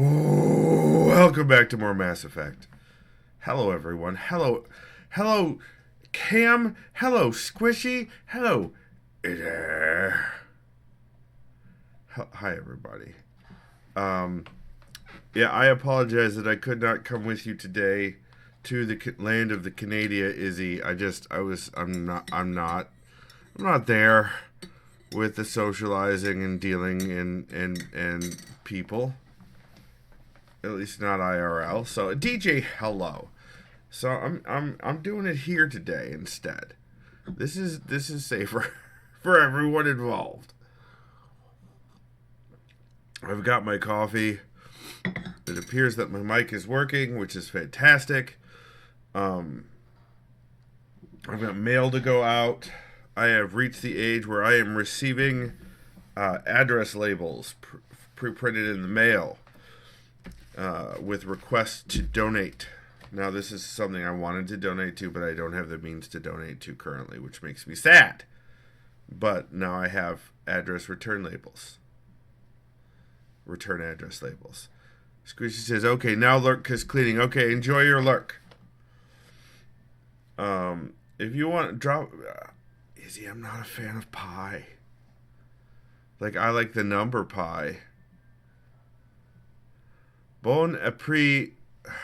Oh, welcome back to more Mass Effect. Hello, everyone. Hello, Cam. Hello, Squishy. Hello, there. Hi, everybody. Um, yeah, I apologize that I could not come with you today to the land of the Canadia, Izzy. I'm not there with the socializing and dealing and people. At least not IRL. So DJ, hello. So I'm doing it here today instead. This is safer for everyone involved. I've got my coffee. It appears that my mic is working, which is fantastic. I've got mail to go out. I have reached the age where I am receiving address labels pre-printed in the mail with requests to donate. Now, this is something I wanted to donate to, but I don't have the means to donate to currently, which makes me sad. But now I have address return labels. Return address labels. Squishy says, okay, now lurk is cleaning. Okay, enjoy your lurk. If you want to drop... Izzy, I'm not a fan of pie. Like, I like the number pi. Bon après...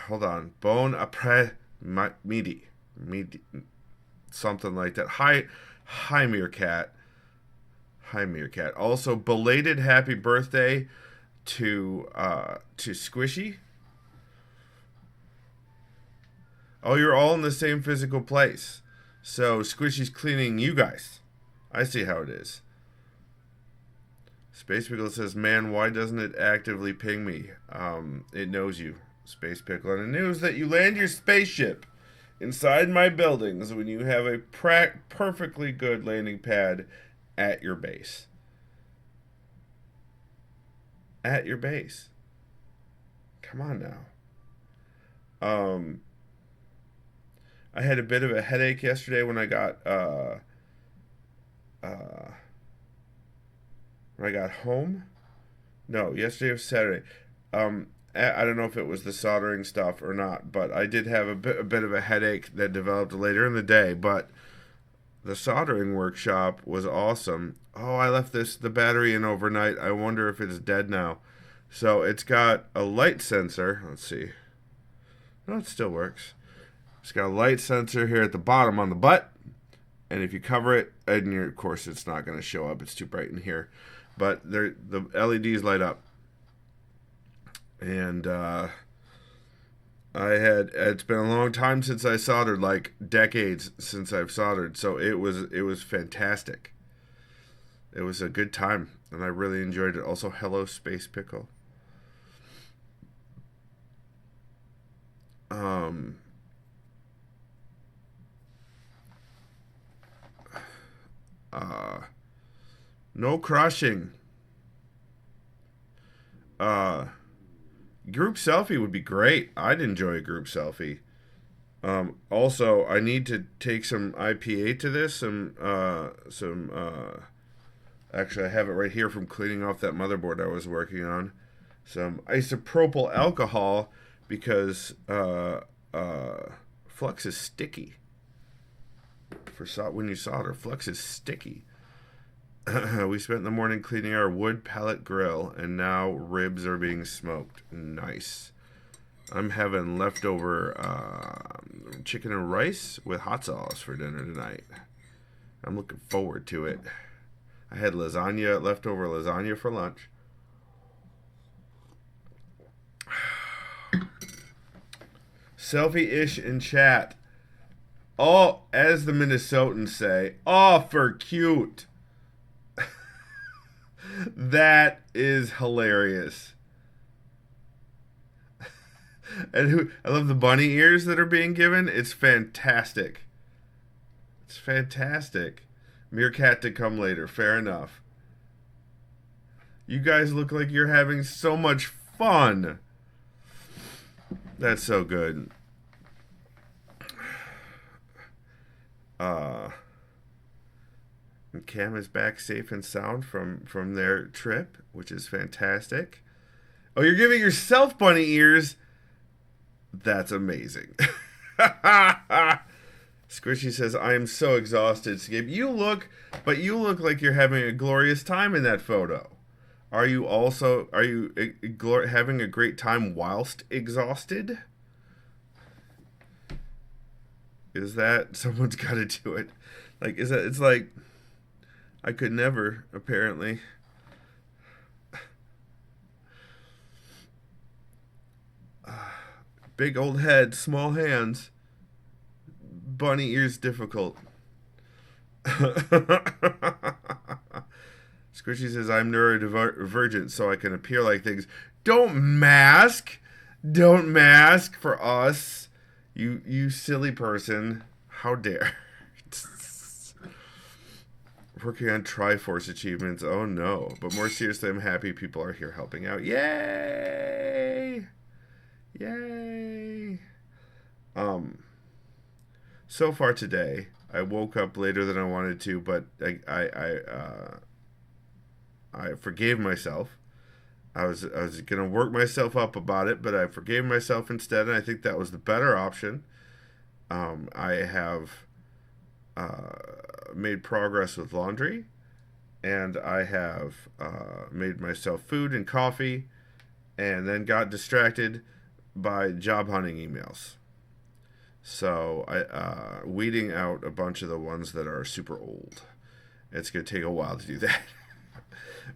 Hold on. Bon après midi. Something like that. Hi, Meerkat. Hi, Meerkat. Also, belated happy birthday to Squishy. Oh, you're all in the same physical place. So Squishy's cleaning you guys. I see how it is. Space Pickle says, man, why doesn't it actively ping me? It knows you, Space Pickle. And it knows that you land your spaceship inside my buildings when you have a perfectly good landing pad at your base. At your base. Come on now. I had a bit of a headache yesterday when I got home. No, yesterday was Saturday. I don't know if it was the soldering stuff or not, but I did have a bit of a headache that developed later in the day. But the soldering workshop was awesome. Oh, I left the battery in overnight. I wonder if it's dead now. So it's got a light sensor. Let's see. No, it still works. It's got a light sensor here at the bottom on the butt. And if you cover it, and of course it's not going to show up. It's too bright in here. But the LEDs light up. And it's been a long time since I soldered, like decades since I've soldered. So it was fantastic. It was a good time, and I really enjoyed it. Also, hello, Space Pickle. No crushing. Group selfie would be great. I'd enjoy a group selfie. Also, I need to take some IPA to this. Actually, I have it right here from cleaning off that motherboard I was working on. Some isopropyl alcohol because flux is sticky. When you solder, flux is sticky. We spent the morning cleaning our wood pellet grill, and now ribs are being smoked. Nice. I'm having leftover chicken and rice with hot sauce for dinner tonight. I'm looking forward to it. I had leftover lasagna for lunch. Selfie-ish in chat. Oh, as the Minnesotans say, oh, for cute. That is hilarious. And I love the bunny ears that are being given. It's fantastic. It's fantastic. Meerkat to come later. Fair enough. You guys look like you're having so much fun. That's so good. And Cam is back safe and sound from their trip, which is fantastic. Oh, you're giving yourself bunny ears? That's amazing. Squishy says, I am so exhausted, Skip. You look like you're having a glorious time in that photo. Are you having a great time whilst exhausted? Is that someone's got to do it? Like, it's like I could never, apparently. Big old head, small hands. Bunny ears difficult. Squishy says, I'm neurodivergent, so I can appear like things. Don't mask! Don't mask for us. You silly person. How dare. Working on Triforce achievements. Oh no. But more seriously, I'm happy people are here helping out. Yay! Yay! So far today, I woke up later than I wanted to, but I forgave myself. I was gonna work myself up about it, but I forgave myself instead, and I think that was the better option. I have made progress with laundry, and I have made myself food and coffee, and then got distracted by job hunting emails. So I weeding out a bunch of the ones that are super old. It's gonna take a while to do that.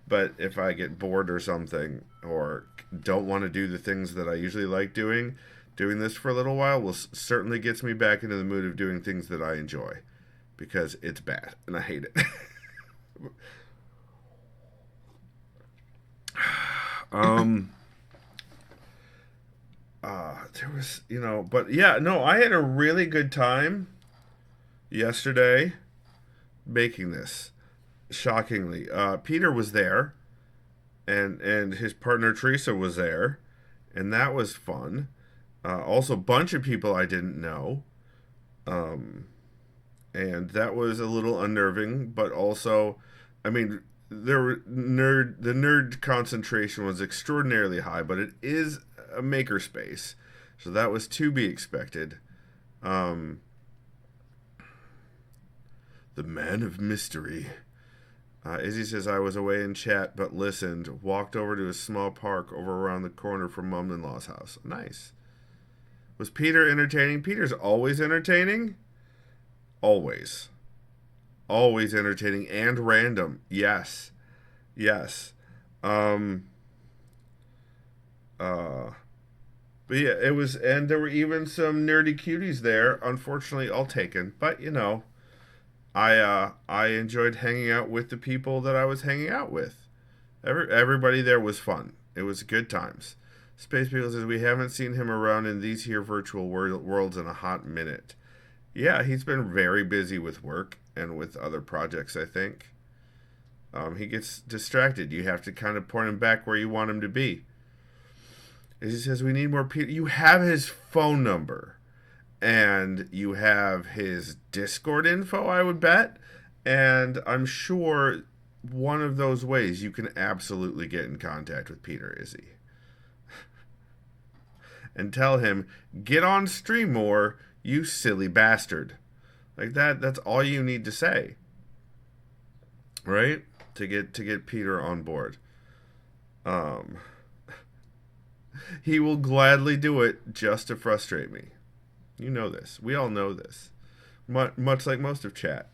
But if I get bored or something, or don't want to do the things that I usually like doing this for a little while will certainly gets me back into the mood of doing things that I enjoy, because it's bad and I hate it. There was, but yeah, no, I had a really good time yesterday making this. Shockingly, Peter was there, and his partner Teresa was there, and that was fun. Also, a bunch of people I didn't know, and that was a little unnerving. But also, I mean, the nerd concentration was extraordinarily high, but it is a makerspace, so that was to be expected. The man of mystery. Izzy says, I was away in chat, but listened. Walked over to a small park over around the corner from Mom-in-Law's house. Nice. Was Peter entertaining? Peter's always entertaining. Always. Always entertaining and random. Yes. Yes. But yeah, it was, and there were even some nerdy cuties there. Unfortunately, all taken. But, I enjoyed hanging out with the people that I was hanging out with. Everybody there was fun. It was good times. Space Beagle says, we haven't seen him around in these here virtual worlds in a hot minute. Yeah, he's been very busy with work and with other projects, I think. He gets distracted. You have to kind of point him back where you want him to be. He says, we need more people. You have his phone number. And you have his Discord info, I would bet. And I'm sure one of those ways you can absolutely get in contact with Peter, Izzy. And tell him, get on stream more, you silly bastard. Like that's all you need to say. Right? To get Peter on board. He will gladly do it just to frustrate me. You know this. We all know this. Much like most of chat.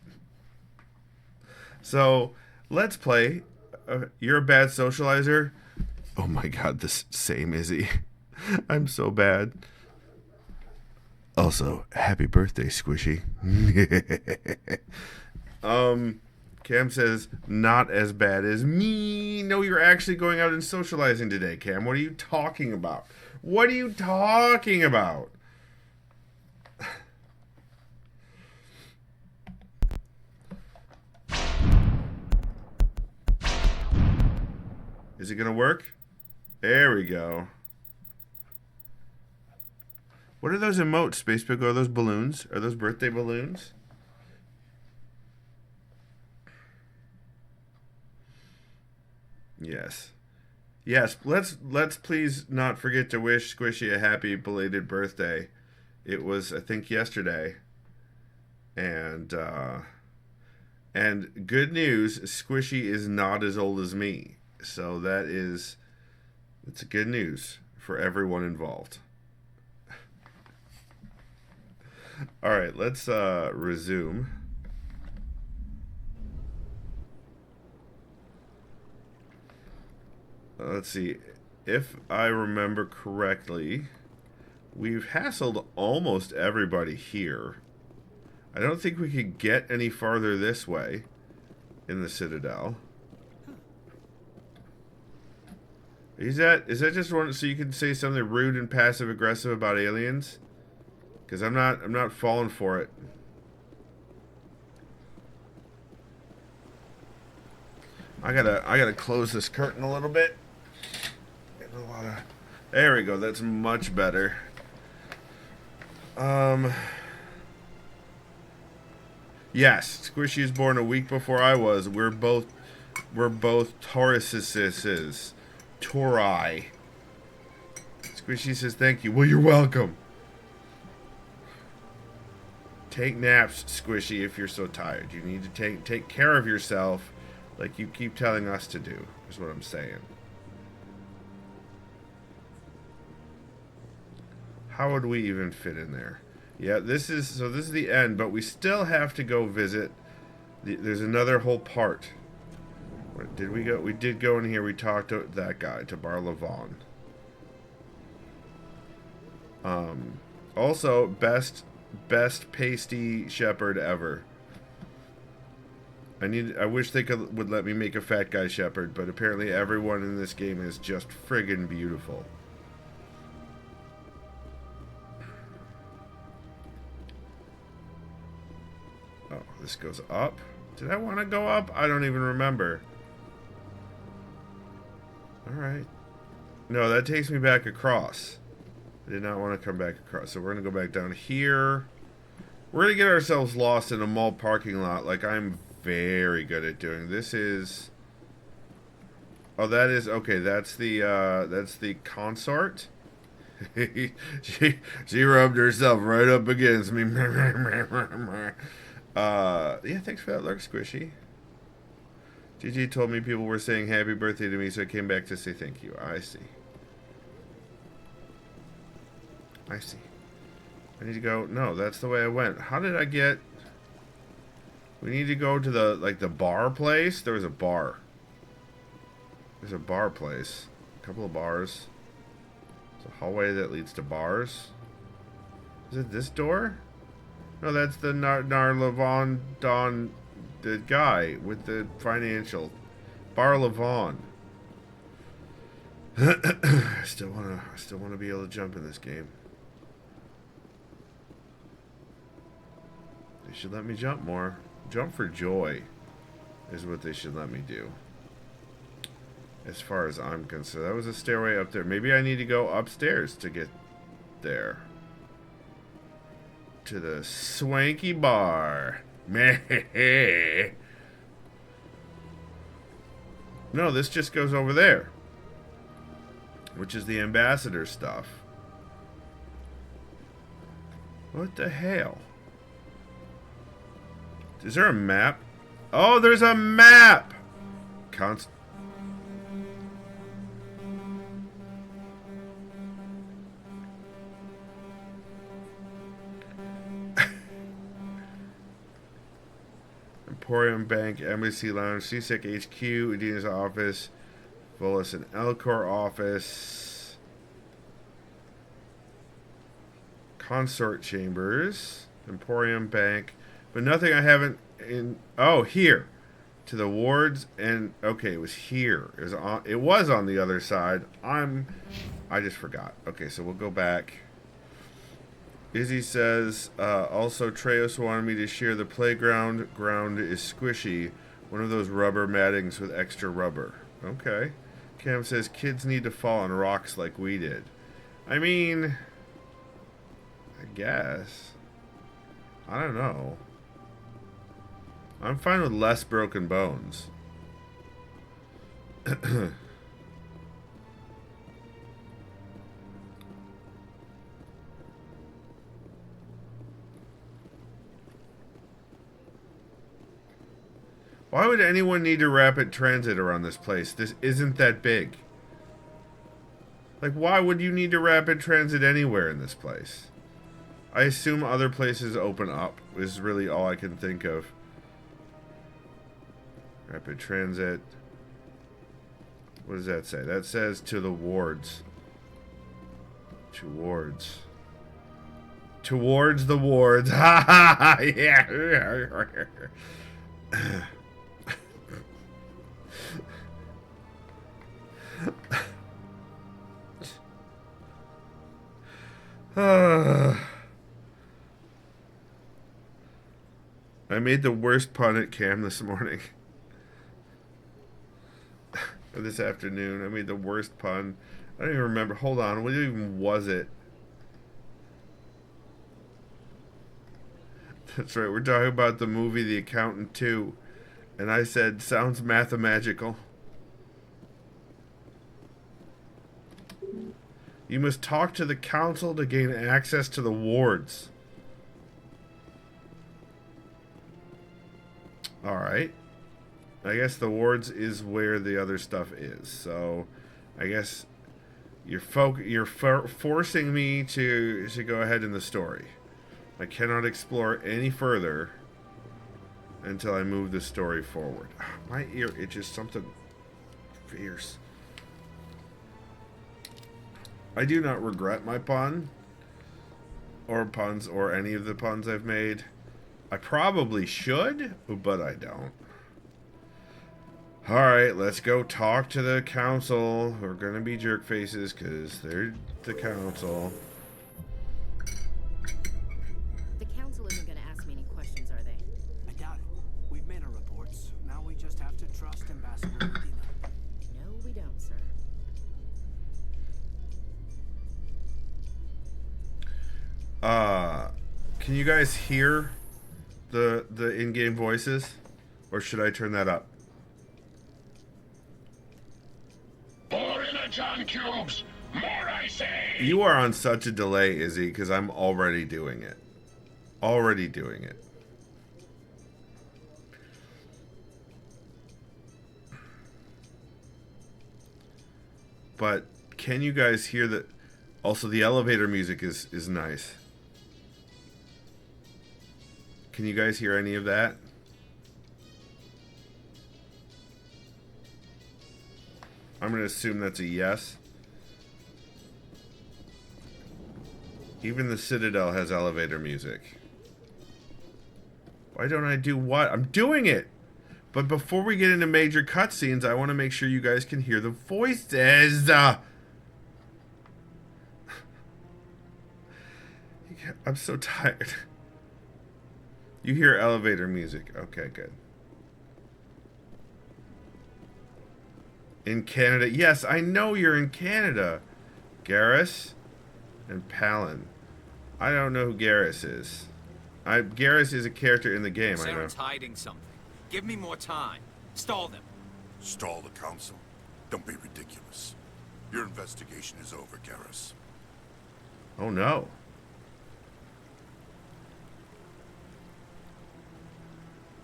So, let's play. You're a bad socializer. Oh my god, this same Izzy. I'm so bad. Also, happy birthday, Squishy. Cam says, not as bad as me. No, you're actually going out and socializing today, Cam. What are you talking about? What are you talking about? Is it going to work? There we go. What are those emotes, Space Pickle? Are those balloons? Are those birthday balloons? Yes. Yes, let's please not forget to wish Squishy a happy belated birthday. It was, I think, yesterday. And good news, Squishy is not as old as me. So it's good news for everyone involved. All right, let's resume. Let's see. If I remember correctly, we've hassled almost everybody here. I don't think we could get any farther this way in the Citadel. Is that just one so you can say something rude and passive aggressive about aliens? Because I'm not falling for it. I gotta close this curtain a little bit. There we go. That's much better. Yes, Squishy was born a week before I was. We're both Tauruses. Tauri. Squishy says thank you. Well, you're welcome. Take naps, Squishy, if you're so tired. You need to take care of yourself like you keep telling us to do, is what I'm saying. How would we even fit in there? Yeah, this is the end, but we still have to go visit. There's another whole part. Where did we go? We did go in here. We talked to that guy, to Bar Levon. Also, best pasty shepherd ever. I wish they would let me make a fat guy shepherd, but apparently everyone in this game is just friggin' beautiful. Oh, this goes up. Did I want to go up? I don't even remember. Alright. No, that takes me back across. I did not want to come back across. So we're going to go back down here. We're going to get ourselves lost in a mall parking lot like I'm very good at doing. This is... Oh, that is... Okay, that's the consort. she rubbed herself right up against me. Yeah, thanks for that lurk, Squishy. GG told me people were saying happy birthday to me, so I came back to say thank you. I see. I see. I need to go... No, that's the way I went. How did I get... We need to go to the, like, the bar place? There was a bar. There's a bar place. A couple of bars. It's a hallway that leads to bars. Is it this door? No, that's the Levon Don... The guy with the financial... Bar Levon. I still wanna be able to jump in this game. They should let me jump more. Jump for joy is what they should let me do. As far as I'm concerned. That was a stairway up there. Maybe I need to go upstairs to get there. To the swanky bar. Meh. No, this just goes over there. Which is the ambassador stuff. What the hell? Is there a map? Oh, there's a map! Emporium Bank, Embassy Lounge, Seasick HQ, Udina's office, Volus and Elcor office, Consort Chambers, Emporium Bank, but nothing I haven't in... Oh, here. To the wards, and... Okay, it was here. It was on the other side. I just forgot. Okay, so we'll go back. Izzy says, also Treos wanted me to share the playground. Ground is squishy. One of those rubber mattings with extra rubber. Okay. Cam says, kids need to fall on rocks like we did. I mean... I guess. I don't know. I'm fine with less broken bones. Why would anyone need to rapid transit around this place? This isn't that big. Like, why would you need to rapid transit anywhere in this place? I assume other places open up, is really all I can think of. Rapid transit. What does that say? That says to the wards. Towards. Towards the wards. Ha ha ha! Yeah. I made the worst pun at Cam this morning. Or this afternoon. I made the worst pun. I don't even remember. Hold on. What even was it? That's right. We're talking about the movie The Accountant 2. And I said, sounds mathemagical. You must talk to the council to gain access to the wards. Alright. I guess the wards is where the other stuff is. So, I guess you're forcing me to go ahead in the story. I cannot explore any further until I move the story forward. My ear itches something fierce. I do not regret my pun. Or puns, or any of the puns I've made. I probably should, but I don't. Alright, let's go talk to the council. We're gonna be jerk faces, because they're the council. The council isn't gonna ask me any questions, are they? I doubt it. We've made our reports. Now we just have to trust Ambassador Medina. No, we don't, sir. Can you guys hear the in-game voices? Or should I turn that up? More in the John Cubes! More, I say! You are on such a delay, Izzy, because I'm already doing it. Already doing it. But can you guys hear that? Also, the elevator music is nice. Can you guys hear any of that? I'm going to assume that's a yes. Even the Citadel has elevator music. Why don't I do what? I'm doing it! But before we get into major cutscenes, I want to make sure you guys can hear the voices. I'm so tired. You hear elevator music. Okay, good. In Canada. Yes, I know you're in Canada. Garrus and Palin. I don't know who Garrus is. Garrus is a character in the game, I know. Saren's hiding something. Give me more time. Stall them. Stall the council? Don't be ridiculous. Your investigation is over, Garrus. Oh no.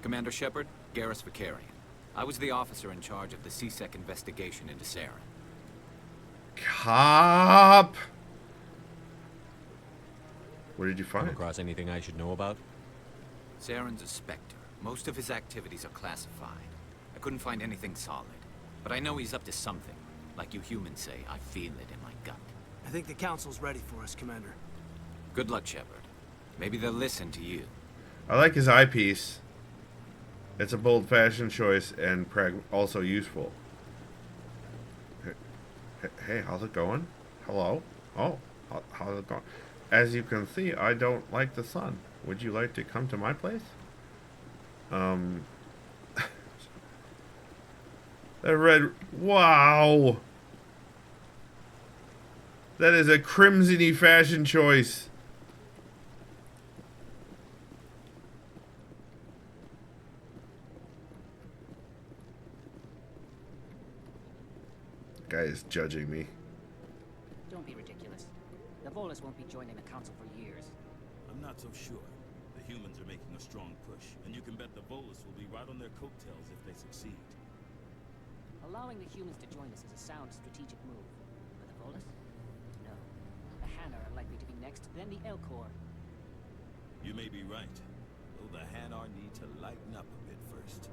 Commander Shepard, Garrus Vicarian. I was the officer in charge of the CSEC investigation into Saren. Cop! What did you find? Come across anything I should know about? Saren's a Spectre. Most of his activities are classified. I couldn't find anything solid. But I know he's up to something. Like you humans say, I feel it in my gut. I think the council's ready for us, Commander. Good luck, Shepard. Maybe they'll listen to you. I like his eyepiece. It's a bold-fashioned choice and also useful. Hey, how's it going? Hello? Oh, how's it going? As you can see, I don't like the sun. Would you like to come to my place? That red... Wow! That is a crimson-y fashion choice. Guy is judging me. Don't be ridiculous. The Volus won't be joining the council for years. I'm not so sure. The humans are making a strong push, and you can bet the Volus will be right on their coattails if they succeed. Allowing the humans to join us is a sound strategic move. But the Volus? No. The Hanar are likely to be next, then the Elcor. You may be right, though the Hanar need to lighten up a bit first.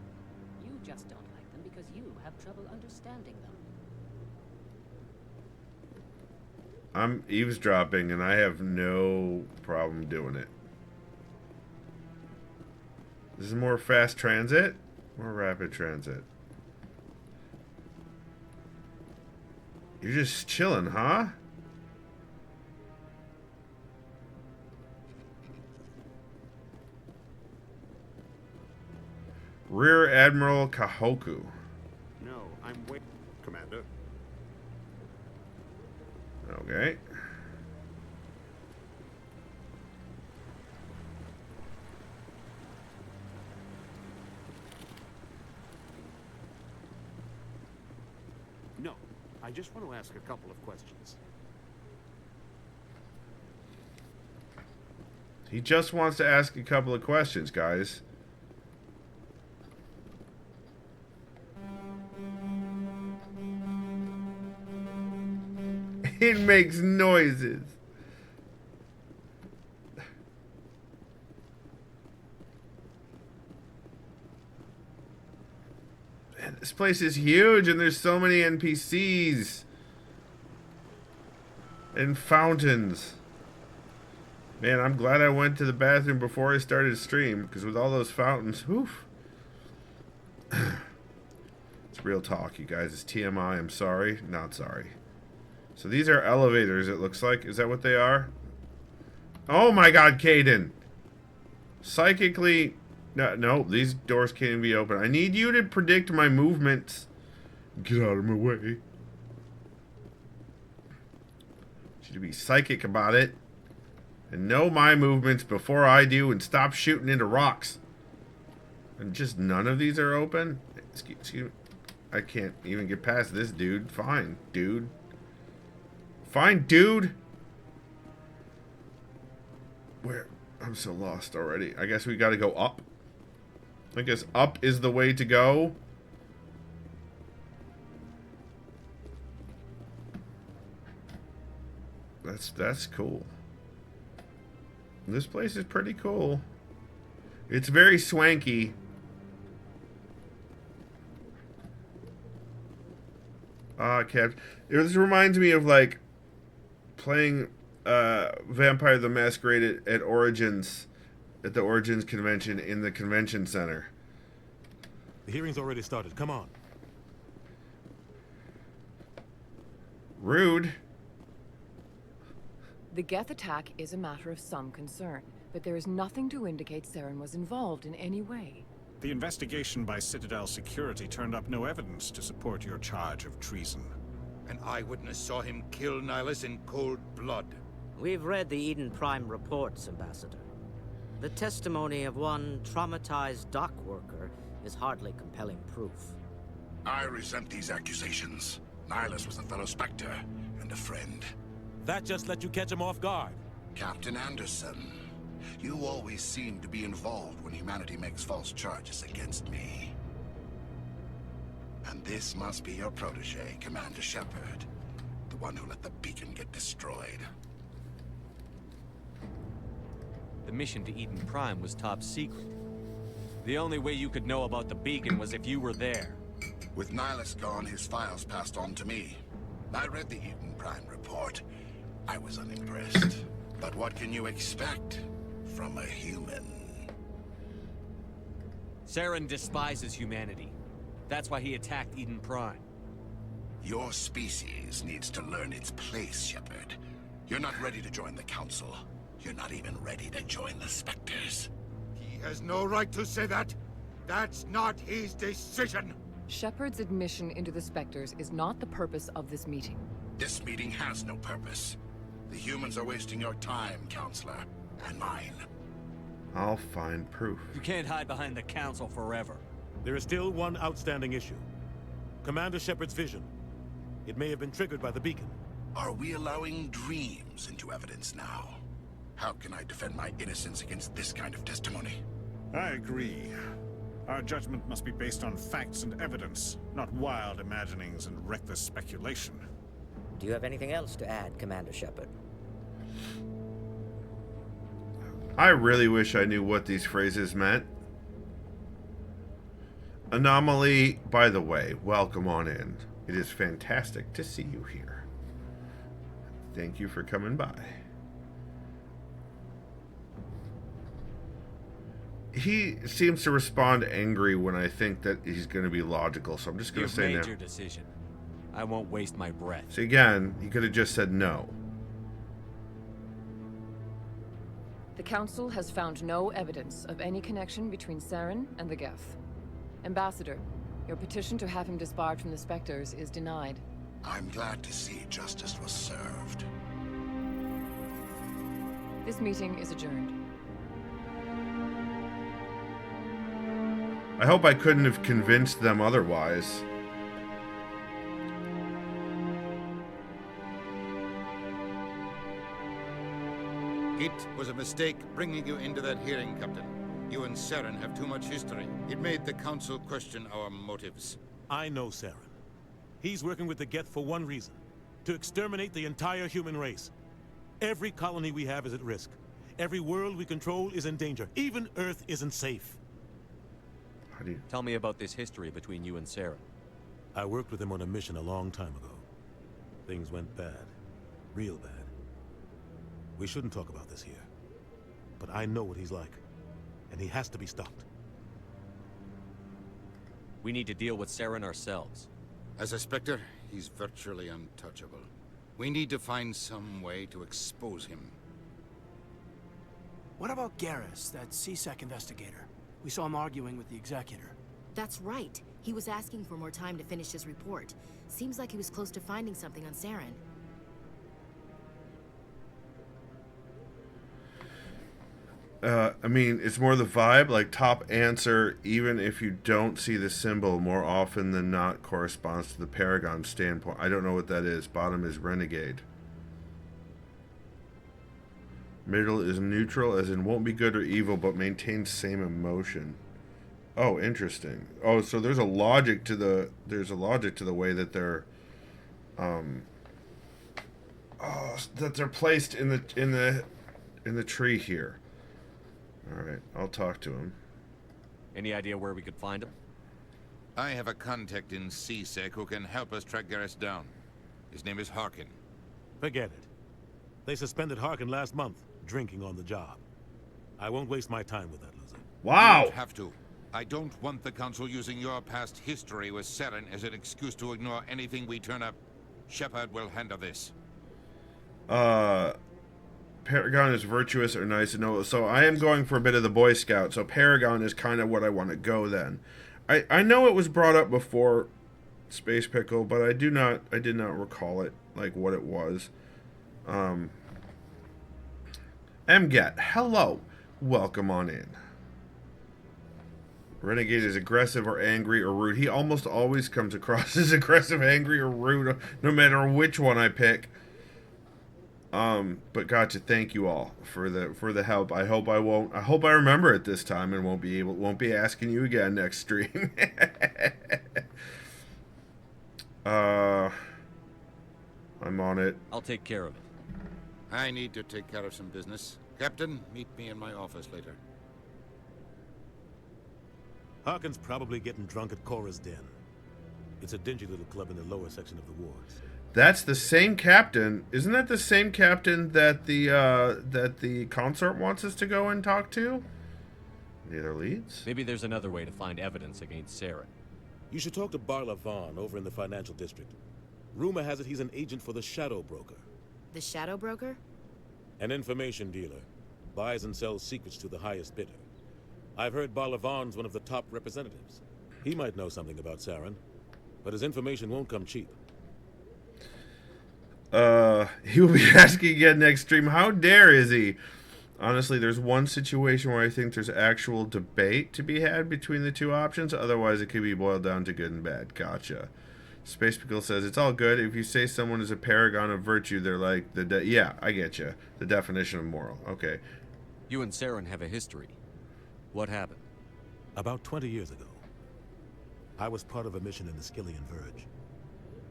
You just don't like them because you have trouble understanding them. I'm eavesdropping, and I have no problem doing it. This is more fast transit? More rapid transit. You're just chilling, huh? Rear Admiral Kahoku. No, I'm waiting, Commander. Okay. No, I just want to ask a couple of questions. He just wants to ask a couple of questions, guys. It makes noises. Man, this place is huge and there's so many NPCs. And fountains. Man, I'm glad I went to the bathroom before I started stream, because with all those fountains, woof. It's real talk, you guys. It's TMI. I'm sorry. Not sorry. So these are elevators, it looks like. Is that what they are? Oh my god, Caden! Psychically... No, these doors can't even be open. I need you to predict my movements. Get out of my way. I need you to be psychic about it. And know my movements before I do, and stop shooting into rocks. And just none of these are open? Excuse me. I can't even get past this dude. Fine, dude. Fine, dude. Where? I'm so lost already. I guess we gotta go up. I guess up is the way to go. That's cool. This place is pretty cool. It's very swanky. Cap. This reminds me of like playing Vampire the Masquerade at Origins, at the Origins convention in the convention center. The hearing's already started. Come on. Rude. The Geth attack is a matter of some concern, but there is nothing to indicate Saren was involved in any way. The investigation by Citadel Security turned up no evidence to support your charge of treason. An eyewitness saw him kill Nihilus in cold blood. We've read the Eden Prime reports, Ambassador. The testimony of one traumatized dock worker is hardly compelling proof. I resent these accusations. Nihilus was a fellow Spectre and a friend. That just let you catch him off guard. Captain Anderson, you always seem to be involved when humanity makes false charges against me. And this must be your protege, Commander Shepard. The one who let the beacon get destroyed. The mission to Eden Prime was top secret. The only way you could know about the beacon was if you were there. With Nihilus gone, his files passed on to me. I read the Eden Prime report. I was unimpressed. But what can you expect from a human? Saren despises humanity. That's why he attacked Eden Prime. Your species needs to learn its place, Shepard. You're not ready to join the Council. You're not even ready to join the Spectres. He has no right to say that. That's not his decision. Shepard's admission into the Spectres is not the purpose of this meeting. This meeting has no purpose. The humans are wasting your time, Counselor, and mine. I'll find proof. You can't hide behind the Council forever. There is still one outstanding issue. Commander Shepard's vision. It may have been triggered by the beacon. Are we allowing dreams into evidence now? How can I defend my innocence against this kind of testimony? I agree. Our judgment must be based on facts and evidence, not wild imaginings and reckless speculation. Do you have anything else to add, Commander Shepard? I really wish I knew what these phrases meant. Anomaly, by the way, welcome on in. It is fantastic to see you here. Thank you for coming by. He seems to respond angry when I think that he's going to be logical, so I'm just going to say no. You've made your decision. I won't waste my breath. See, again, he could have just said no. The Council has found no evidence of any connection between Saren and the Geth. Ambassador, your petition to have him disbarred from the Spectres is denied. I'm glad to see justice was served. This meeting is adjourned. I hope I couldn't have convinced them otherwise. It was a mistake bringing you into that hearing, Captain. You and Saren have too much history. It made the Council question our motives. I know Saren. He's working with the Geth for one reason. To exterminate the entire human race. Every colony we have is at risk. Every world we control is in danger. Even Earth isn't safe. How do you... Tell me about this history between you and Saren. I worked with him on a mission a long time ago. Things went bad. Real bad. We shouldn't talk about this here. But I know what he's like. And he has to be stopped. We need to deal with Saren ourselves. As a Spectre, he's virtually untouchable. We need to find some way to expose him. What about Garrus, that CSEC investigator? We saw him arguing with the Executor. That's right. He was asking for more time to finish his report. Seems like he was close to finding something on Saren. I mean, it's more the vibe, like top answer, even if you don't see the symbol, more often than not corresponds to the Paragon standpoint. I don't know what that is. Bottom is Renegade. Middle is neutral, as in won't be good or evil, but maintains same emotion. Oh, interesting. Oh, so there's a logic to the way that they're that they're placed in the tree here. All right, I'll talk to him. Any idea where we could find him? I have a contact in CSEC who can help us track Garrus down. His name is Harkin. Forget it. They suspended Harkin last month, drinking on the job. I won't waste my time with that loser. Wow! You don't have to. I don't want the Council using your past history with Saren as an excuse to ignore anything we turn up. Shepard will handle this. Paragon is virtuous or nice to know. So I am going for a bit of the Boy Scout. So Paragon is kind of what I want to go then. I know it was brought up before Space Pickle, but I did not recall it, like what it was. MGet, hello. Welcome on in. Renegade is aggressive or angry or rude. He almost always comes across as aggressive, angry, or rude, no matter which one I pick. But gotcha. Thank you all for the help. I hope I remember it this time and won't be asking you again next stream. I'm on it. I'll take care of it. I need to take care of some business. Captain, meet me in my office later. Harkin's probably getting drunk at Cora's Den. It's a dingy little club in the lower section of the wards. That's the same captain. Isn't that the same captain that the consort wants us to go and talk to? Any other leads? Maybe there's another way to find evidence against Saren. You should talk to Barla Vaughn over in the financial district. Rumor has it he's an agent for the Shadow Broker. The Shadow Broker? An information dealer. Buys and sells secrets to the highest bidder. I've heard Barla Vaughn's one of the top representatives. He might know something about Saren, but his information won't come cheap. He will be asking again next stream. How dare is he? Honestly, there's one situation where I think there's actual debate to be had between the two options. Otherwise, it could be boiled down to good and bad. Gotcha. Space Pickle says, it's all good. If you say someone is a paragon of virtue, they're like, yeah, I get you. The definition of moral. Okay. You and Saren have a history. What happened? About 20 years ago, I was part of a mission in the Skillian Verge.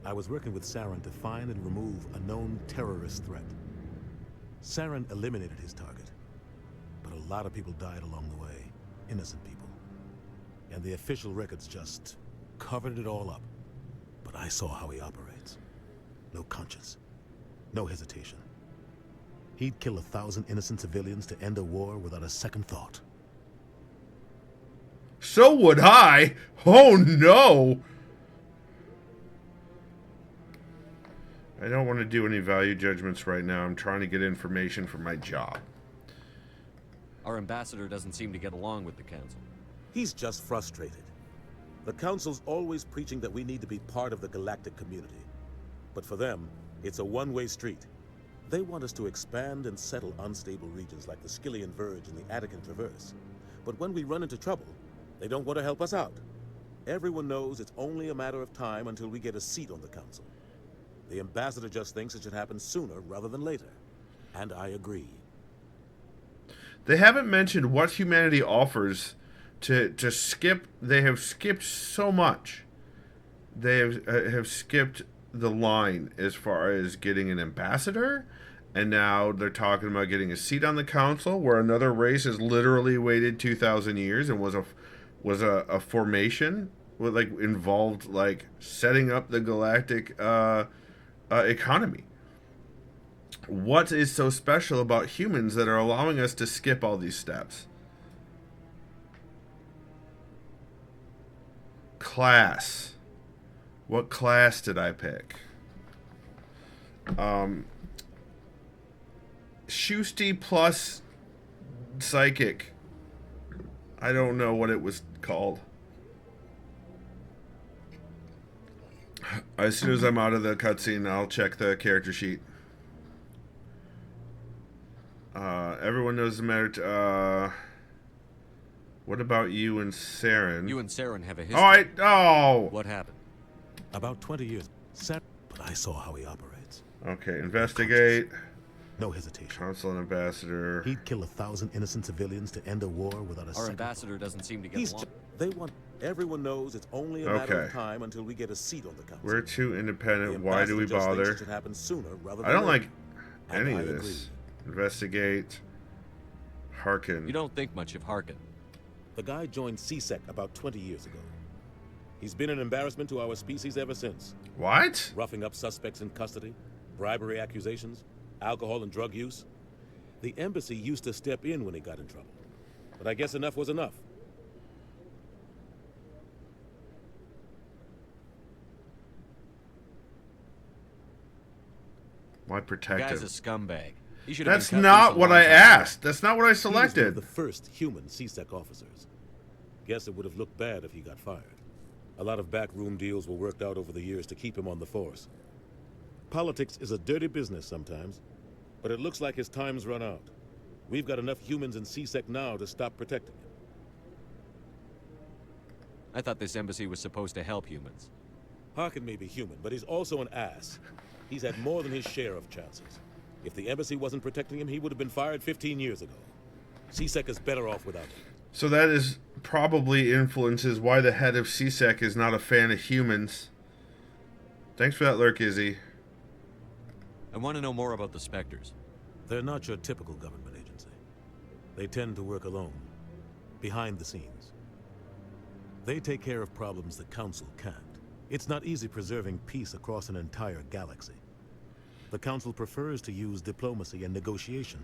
I was working with Saren to find and remove a known terrorist threat. Saren eliminated his target, but a lot of people died along the way. Innocent people. And the official records just covered it all up. But I saw how he operates. No conscience. No hesitation. He'd kill 1,000 innocent civilians to end a war without a second thought. So would I. Oh no. I don't want to do any value judgments right now. I'm trying to get information for my job. Our ambassador doesn't seem to get along with the council. He's just frustrated. The council's always preaching that we need to be part of the galactic community. But for them, it's a one-way street. They want us to expand and settle unstable regions like the Skillian Verge and the Attican Traverse. But when we run into trouble, they don't want to help us out. Everyone knows it's only a matter of time until we get a seat on the council. The ambassador just thinks it should happen sooner rather than later. And I agree. They haven't mentioned what humanity offers to skip. They have skipped so much. They have skipped the line as far as getting an ambassador, and now they're talking about getting a seat on the council, where another race has literally waited 2,000 years and was a formation with involved setting up the galactic economy. What is so special about humans that are allowing us to skip all these steps? Class. What class did I pick? Shusty plus psychic. I don't know what it was called. As soon as I'm out of the cutscene, I'll check the character sheet. Everyone knows the matter. What about you and Saren? You and Saren have a history. Oh! What happened? About 20 years. But I saw how he operates. Okay, investigate. No hesitation. Council and ambassador. He'd kill 1,000 innocent civilians to end a war without a second. Our ambassador doesn't seem to get along. They want. Everyone knows it's only a matter of time until we get a seat on the council. We're too independent. Why do we bother? It should happen sooner rather than I don't later. like any of this. Investigate. Harken. You don't think much of Harken. The guy joined CSEC about 20 years ago. He's been an embarrassment to our species ever since. What? Roughing up suspects in custody, bribery accusations, alcohol and drug use. The embassy used to step in when he got in trouble. But I guess enough was enough. Why protect him? The guy's a scumbag. He should That's not what I asked. That's not what I selected. He was one of the first human CSEC officers. Guess it would have looked bad if he got fired. A lot of backroom deals were worked out over the years to keep him on the force. Politics is a dirty business sometimes, but it looks like his time's run out. We've got enough humans in CSEC now to stop protecting him. I thought this embassy was supposed to help humans. Harkin may be human, but he's also an ass. He's had more than his share of chances. If the embassy wasn't protecting him, he would have been fired 15 years ago. CSEC is better off without him. So that is probably influences why the head of CSEC is not a fan of humans. Thanks for that lurk, Izzy. I want to know more about the Spectres. They're not your typical government agency. They tend to work alone, behind the scenes. They take care of problems the Council can't. It's not easy preserving peace across an entire galaxy. The Council prefers to use diplomacy and negotiation.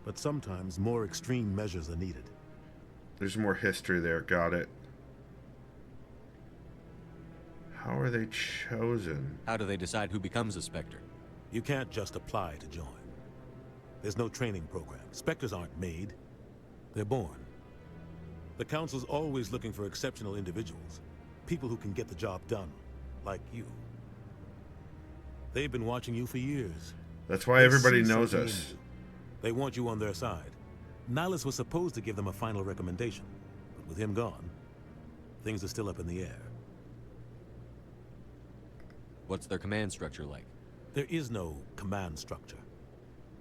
But sometimes more extreme measures are needed. There's more history there. Got it. How are they chosen? How do they decide who becomes a Spectre? You can't just apply to join. There's no training program. Spectres aren't made. They're born. The Council's always looking for exceptional individuals. People who can get the job done. Like you. They've been watching you for years. That's why everybody knows us. They want you on their side. Nihilus was supposed to give them a final recommendation, but with him gone, things are still up in the air. What's their command structure like? There is no command structure.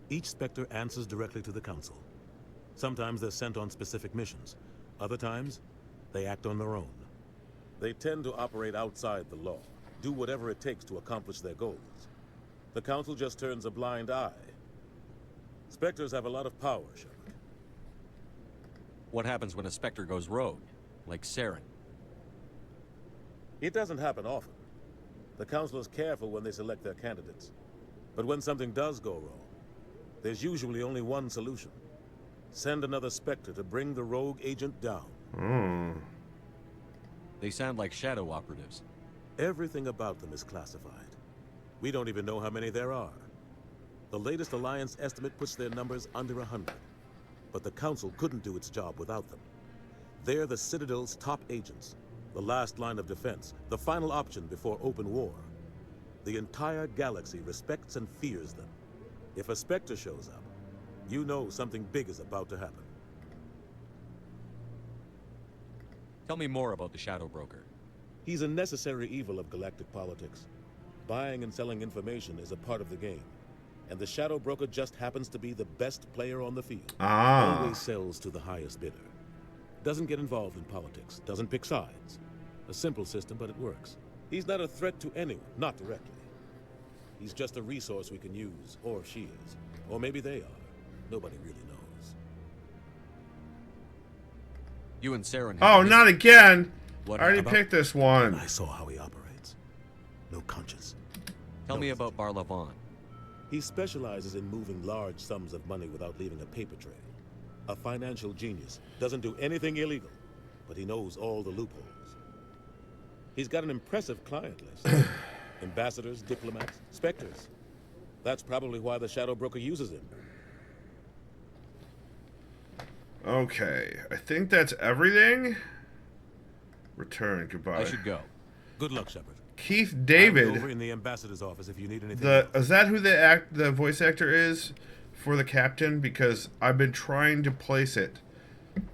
Each Spectre answers directly to the Council. Sometimes they're sent on specific missions. Other times, they act on their own. They tend to operate outside the law, do whatever it takes to accomplish their goals. The Council just turns a blind eye. Spectres have a lot of power, Shepard. What happens when a Spectre goes rogue, like Saren? It doesn't happen often. The Council is careful when they select their candidates. But when something does go wrong, there's usually only one solution. Send another Spectre to bring the rogue agent down. They sound like shadow operatives. Everything about them is classified. We don't even know how many there are. The latest Alliance estimate puts their numbers under 100. But the Council couldn't do its job without them. They're the Citadel's top agents, the last line of defense, the final option before open war. The entire galaxy respects and fears them. If a Spectre shows up, you know something big is about to happen. Tell me more about the Shadow Broker. He's a necessary evil of galactic politics. Buying and selling information is a part of the game. And the Shadow Broker just happens to be the best player on the field. Always sells to the highest bidder. Doesn't get involved in politics, doesn't pick sides. A simple system, but it works. He's not a threat to anyone, not directly. He's just a resource we can use, or she is. Or maybe they are. Nobody really knows. You and Saren. Oh, not again! What I already about? picked this one. I saw how he operates. No conscience. Tell me about Barlavon. He specializes in moving large sums of money without leaving a paper trail. A financial genius. Doesn't do anything illegal, but he knows all the loopholes. He's got an impressive client list. Ambassadors, diplomats, Spectres. That's probably why the Shadow Broker uses him. Okay, I think that's everything. Return, goodbye. I should go. Good luck, Shepard. Keith David. I'll be over in the ambassador's office if you need anything. Is that who the voice actor is for the captain? Because I've been trying to place it,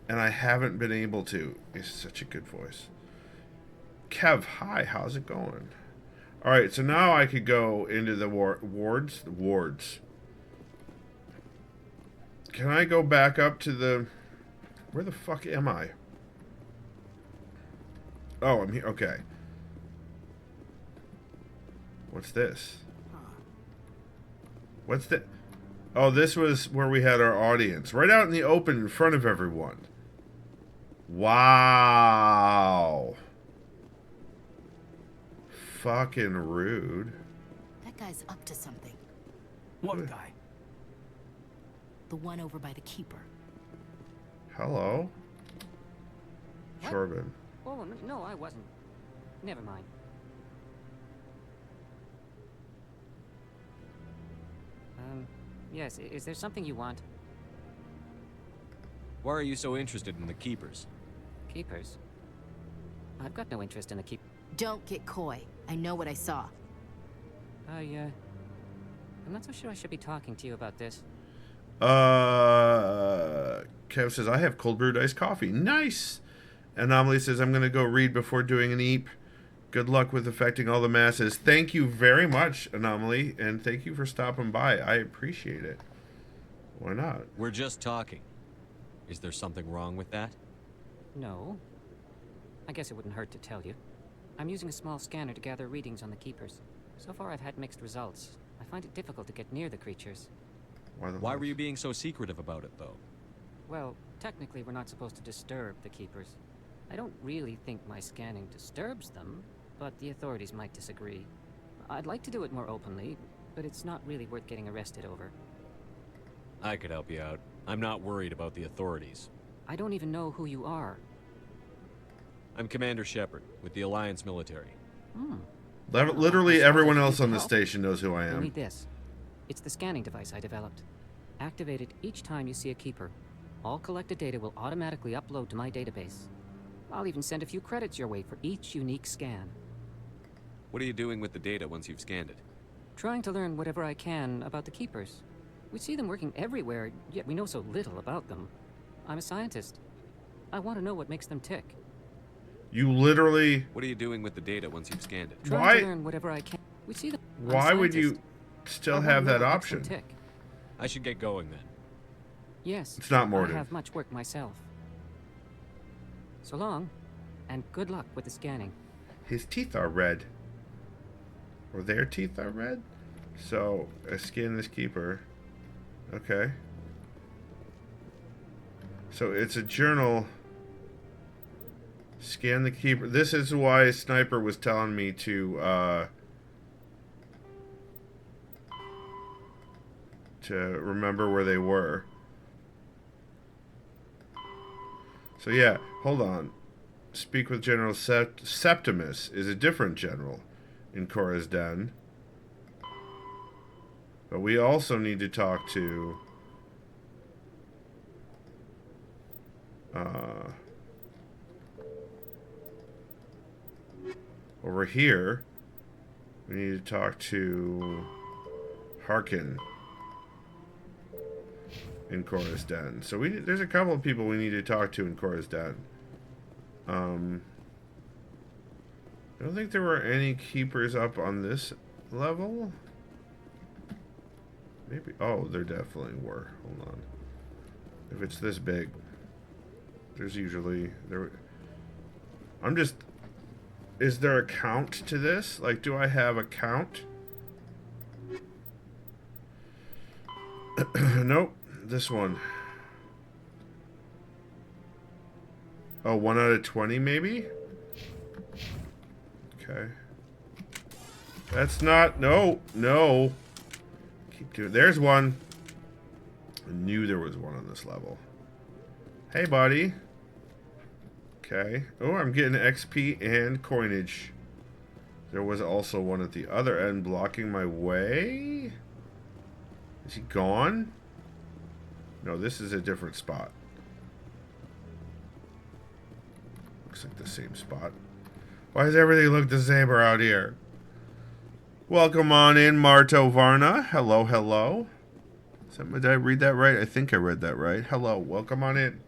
and I haven't been able to. It's such a good voice. Kev, hi, how's it going? All right, so now I could go into the wards. The wards. Can I go back up to the? Where the fuck am I? Oh, I'm here. Okay. What's this? What's that? Oh, this was where we had our audience. Right out in the open in front of everyone. Wow. Fucking rude. That guy's up to something. What guy? The one over by the Keeper. Hello? What? Shorbin. Oh, no, I wasn't. Never mind. Yes, is there something you want? Why are you so interested in the Keepers? Keepers? I've got no interest in the Don't get coy. I know what I saw. I'm not so sure I should be talking to you about this. Kev says, I have cold brewed iced coffee. Nice! Anomaly says, I'm going to go read before doing an eep. Good luck with affecting all the masses. Thank you very much, Anomaly, and thank you for stopping by. I appreciate it. Why not? We're just talking. Is there something wrong with that? No. I guess it wouldn't hurt to tell you. I'm using a small scanner to gather readings on the Keepers. So far I've had mixed results. I find it difficult to get near the creatures. Why were you being so secretive about it, though? Well, technically we're not supposed to disturb the Keepers. I don't really think my scanning disturbs them, but the authorities might disagree. I'd like to do it more openly, but it's not really worth getting arrested over. I could help you out. I'm not worried about the authorities. I don't even know who you are. I'm Commander Shepard, with the Alliance military. Literally everyone else on the station knows who I You'll am. need this. It's the scanning device I developed. Activate it each time you see a Keeper. All collected data will automatically upload to my database. I'll even send a few credits your way for each unique scan. What are you doing with the data once you've scanned it? Trying to learn whatever I can about the Keepers. We see them working everywhere, yet we know so little about them. I'm a scientist. I want to know what makes them tick. You literally... What are you doing with the data once you've scanned it? Trying to learn whatever I can. We see the. Why would you still have that option? I should get going then. Yes. It's not Mordin. I have much work myself. So long, and good luck with the scanning. His teeth are red. Or their teeth are red? So, I scan this keeper. Okay. So, it's a journal. Scan the keeper. This is why Sniper was telling me to remember where they were. So yeah, hold on. Speak with General Septimus is a different general in Korra's Den. But we also need to talk to over here. We need to talk to Harkin in Korra's Den. So there's a couple of people we need to talk to in Korra's Den. I don't think there were any keepers up on this level. Maybe. Oh, there definitely were. Hold on. If it's this big, there's usually there. I'm just. Is there a count to this? Like, do I have a count? Nope. This one. Oh, 1 out of 20 maybe? Okay. That's not... No. No. Keep doing... There's one. I knew there was one on this level. Hey, buddy. Okay. Oh, I'm getting XP and coinage. There was also one at the other end blocking my way. Is he gone? No, this is a different spot. Looks like the same spot. Why does everything look the same around here? Welcome on in, Marto Varna. Hello, hello. Did I read that right? I think I read that right. Hello, welcome on in.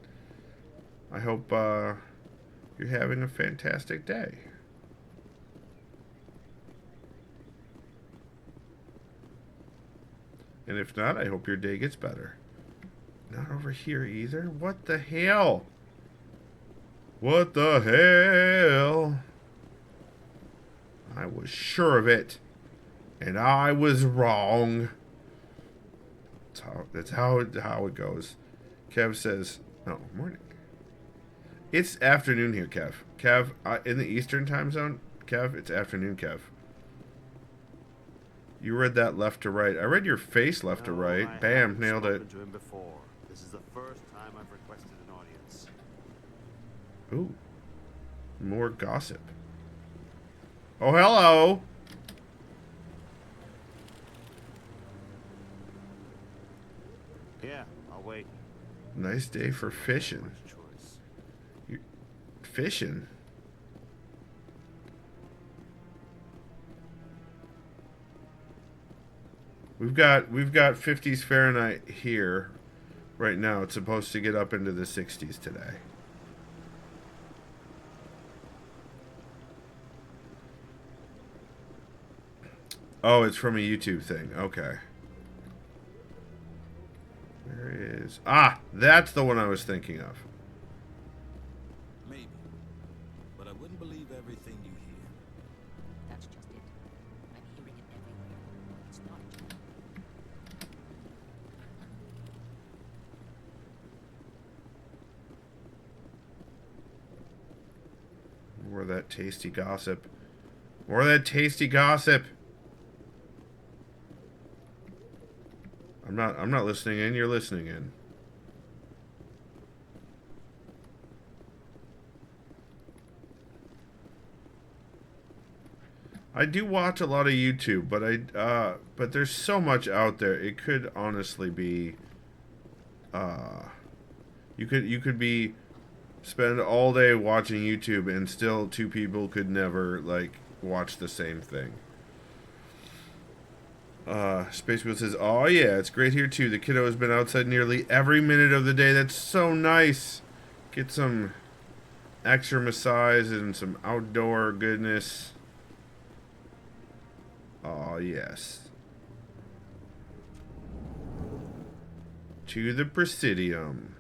I hope you're having a fantastic day. And if not, I hope your day gets better. Not over here either. What the hell? What the hell? I was sure of it. And I was wrong. That's how it goes. Kev says, no, morning. It's afternoon here, Kev. Kev, in the Eastern time zone, Kev, it's afternoon, Kev. You read that left to right. I read your face left to right. Bam, nailed it. To him before. This is the first time I've requested an audience. Ooh. More gossip. Oh, hello. Yeah, I'll wait. Nice day for fishing. You're fishing? We've got 50s Fahrenheit here right now. It's supposed to get up into the 60s today. Oh, it's from a YouTube thing. Okay. Where is... Ah! That's the one I was thinking of. Maybe. But I wouldn't believe everything you hear. That's just it. I'm hearing it everywhere. It's not true. More of that tasty gossip. More of that tasty gossip. I'm not listening in, you're listening in. I do watch a lot of YouTube, but there's so much out there. It could honestly be you could be spend all day watching YouTube and still two people could never like watch the same thing. Space Wheel says, oh yeah, it's great here too. The kiddo has been outside nearly every minute of the day. That's so nice. Get some extra massage and some outdoor goodness. Oh, yes. To the Presidium.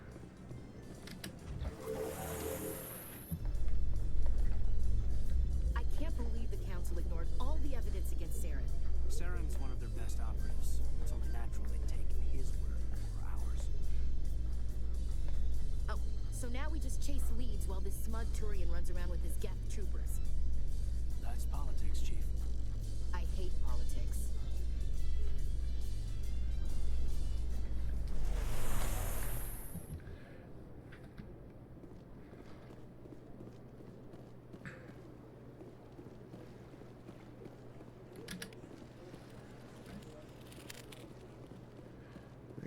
I can't believe the Council ignored all the evidence against Saren. Saren's one of their best operatives. It's only natural they'd take his word over ours. Oh, so now we just chase leads while this smug Turian runs around with his Geth troopers. That's politics, Chief. I hate politics.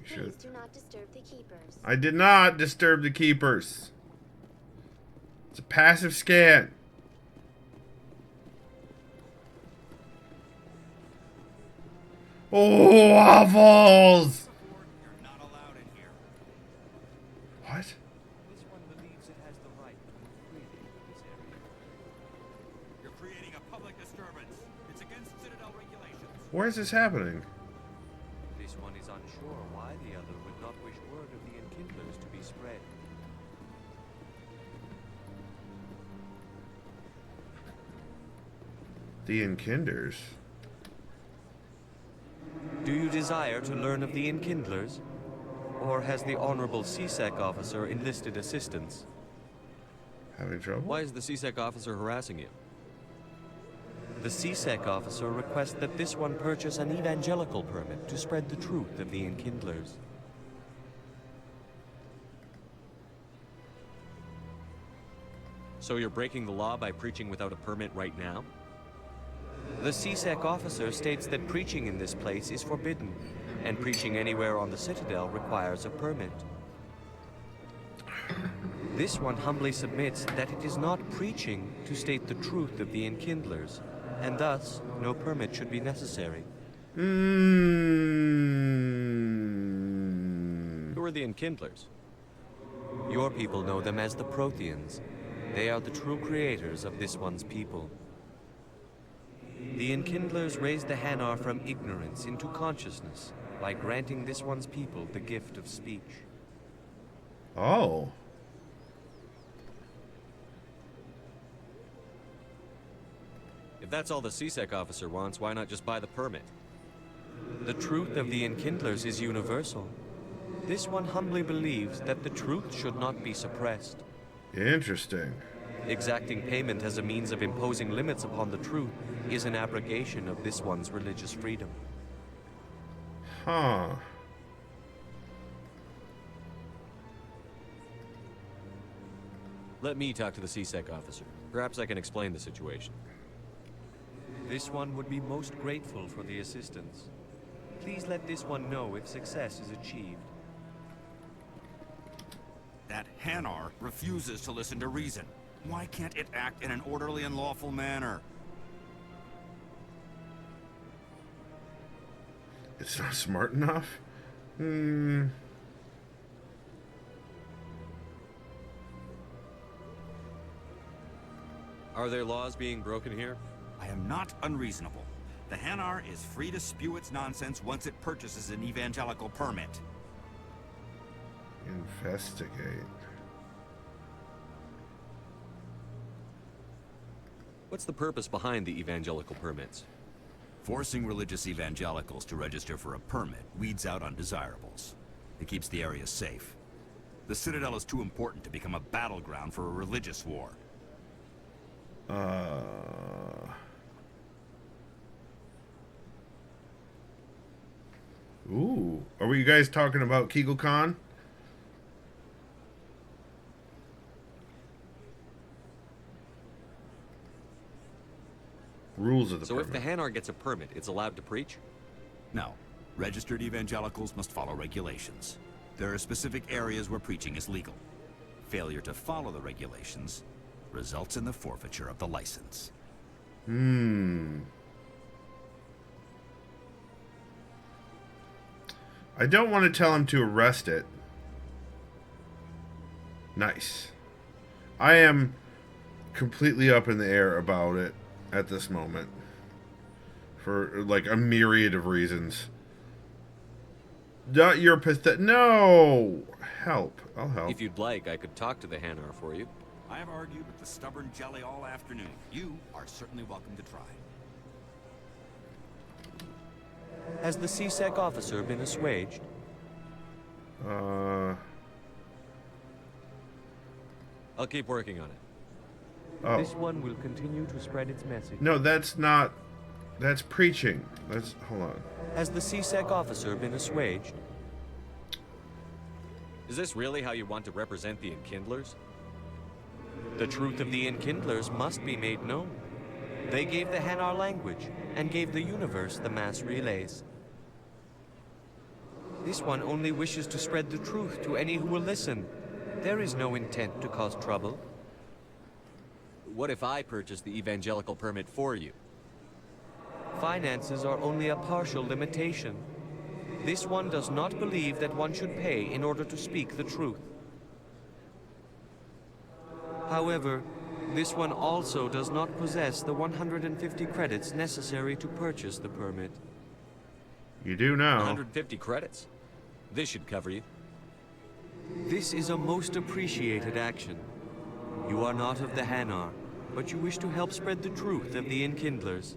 Please do not disturb the keepers. I did not disturb the keepers. It's a passive scan. Oh, waffles! You're not allowed in here. What? This one believes it has the right to move freely in this area. You're creating a public disturbance. It's against Citadel regulations. Where is this happening? This one is unsure why the other would not wish word of the Enkindlers to be spread. The Enkinders. Do you desire to learn of the Enkindlers? Or has the Honorable CSEC officer enlisted assistance? Having trouble? Why is the CSEC officer harassing you? The CSEC officer requests that this one purchase an evangelical permit to spread the truth of the Enkindlers. So you're breaking the law by preaching without a permit right now? The CSEC officer states that preaching in this place is forbidden, and preaching anywhere on the Citadel requires a permit. This one humbly submits that it is not preaching to state the truth of the Enkindlers, and thus no permit should be necessary. Who are the Enkindlers? Your people know them as the Protheans. They are the true creators of this one's people. The Enkindlers raised the Hanar from ignorance into consciousness by granting this one's people the gift of speech. Oh. If that's all the CSEC officer wants, why not just buy the permit? The truth of the Enkindlers is universal. This one humbly believes that the truth should not be suppressed. Interesting. Exacting payment as a means of imposing limits upon the truth is an abrogation of this one's religious freedom. Huh. Let me talk to the CSEC officer. Perhaps I can explain the situation. This one would be most grateful for the assistance. Please let this one know if success is achieved. That Hanar refuses to listen to reason. Why can't it act in an orderly and lawful manner? It's not smart enough? Are there laws being broken here? I am not unreasonable. The Hanar is free to spew its nonsense once it purchases an evangelical permit. Investigate. What's the purpose behind the evangelical permits? Forcing religious evangelicals to register for a permit weeds out undesirables. It keeps the area safe. The Citadel is too important to become a battleground for a religious war. Ooh. Are you guys talking about Kegel Khan? Rules of the So permit. if the Hanar gets a permit, it's allowed to preach? No. Registered evangelicals must follow regulations. There are specific areas where preaching is legal. Failure to follow the regulations results in the forfeiture of the license. I don't want to tell him to arrest it. Nice. I am completely up in the air about it at this moment. For, like, a myriad of reasons. Not your pathetic... No! Help. I'll help. If you'd like, I could talk to the Hanar for you. I have argued with the stubborn jelly all afternoon. You are certainly welcome to try. Has the CSEC officer been assuaged? I'll keep working on it. Oh. This one will continue to spread its message. No, that's not... That's preaching. That's... Hold on. Has the CSEC officer been assuaged? Is this really how you want to represent the Enkindlers? The truth of the Enkindlers must be made known. They gave the Hanar language, and gave the universe the mass relays. This one only wishes to spread the truth to any who will listen. There is no intent to cause trouble. What if I purchase the evangelical permit for you? Finances are only a partial limitation. This one does not believe that one should pay in order to speak the truth. However, this one also does not possess the 150 credits necessary to purchase the permit. You do now. 150 credits? This should cover you. This is a most appreciated action. You are not of the Hanar, but you wish to help spread the truth of the Enkindlers.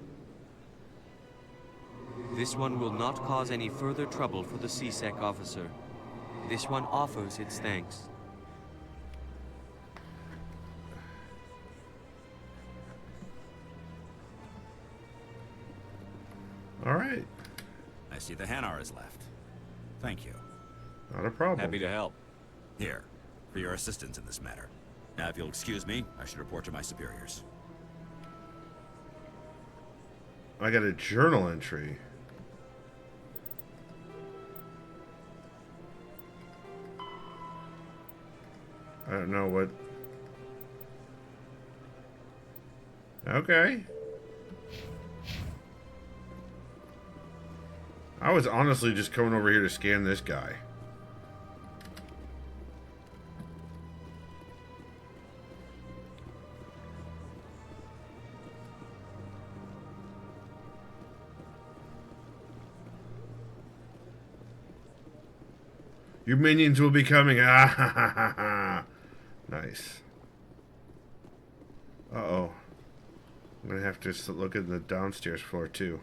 This one will not cause any further trouble for the CSEC officer. This one offers its thanks. All right. I see the Hanar is left. Thank you. Not a problem. Happy to help. Here, for your assistance in this matter. Now, if you'll excuse me, I should report to my superiors. I got a journal entry. I don't know what... Okay. I was honestly just coming over here to scan this guy. Your minions will be coming. Ah, ha, ha, ha, ha. Nice. Uh-oh. I'm gonna have to look at the downstairs floor, too.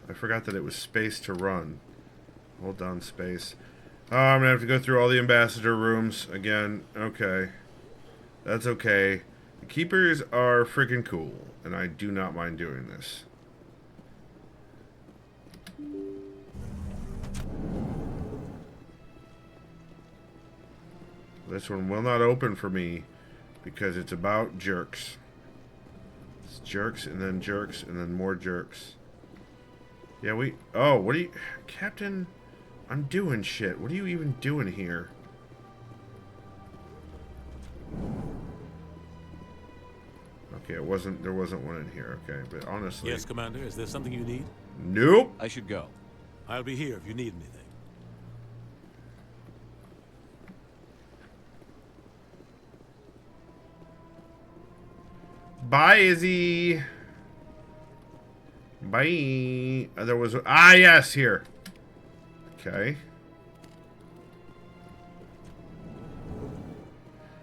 I forgot that it was space to run. Hold down space. Oh, I'm gonna have to go through all the ambassador rooms again. Okay. That's okay. The keepers are freaking cool, and I do not mind doing this. This one will not open for me because it's about jerks. It's jerks and then more jerks. Yeah, we... Oh, what are you... Captain, I'm doing shit. What are you even doing here? Okay, there wasn't one in here, okay, but honestly... Yes, Commander, is there something you need? Nope! I should go. I'll be here if you need anything. Bye, Izzy! Bye! There was... Ah, yes, here! Okay.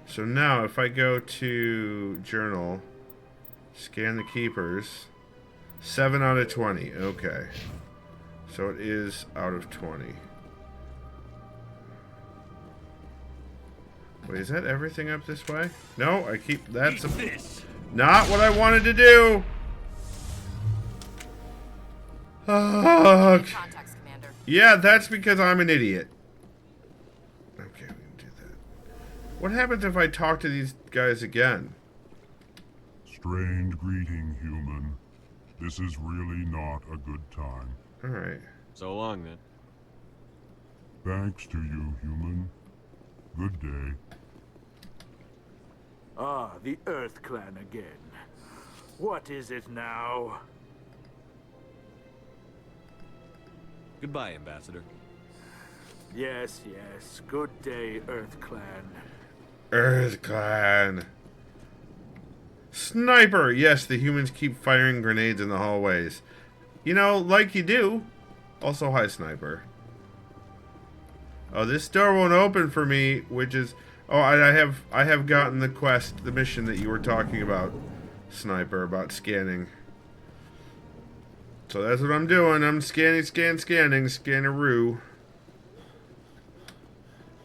So now, if I go to journal, scan the keepers, 7 out of 20. Okay. So it is out of 20. Wait, is that everything up this way? No, I keep... That's not what I wanted to do! Contacts, Commander. Yeah, that's because I'm an idiot. Okay, we can do that. What happens if I talk to these guys again? Strained greeting, human. This is really not a good time. Alright. So long, then. Thanks to you, human. Good day. Ah, the Earth Clan again. What is it now? Goodbye, Ambassador. Yes, yes. Good day, Earth Clan. Earth Clan. Sniper! Yes, the humans keep firing grenades in the hallways. You know, like you do. Also, hi, Sniper. Oh, this door won't open for me, which is... Oh, I have gotten the quest, the mission that you were talking about, Sniper, about scanning. So that's what I'm doing. I'm scanning, scanneroo.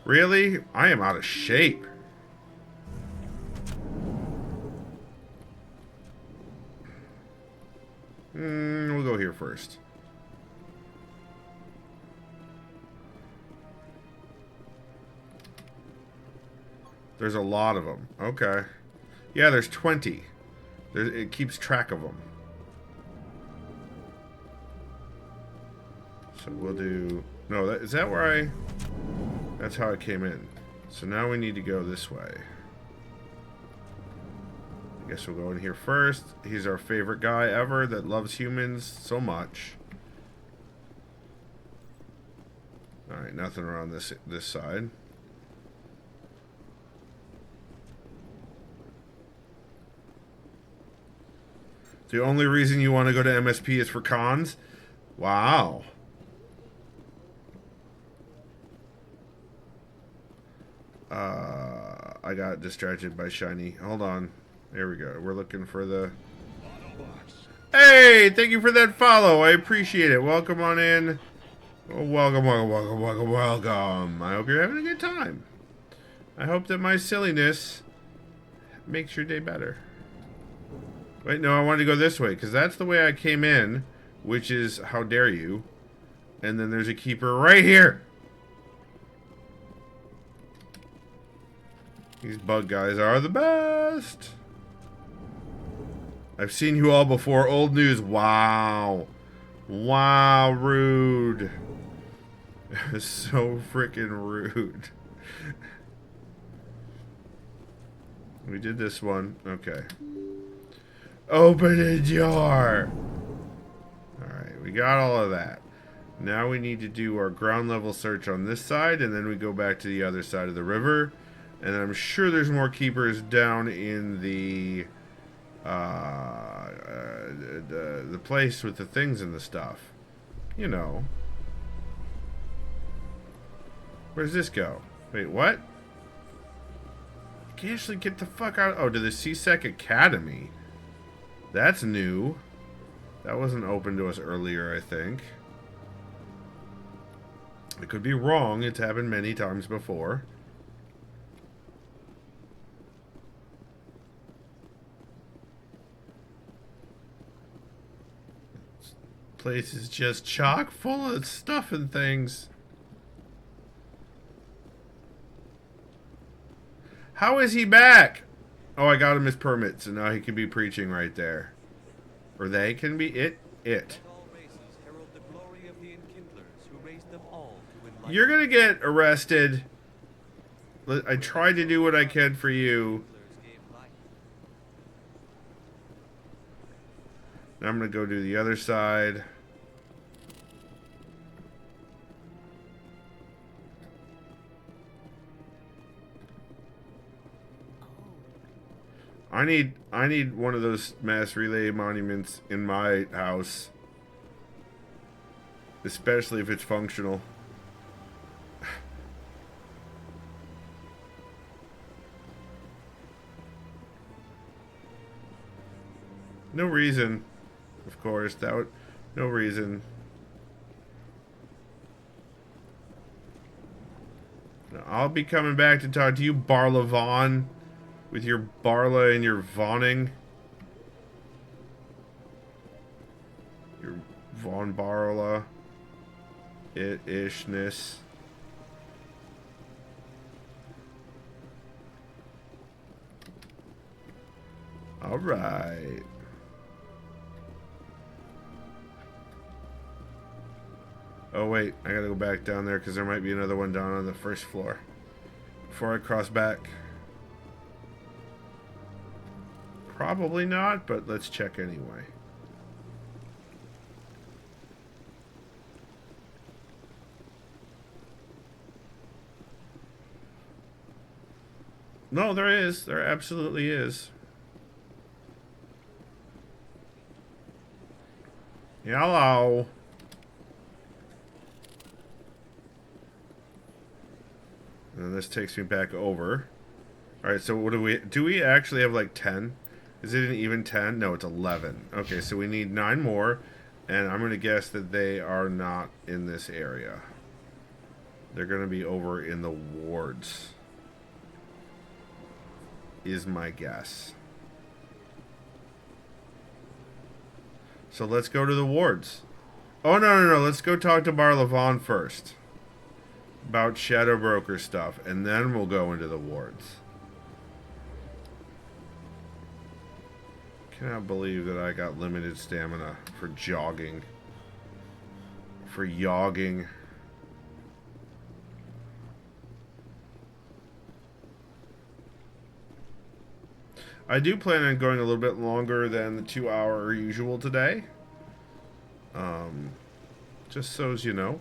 Really? I am out of shape. We'll go here first. There's a lot of them. Okay. Yeah, there's 20. It keeps track of them. So we'll do... No, is that where I... That's how I came in. So now we need to go this way. I guess we'll go in here first. He's our favorite guy ever that loves humans so much. Alright, nothing around this side. The only reason you want to go to MSP is for cons? Wow. I got distracted by shiny. Hold on. There we go. We're looking for the... Hey! Thank you for that follow. I appreciate it. Welcome on in. Oh, welcome. I hope you're having a good time. I hope that my silliness makes your day better. Wait, no, I wanted to go this way, because that's the way I came in, which is, how dare you. And then there's a keeper right here. These bug guys are the best. I've seen you all before. Old news. Wow. Wow, rude. So freaking rude. We did this one. Okay. Open the door. Alright, we got all of that. Now we need to do our ground level search on this side, and then we go back to the other side of the river. And I'm sure there's more keepers down in the place with the things and the stuff. You know. Where does this go? Wait, what? You can actually get the fuck out. Oh, to the CSEC Academy. That's new. That wasn't open to us earlier, I think. I could be wrong. It's happened many times before. Place is just chock full of stuff and things. How is he back? Oh, I got him his permit, so now he can be preaching right there. Or they can be it. You're gonna get arrested. I tried to do what I can for you. Now I'm gonna go do the other side. I need one of those mass relay monuments in my house. Especially if it's functional. No reason. Of course, that would... No reason. Now, I'll be coming back to talk to you, Barla Vaughn. With your Barla and your Vaughning. Your Von Barla. Ishness. Alright. Oh wait, I gotta go back down there because there might be another one down on the first floor. Before I cross back. Probably not, but let's check anyway. No, there is. There absolutely is. Hello. And this takes me back over. Alright, so what do we actually have like 10? Is it an even 10? No, it's 11. Okay, so we need 9 more. And I'm going to guess that they are not in this area. They're going to be over in the wards. Is my guess. So let's go to the wards. Oh, no. Let's go talk to Bar Levon first. About Shadow Broker stuff. And then we'll go into the wards. Cannot believe that I got limited stamina for jogging. For yogging. I do plan on going a little bit longer than the 2-hour usual today. Just so as you know.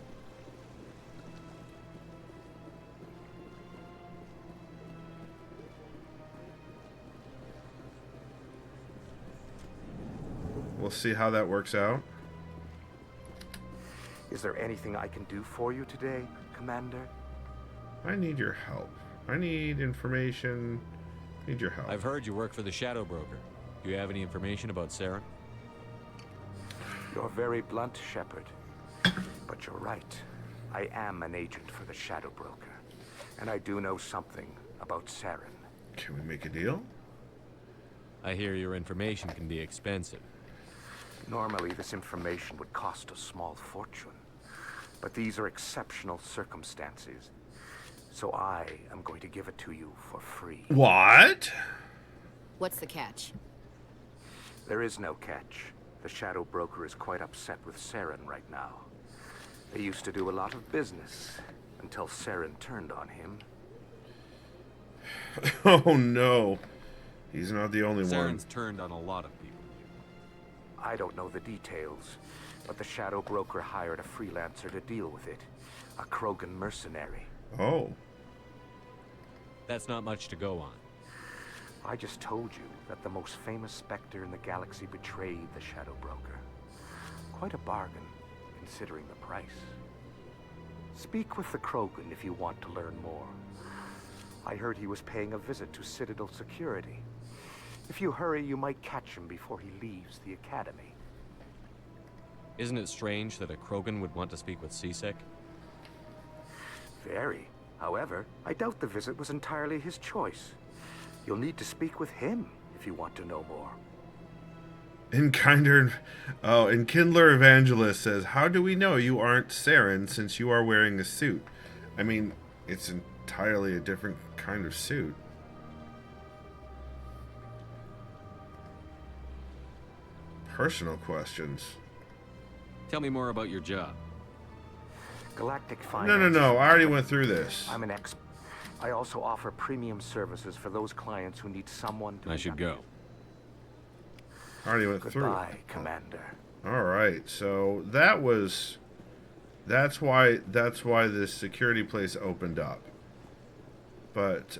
We'll see how that works out. Is there anything I can do for you today, Commander? I need your help. I need information. Need your help. I've heard you work for the Shadow Broker. Do you have any information about Saren? You're very blunt, Shepard. But you're right. I am an agent for the Shadow Broker. And I do know something about Saren. Can we make a deal? I hear your information can be expensive. Normally, this information would cost a small fortune. But these are exceptional circumstances. So I am going to give it to you for free. What? What's the catch? There is no catch. The Shadow Broker is quite upset with Saren right now. They used to do a lot of business until Saren turned on him. Oh no. He's not the only one. Saren's turned on a lot of people. I don't know the details, but the Shadow Broker hired a freelancer to deal with it. A Krogan mercenary. Oh. That's not much to go on. I just told you that the most famous Spectre in the galaxy betrayed the Shadow Broker. Quite a bargain, considering the price. Speak with the Krogan if you want to learn more. I heard he was paying a visit to Citadel security. If you hurry, you might catch him before he leaves the Academy. Isn't it strange that a Krogan would want to speak with CSEC? Very. However, I doubt the visit was entirely his choice. You'll need to speak with him if you want to know more. Enkindler Evangelist says, how do we know you aren't Saren since you are wearing a suit? I mean, it's entirely a different kind of suit. Personal questions. Tell me more about your job. Galactic Finance. No. I already went through this. I'm an expert. I also offer premium services for those clients who need someone to... I should go. I already went through. Goodbye, Commander. All right. So that's why this security place opened up. But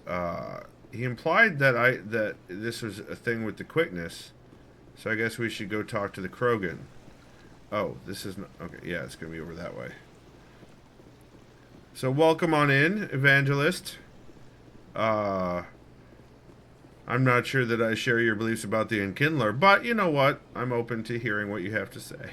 he implied that this was a thing with the quickness. So I guess we should go talk to the Krogan. Oh, this is not... Okay, yeah, it's going to be over that way. So welcome on in, Evangelist. I'm not sure that I share your beliefs about the Enkindler, but you know what? I'm open to hearing what you have to say.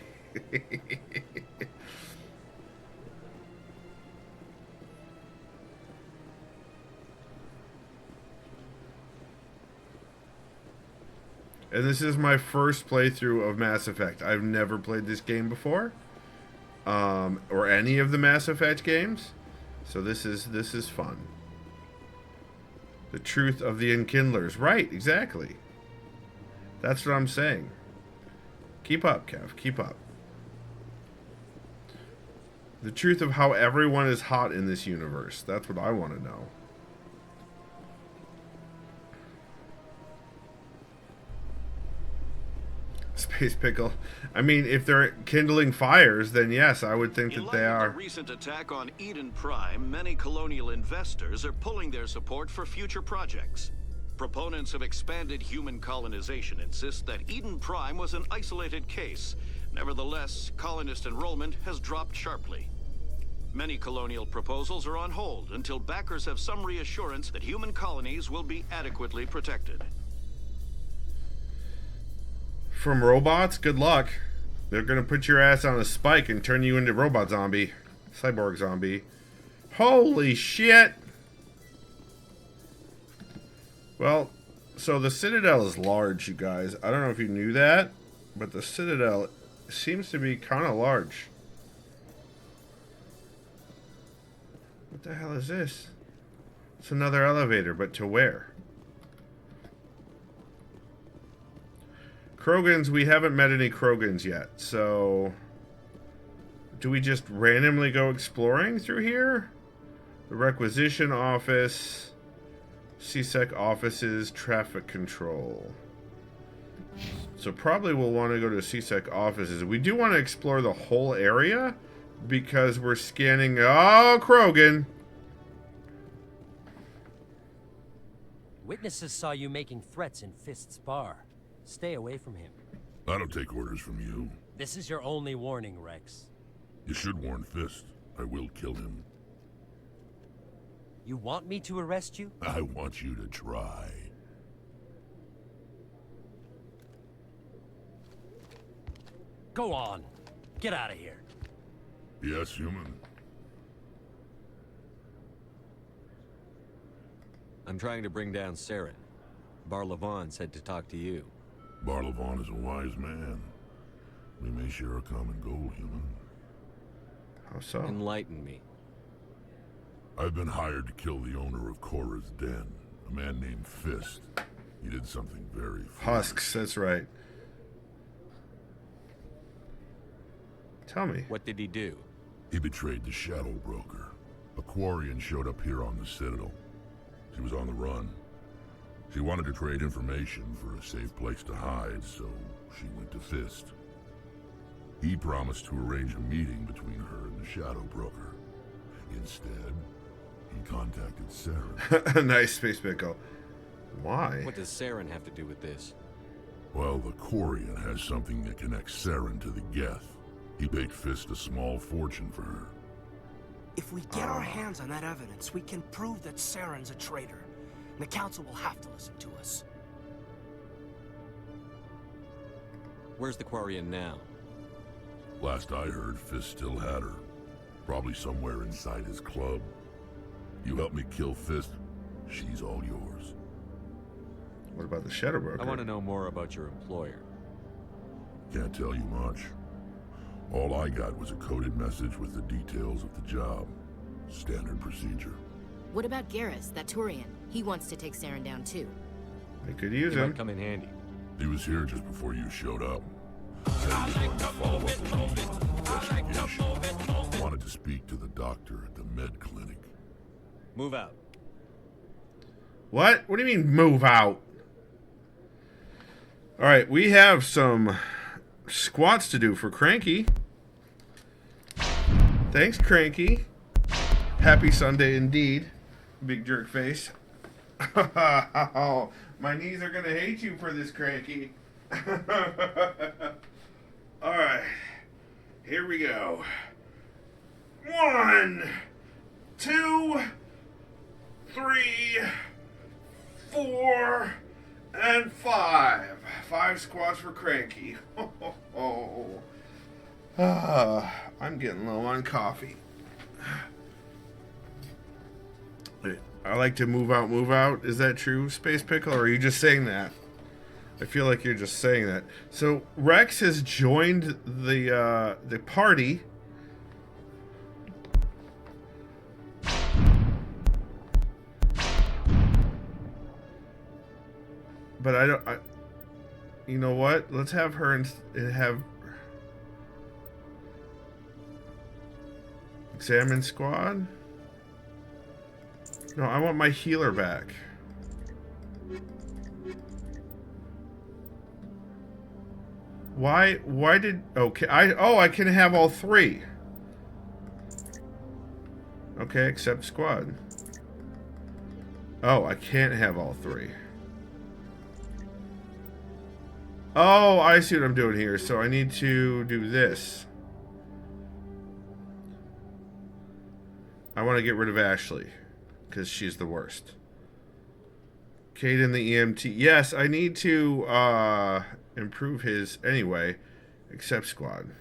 And this is my first playthrough of Mass Effect. I've never played this game before. Or any of the Mass Effect games. So this is fun. The truth of the Enkindlers. Right, exactly. That's what I'm saying. Keep up, Kev. Keep up. The truth of how everyone is hot in this universe. That's what I want to know. Space Pickle. I mean, if they're kindling fires, then yes, I would think that they In light are. of the recent attack on Eden Prime, many colonial investors are pulling their support for future projects. Proponents of expanded human colonization insist that Eden Prime was an isolated case. Nevertheless, colonist enrollment has dropped sharply. Many colonial proposals are on hold until backers have some reassurance that human colonies will be adequately protected. From robots? Good luck. They're gonna put your ass on a spike and turn you into robot zombie. Cyborg zombie. Holy shit! Well, so the Citadel is large, you guys. I don't know if you knew that, but the Citadel seems to be kind of large. What the hell is this? It's another elevator, but to where? Krogans, we haven't met any Krogans yet, so... Do we just randomly go exploring through here? The requisition office... CSEC offices, traffic control. So probably we'll want to go to CSEC offices. We do want to explore the whole area because we're scanning... Oh, Krogan! Witnesses saw you making threats in Fist's bar. Stay away from him. I don't take orders from you. This is your only warning, Rex. You should warn Fist. I will kill him. You want me to arrest you? I want you to try. Go on. Get out of here. Yes, human. I'm trying to bring down Saren. Barlavon said to talk to you. Barlavon is a wise man. We may share a common goal, human. How so? Enlighten me. I've been hired to kill the owner of Korra's Den, a man named Fist. He did something very foolish. Husks, that's right. Tell me. What did he do? He betrayed the Shadow Broker. A Quarian showed up here on the Citadel. She was on the run. She wanted to trade information for a safe place to hide, so she went to Fist. He promised to arrange a meeting between her and the Shadow Broker. Instead, he contacted Saren. Nice, Space Pickle. Why? What does Saren have to do with this? Well, the Quarian has something that connects Saren to the Geth. He paid Fist a small fortune for her. If we get our hands on that evidence, we can prove that Saren's a traitor. And the Council will have to listen to us. Where's the Quarian now? Last I heard, Fist still had her. Probably somewhere inside his club. You help me kill Fist, she's all yours. What about the Shadow Broker? I want to know more about your employer. Can't tell you much. All I got was a coded message with the details of the job. Standard procedure. What about Garrus, that Turian? He wants to take Saren down too. I could use He him. might come in handy. He was here just before you showed up. Said he was going to follow up on the investigation. Wanted to speak to the doctor at the med clinic. Move out. What? What do you mean, move out? Alright, we have some squats to do for Cranky. Thanks, Cranky. Happy Sunday indeed. Big jerk face. My knees are gonna hate you for this, Cranky. Alright. Here we go. 1, 2, 3, 4, and 5. 5 squats for Cranky. I'm getting low on coffee. I like to move out. Is that true, Space Pickle, or are you just saying that? I feel like you're just saying that. So Rex has joined the party. But I don't. You know what? Let's have her and have examine squad. No, I want my healer back. Why did... Okay, I can have all three. Okay, except squad. Oh, I can't have all three. Oh, I see what I'm doing here. So I need to do this. I want to get rid of Ashley, because she's the worst. Caden the EMT. Yes, I need to improve his anyway, except squad.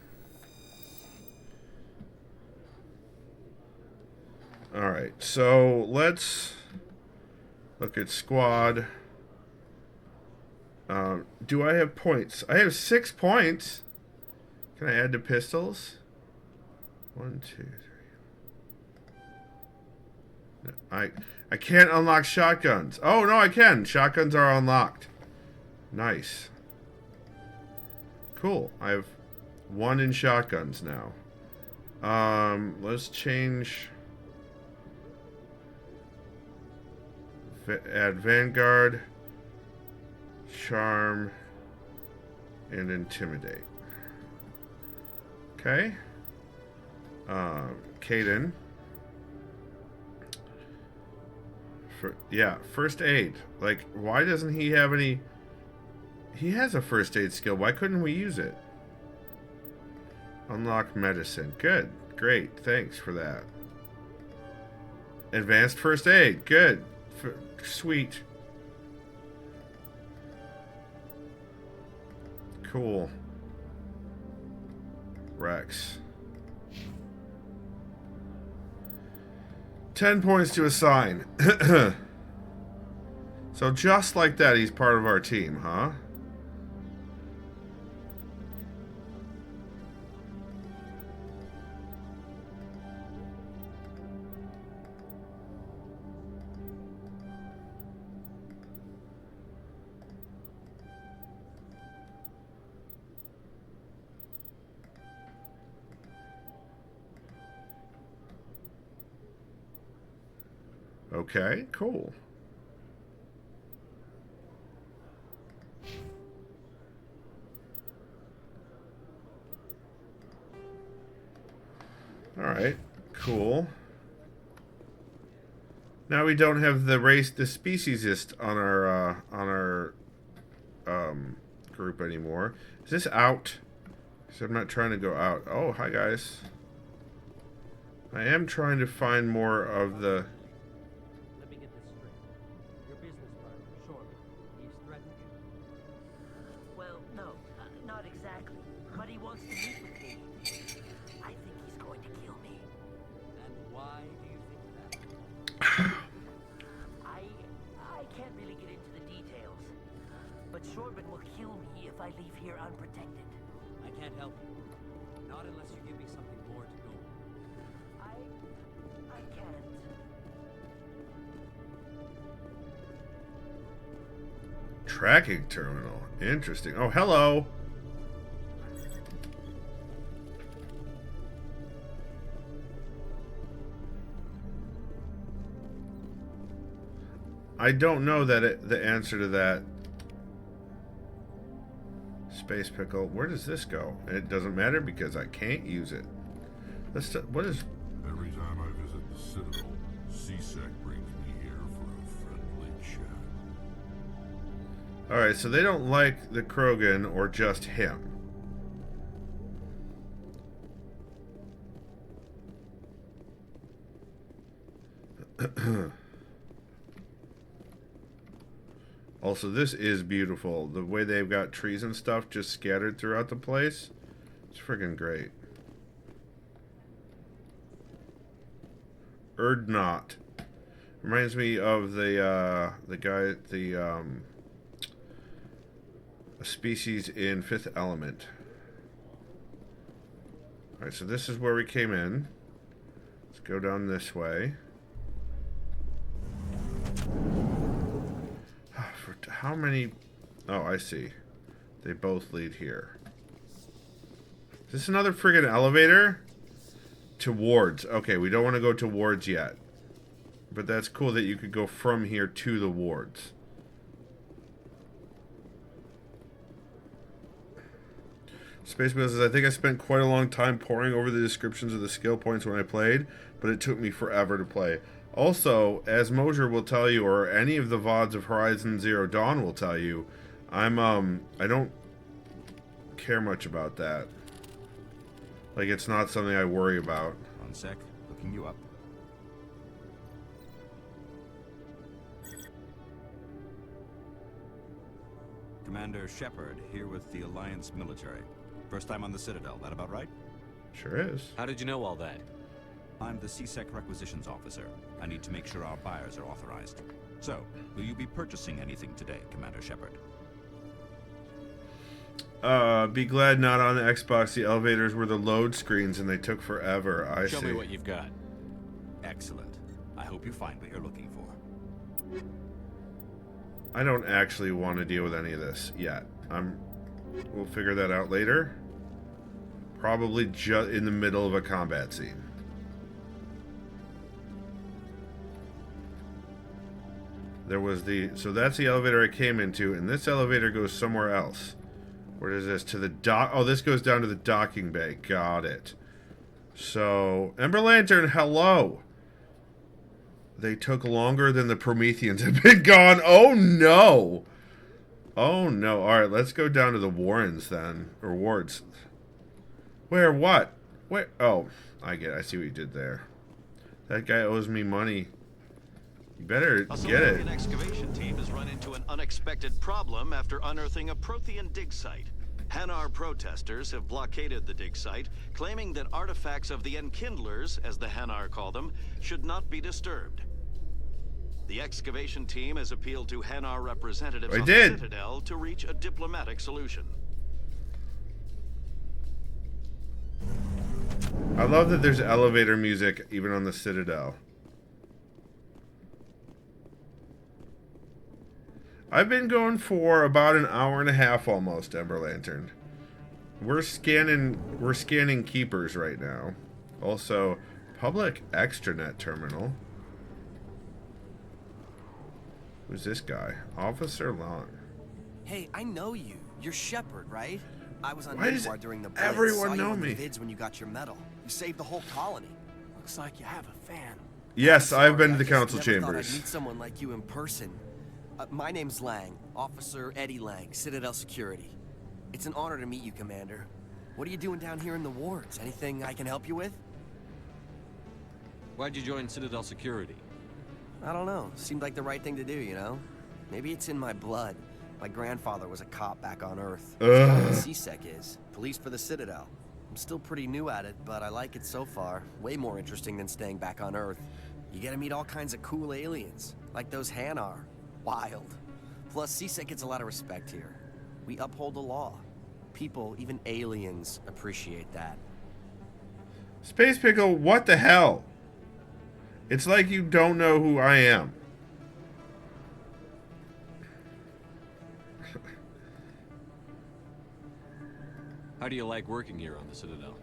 Alright, so let's look at squad. Do I have points? I have 6 points. Can I add to pistols? 1, 2, 3. No, I can't unlock shotguns. Oh, no, I can. Shotguns are unlocked. Nice. Cool. I have 1 in shotguns now. Let's change... Add Vanguard, Charm, and Intimidate. Okay. Caden. Yeah, First Aid. Like, why doesn't he have any... He has a First Aid skill. Why couldn't we use it? Unlock Medicine. Good. Great. Thanks for that. Advanced First Aid. Good. Sweet. Cool. Rex. 10 points to assign. So just like that, he's part of our team, huh? Okay, cool. Alright, cool. Now we don't have the speciesist on our group anymore. Is this out? Because I'm not trying to go out. Oh, hi guys. I am trying to find more of the... Tracking terminal. Interesting. Oh, hello. I don't know that the answer to that. Space pickle. Where does this go? It doesn't matter because I can't use it. What is... Every time I visit the Citadel, CSEC brings me here for a friendly chat. Alright, so they don't like the Krogan or just him. Also, this is beautiful. The way they've got trees and stuff just scattered throughout the place. It's friggin' great. Erdnot. Reminds me of the guy, a species in Fifth Element. Alright, so this is where we came in. Let's go down this way. How many... Oh, I see. They both lead here. Is this another friggin' elevator? To wards. Okay, we don't want to go to wards yet. But that's cool that you could go from here to the wards. Space Bill says, I think I spent quite a long time poring over the descriptions of the skill points when I played, but it took me forever to play. Also, as Mosier will tell you, or any of the VODs of Horizon Zero Dawn will tell you, I don't care much about that. Like, it's not something I worry about. One sec, looking you up. Commander Shepard, here with the Alliance military. First time on the Citadel, that about right? Sure is. How did you know all that? I'm the CSEC requisitions officer. I need to make sure our buyers are authorized. So, will you be purchasing anything today, Commander Shepard? Be glad not on the Xbox. The elevators were the load screens and they took forever. Show me what you've got. Excellent. I hope you find what you're looking for. I don't actually want to deal with any of this yet. We'll figure that out later. Probably just in the middle of a combat scene. So that's the elevator I came into, and this elevator goes somewhere else. Where is this? To the dock. Oh, this goes down to the docking bay. Got it. So, Ember Lantern, hello. They took longer than the Prometheans have been gone. Oh, no. Oh, no. All right, let's go down to the Warrens then. Or Wards. Where? What? Where? Oh, I get it. I see what you did there. That guy owes me money. You better get it. An excavation team has run into an unexpected problem after unearthing a Prothean dig site. Hanar protesters have blockaded the dig site, claiming that artifacts of the Enkindlers, as the Hanar call them, should not be disturbed. The excavation team has appealed to Hanar representatives on the Citadel to reach a diplomatic solution. I love that there's elevator music even on the Citadel. I've been going for about an hour and a half almost, Ember Lantern. We're scanning keepers right now. Also, public extranet terminal. Who's this guy? Officer Long. Hey, I know you. You're Shepard, right? I was on Why does Midwar during the Blitz. everyone Saw you know on the me? vids when you got your medal. You saved the whole colony. Looks like you have a fan. Yes, I've been to the I just council never thought I'd chambers. meet someone like you in person. My name's Lang, Officer Eddie Lang, Citadel Security. It's an honor to meet you, Commander. What are you doing down here in the wards? Anything I can help you with? Why'd you join Citadel Security? I don't know. Seemed like the right thing to do, you know? Maybe it's in my blood. My grandfather was a cop back on Earth. That's what CSEC is. Police for the Citadel. I'm still pretty new at it, but I like it so far. Way more interesting than staying back on Earth. You get to meet all kinds of cool aliens, like those Hanar. Wild. Plus, CSEC gets a lot of respect here. We uphold the law. People, even aliens, appreciate that. Space Pickle, what the hell? It's like you don't know who I am. How do you like working here on the Citadel?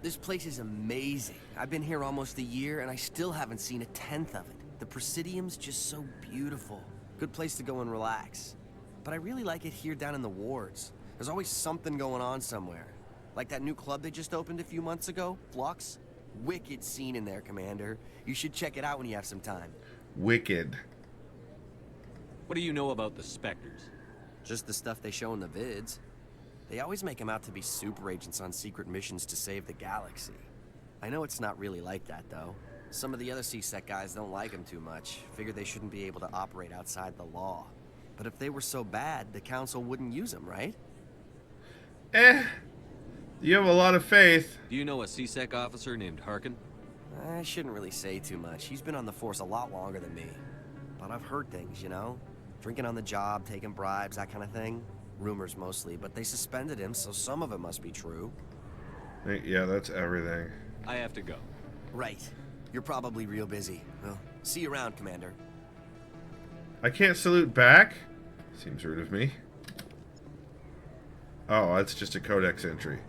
This place is amazing. I've been here almost a year, and I still haven't seen a tenth of it. The Presidium's just so beautiful. Good place to go and relax. But I really like it here down in the wards. There's always something going on somewhere. Like that new club they just opened a few months ago, Flux. Wicked scene in there, Commander. You should check it out when you have some time. Wicked. What do you know about the Spectres? Just the stuff they show in the vids. They always make them out to be super agents on secret missions to save the galaxy. I know it's not really like that, though. Some of the other CSEC guys don't like them too much. Figure they shouldn't be able to operate outside the law. But if they were so bad, the Council wouldn't use them, right? You have a lot of faith. Do you know a CSEC officer named Harkin? I shouldn't really say too much. He's been on the force a lot longer than me. But I've heard things, you know? Drinking on the job, taking bribes, that kind of thing. Rumors mostly, but they suspended him, so some of it must be true. Yeah, that's everything. I have to go. Right. You're probably real busy. Well, see you around, Commander. I can't salute back? Seems rude of me. Oh, that's just a codex entry.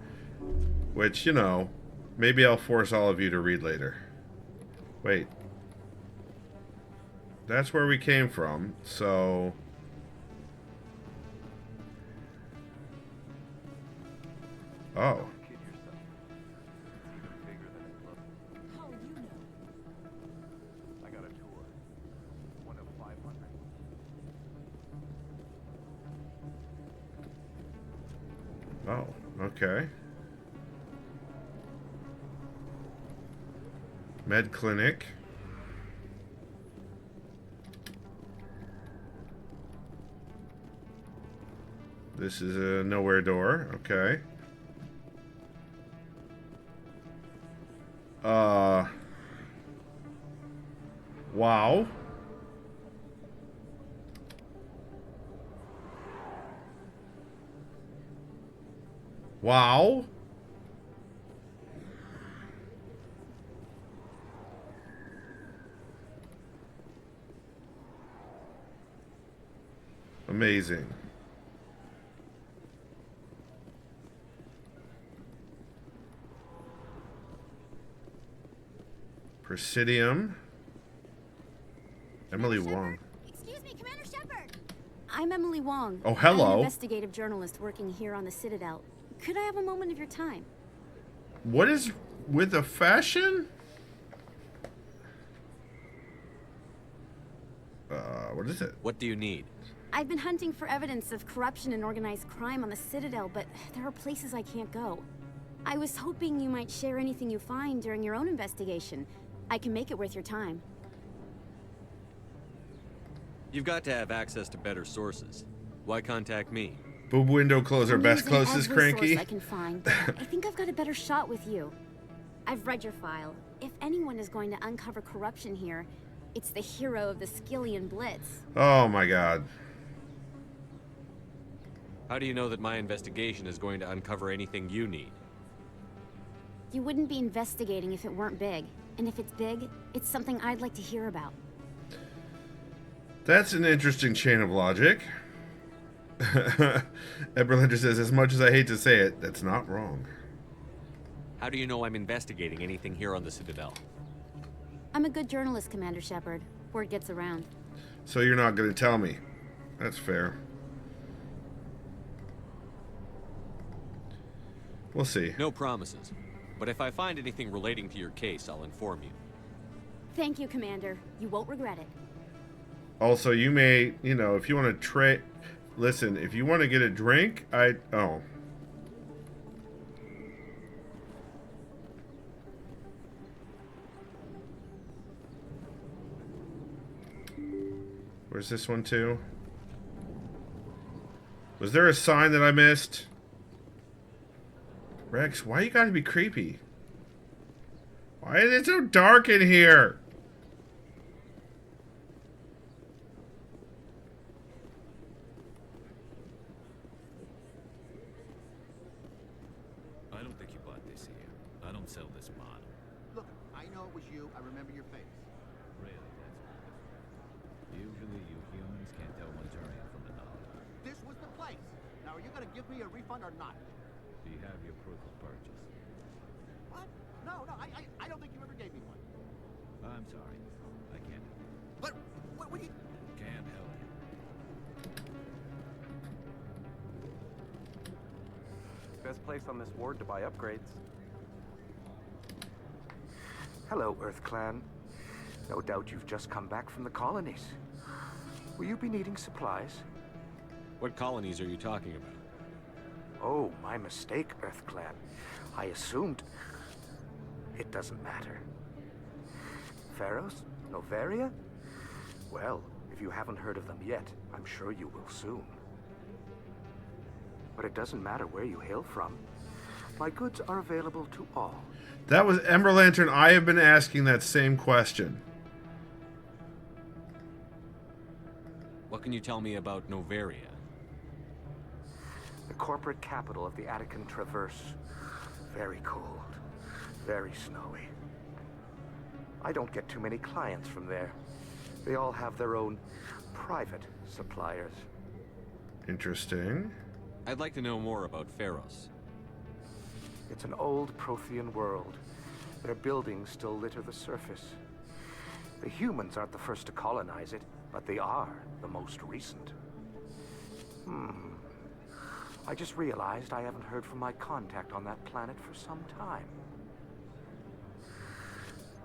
Which, you know, maybe I'll force all of you to read later. Wait. That's where we came from, so... Oh. I got a tour. One of 500. Oh, okay. Med clinic. This is a nowhere door. Okay. Wow. Wow. Amazing. Presidium. Emily Wong. Excuse me, Commander Shepard. I'm Emily Wong. Oh, hello. I'm an investigative journalist working here on the Citadel. Could I have a moment of your time? What is with the fashion? What is it? What do you need? I've been hunting for evidence of corruption and organized crime on the Citadel, but there are places I can't go. I was hoping you might share anything you find during your own investigation. I can make it worth your time. You've got to have access to better sources. Why contact me? Boob window closer, I'm best using closest every cranky. source I can find, but I think I've got a better shot with you. I've read your file. If anyone is going to uncover corruption here, it's the hero of the Skillian Blitz. Oh my god. How do you know that my investigation is going to uncover anything you need? You wouldn't be investigating if it weren't big. And if it's big, it's something I'd like to hear about. That's an interesting chain of logic. Eberlander says, as much as I hate to say it, that's not wrong. How do you know I'm investigating anything here on the Citadel? I'm a good journalist, Commander Shepard. Word gets around. So you're not going to tell me. That's fair. We'll see. No promises. But if I find anything relating to your case, I'll inform you. Thank you, Commander. You won't regret it. Also, you may, you know, if you want to trade... Listen, if you want to get a drink, Oh. Where's this one to? Was there a sign that I missed? Rex, why you gotta be creepy? Why is it so dark in here? I don't think you bought this here. I don't sell this mod. Look, I know it was you. I remember your face. Really, that's good. Usually you humans can't tell Turian from another. This was the place. Now, are you going to give me a refund or not? Do you have your proof of purchase? What? No, I don't think you ever gave me one. I'm sorry. I can't help you. But, what do you... Can't help you. Best place on this ward to buy upgrades. Hello, Earth Clan. No doubt you've just come back from the colonies. Will you be needing supplies? What colonies are you talking about? Oh, my mistake, Earth Clan. I assumed... It doesn't matter. Pharos? Novaria? Well, if you haven't heard of them yet, I'm sure you will soon. But it doesn't matter where you hail from. My goods are available to all. That was Ember Lantern. I have been asking that same question. What can you tell me about Novaria? The corporate capital of the Attican Traverse. Very cold. Very snowy. I don't get too many clients from there. They all have their own private suppliers. Interesting. I'd like to know more about Pharos. It's an old Prothean world. Their buildings still litter the surface. The humans aren't the first to colonize it, but they are the most recent. I just realized I haven't heard from my contact on that planet for some time.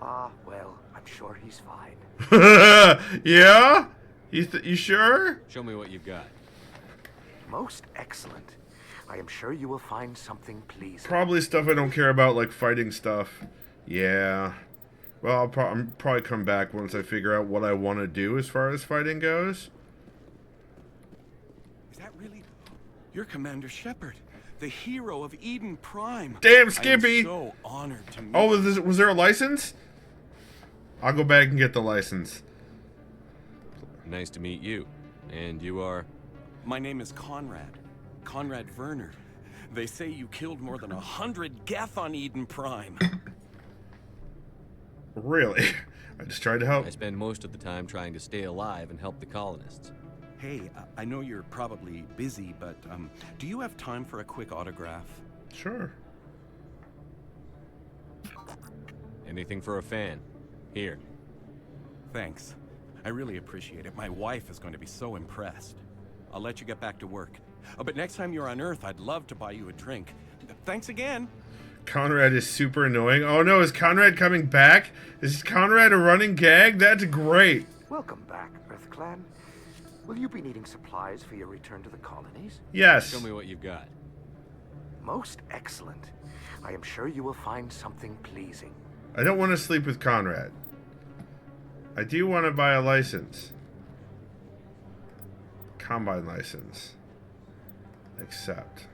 Ah, well, I'm sure he's fine. Yeah? You sure? Show me what you've got. Most excellent. I am sure you will find something pleasing. Probably stuff I don't care about, like fighting stuff. Yeah. Well, I'll probably come back once I figure out what I want to do as far as fighting goes. Is that really... You're Commander Shepard, the hero of Eden Prime. Damn, Skippy! I am so honored to meet Oh, was there a license? I'll go back and get the license. Nice to meet you. And you are? My name is Conrad. Conrad Werner. They say you killed more than 100 Geth on Eden Prime. Really? I just tried to help. I spend most of the time trying to stay alive and help the colonists. Hey, I know you're probably busy, but do you have time for a quick autograph? Sure. Anything for a fan. Here. Thanks. I really appreciate it. My wife is going to be so impressed. I'll let you get back to work. But next time you're on Earth, I'd love to buy you a drink. Thanks again. Conrad is super annoying. Oh no, is Conrad coming back? Is Conrad a running gag? That's great. Welcome back, Earth Clan. Will you be needing supplies for your return to the colonies? Yes. Show me what you've got. Most excellent. I am sure you will find something pleasing. I don't want to sleep with Conrad. I do want to buy a license. Combine license. Accept.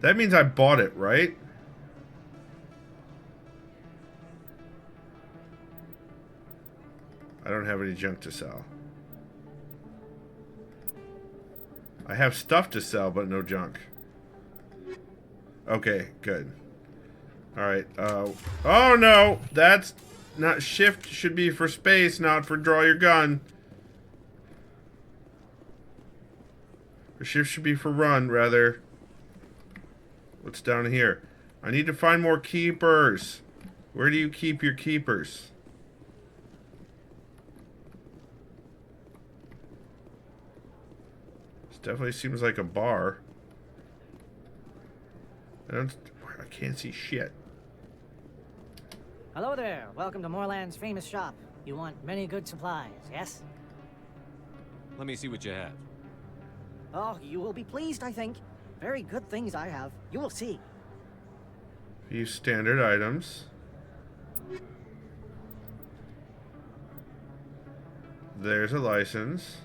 That means I bought it, right? I don't have any junk to sell. I have stuff to sell, but no junk. Okay, good. Alright, oh no! That's not shift, should be for space, not for draw your gun. Or shift should be for run, rather. What's down here? I need to find more keepers. Where do you keep your keepers? This definitely seems like a bar. I can't see shit. Hello there. Welcome to Moorland's famous shop. You want many good supplies, yes? Let me see what you have. Oh, you will be pleased, I think. Very good things I have. You will see. Few standard items. There's a license.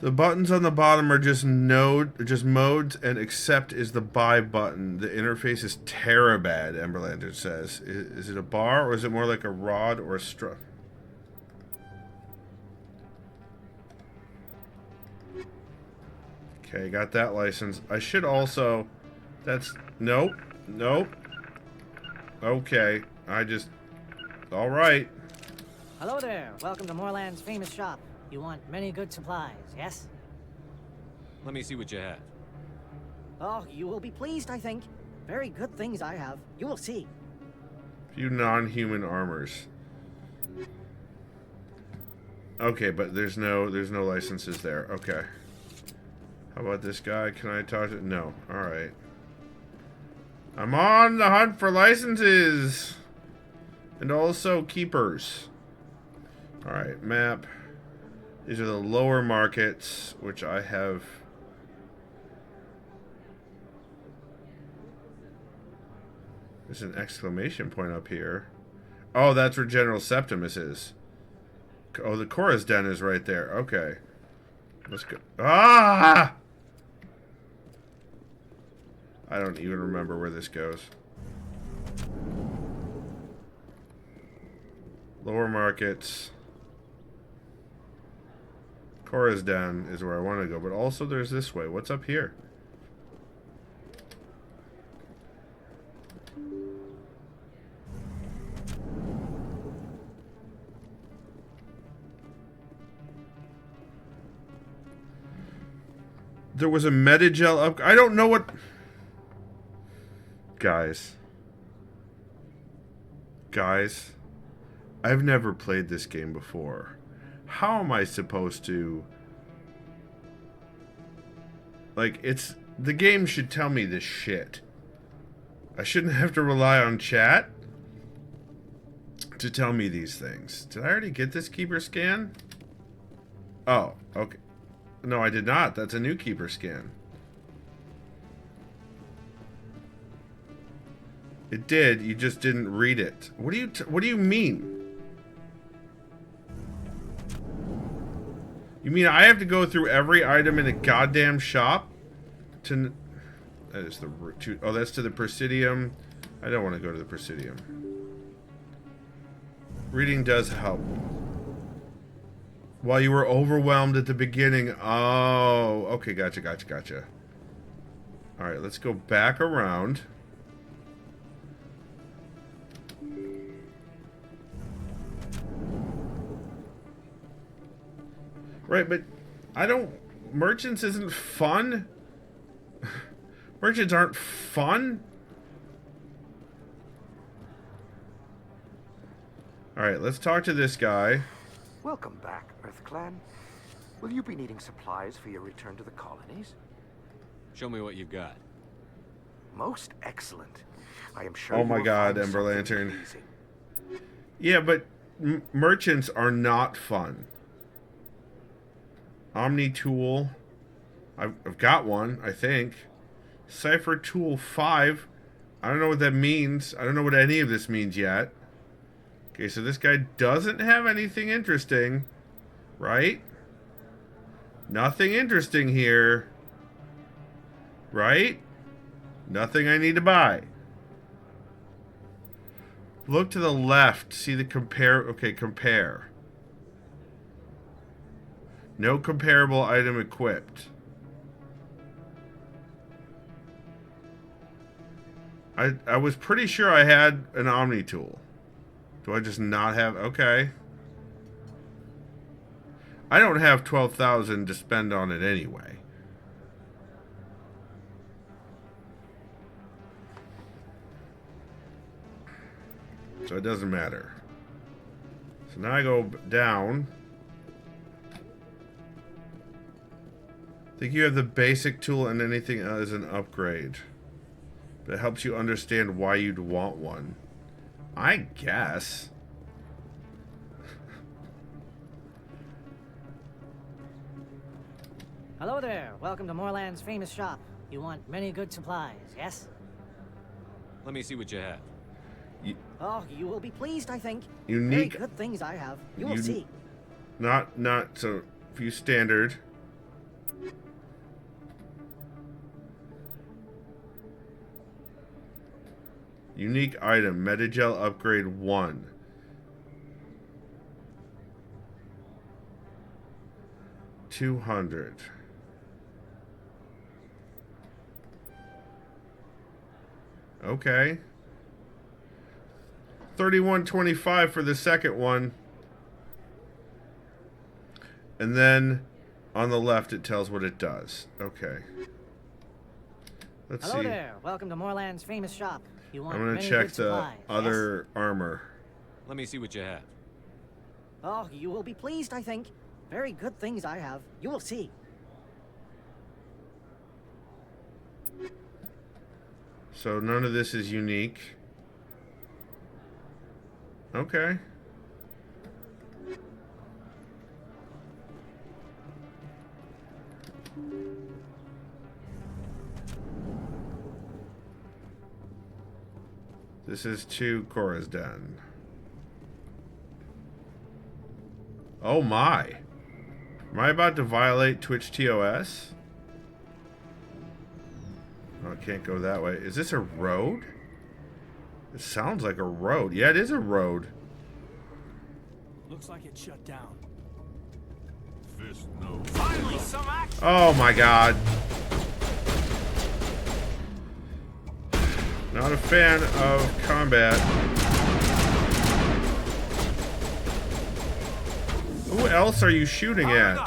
The buttons on the bottom are just modes, and accept is the buy button. The interface is terabad, Emberlander says. Is it a bar, or is it more like a rod or a strut? Okay, got that license. I should also... That's... Nope. Nope. Okay. I just... Alright. Hello there. Welcome to Moorland's famous shop. You want many good supplies, yes? Let me see what you have. Oh, you will be pleased, I think. Very good things I have. You will see. Few non-human armors. Okay, but there's no licenses there. Okay. How about this guy? Can I talk to... No. Alright. I'm on the hunt for licenses! And also keepers. Alright, map. These are the lower markets, which I have... There's an exclamation point up here. Oh, that's where General Septimus is. Oh, the chorus den is right there. Okay. Let's go. Ah! I don't even remember where this goes. Lower markets. Cora's Den is where I want to go, but also there's this way. What's up here? There was a Metagel up. I don't know what... Guys, I've never played this game before. How am I supposed to Like, the game should tell me this shit. I shouldn't have to rely on chat to tell me these things. Did I already get this keeper scan? Oh, okay. No, I did not. That's a new keeper scan. It did. You just didn't read it. What do you mean? You mean I have to go through every item in a goddamn shop to... That is the... Oh, that's to the Presidium. I don't want to go to the Presidium. Reading does help. While you were overwhelmed at the beginning. Oh, okay, gotcha. Alright, let's go back around. Right, but I don't... Merchants isn't fun? Merchants aren't fun? Alright, let's talk to this guy. Welcome back, EarthClan. Will you be needing supplies for your return to the colonies? Show me what you've got. Most excellent. I am sure. Oh my god, Ember Lantern. Yeah, but merchants are not fun. Omni Tool. I've got one, I think. Cipher Tool 5. I don't know what that means. I don't know what any of this means yet. Okay, so this guy doesn't have anything interesting. Right? Nothing interesting here. Right? Nothing I need to buy. Look to the left. See the compare. Okay, compare. No comparable item equipped. I was pretty sure I had an Omni tool. Do I just not have... Okay. I don't have 12,000 to spend on it anyway. So it doesn't matter. So now I go down. I think you have the basic tool and anything as an upgrade. That helps you understand why you'd want one. I guess. Hello there. Welcome to Moorland's famous shop. You want many good supplies, yes? Let me see what you have. Oh, you will be pleased, I think. Unique. Very good things I have. You will see. Not so few standard. Unique item, Metagel upgrade 1. $200. Okay. $31.25 for the second one. And then on the left it tells what it does. Okay. Let's see. Hello there. Welcome to Moorland's famous shop. You want I'm gonna many check good the supplies, other armor. Let me see what you have. Oh, you will be pleased, I think. Very good things I have. You will see. So none of this is unique. Okay. This is to Cora's den. Oh my. Am I about to violate Twitch TOS? Oh, I can't go that way. Is this a road? It sounds like a road. Yeah, it is a road. Looks like it shut down. Fist no. Finally, some action. Oh my god. Not a fan of combat. Who else are you shooting at?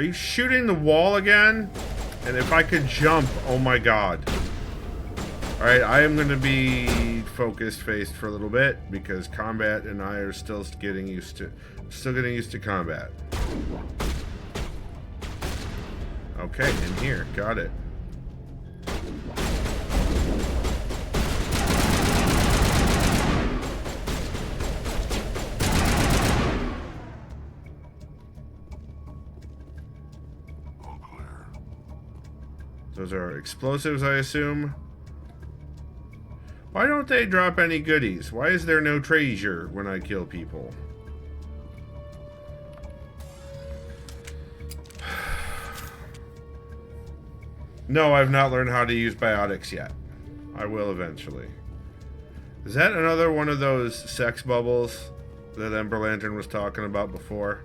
Are you shooting the wall again? And if I could jump, oh my god. Alright, I am going to be focus-faced for a little bit because combat and I are still getting used to combat. Okay, in here. Got it. Those are explosives, I assume. Why don't they drop any goodies? Why is there no treasure when I kill people? No, I've not learned how to use biotics yet. I will eventually. Is that another one of those sex bubbles that Ember Lantern was talking about before?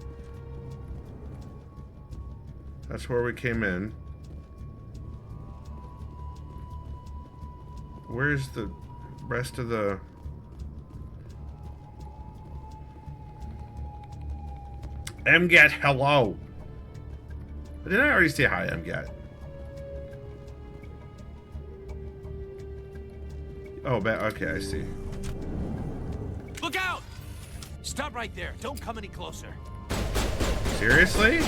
That's where we came in. Where's the rest of the... MGAT, hello! Did I already say hi, MGAT? Oh, okay, I see. Look out! Stop right there. Don't come any closer. Seriously?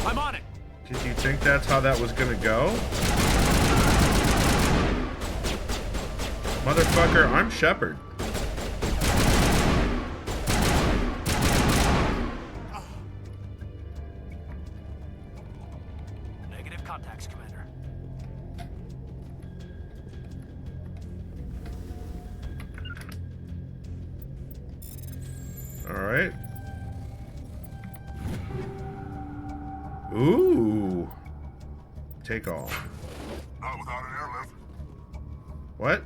I'm on it. Did you think that's how that was gonna go? Motherfucker, I'm Shepard. Negative contacts, Commander. Alright. Ooh. Take all. Not without an airlift. What?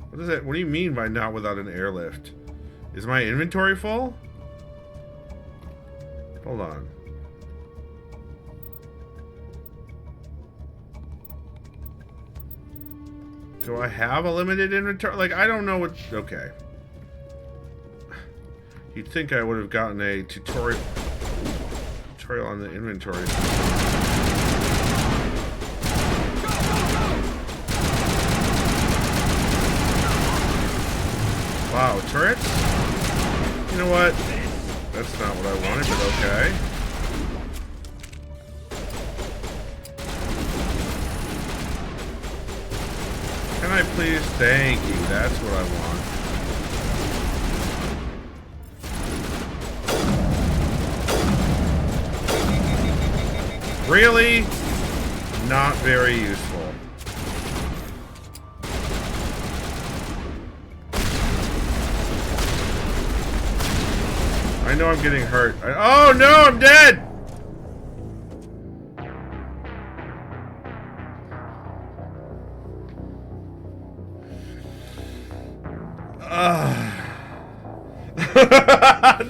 What is that? What do you mean by not without an airlift? Is my inventory full? Hold on. Do I have a limited inventory? Like, I don't know what... Okay. You'd think I would have gotten a tutorial on the inventory. Wow, turrets? You know what? That's not what I wanted, but okay. Can I please? Thank you. That's what I want. Really? Not very useful. I know I'm getting hurt. Oh no, I'm dead!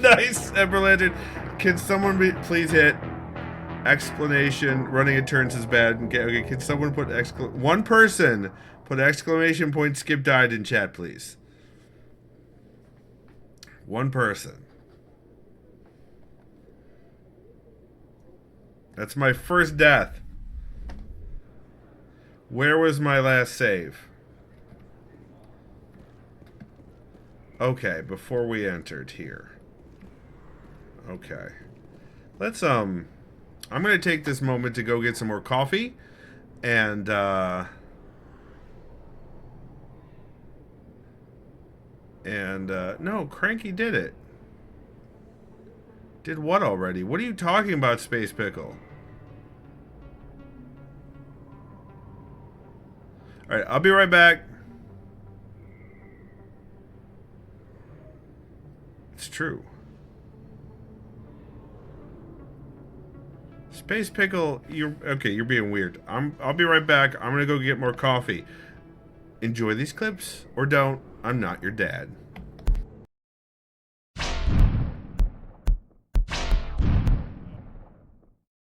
Nice, Ember Lantern. Can someone please hit explanation? Running at turns is bad. Okay, can someone put one person put exclamation point Skip died in chat, please? One person. That's my first death. Where was my last save? Okay, before we entered here. Okay. Let's, I'm gonna take this moment to go get some more coffee. And, no, Cranky did it. Did what already? What are you talking about, Space Pickle? Alright, I'll be right back. It's true. Space Pickle, you're being weird. I'll be right back. I'm gonna go get more coffee. Enjoy these clips or don't. I'm not your dad.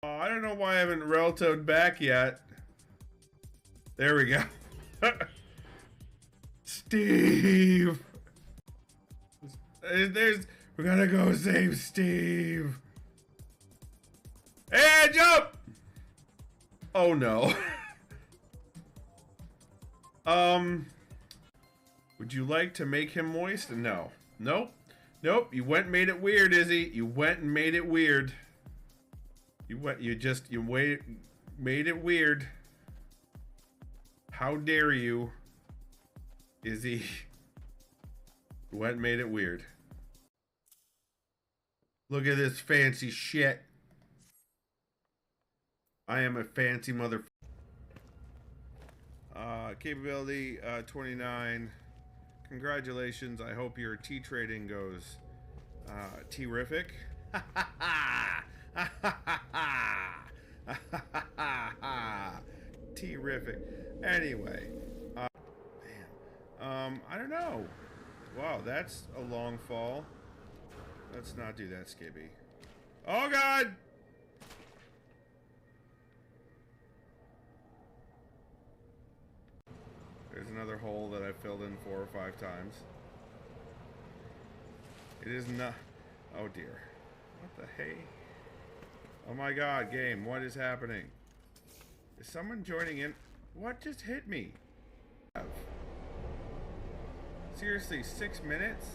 I don't know why I haven't reltoed back yet. There we go. Steve! We gotta go save Steve. And jump! Oh no. Would you like to make him moist? No. Nope. Nope. You went and made it weird, Izzy. You went and made it weird. You made it weird. How dare you, Izzy? You went and made it weird. Look at this fancy shit. I am a fancy mother. Capability 29. Congratulations. I hope your tea trading goes terrific. Terrific. Anyway, I don't know. Wow, that's a long fall. Let's not do that, Skippy. Oh God! There's another hole that I filled in 4 or 5 times. It is not. Oh dear. What the hey? Oh my God, game, what is happening? Is someone joining in? What just hit me? Seriously, 6 minutes?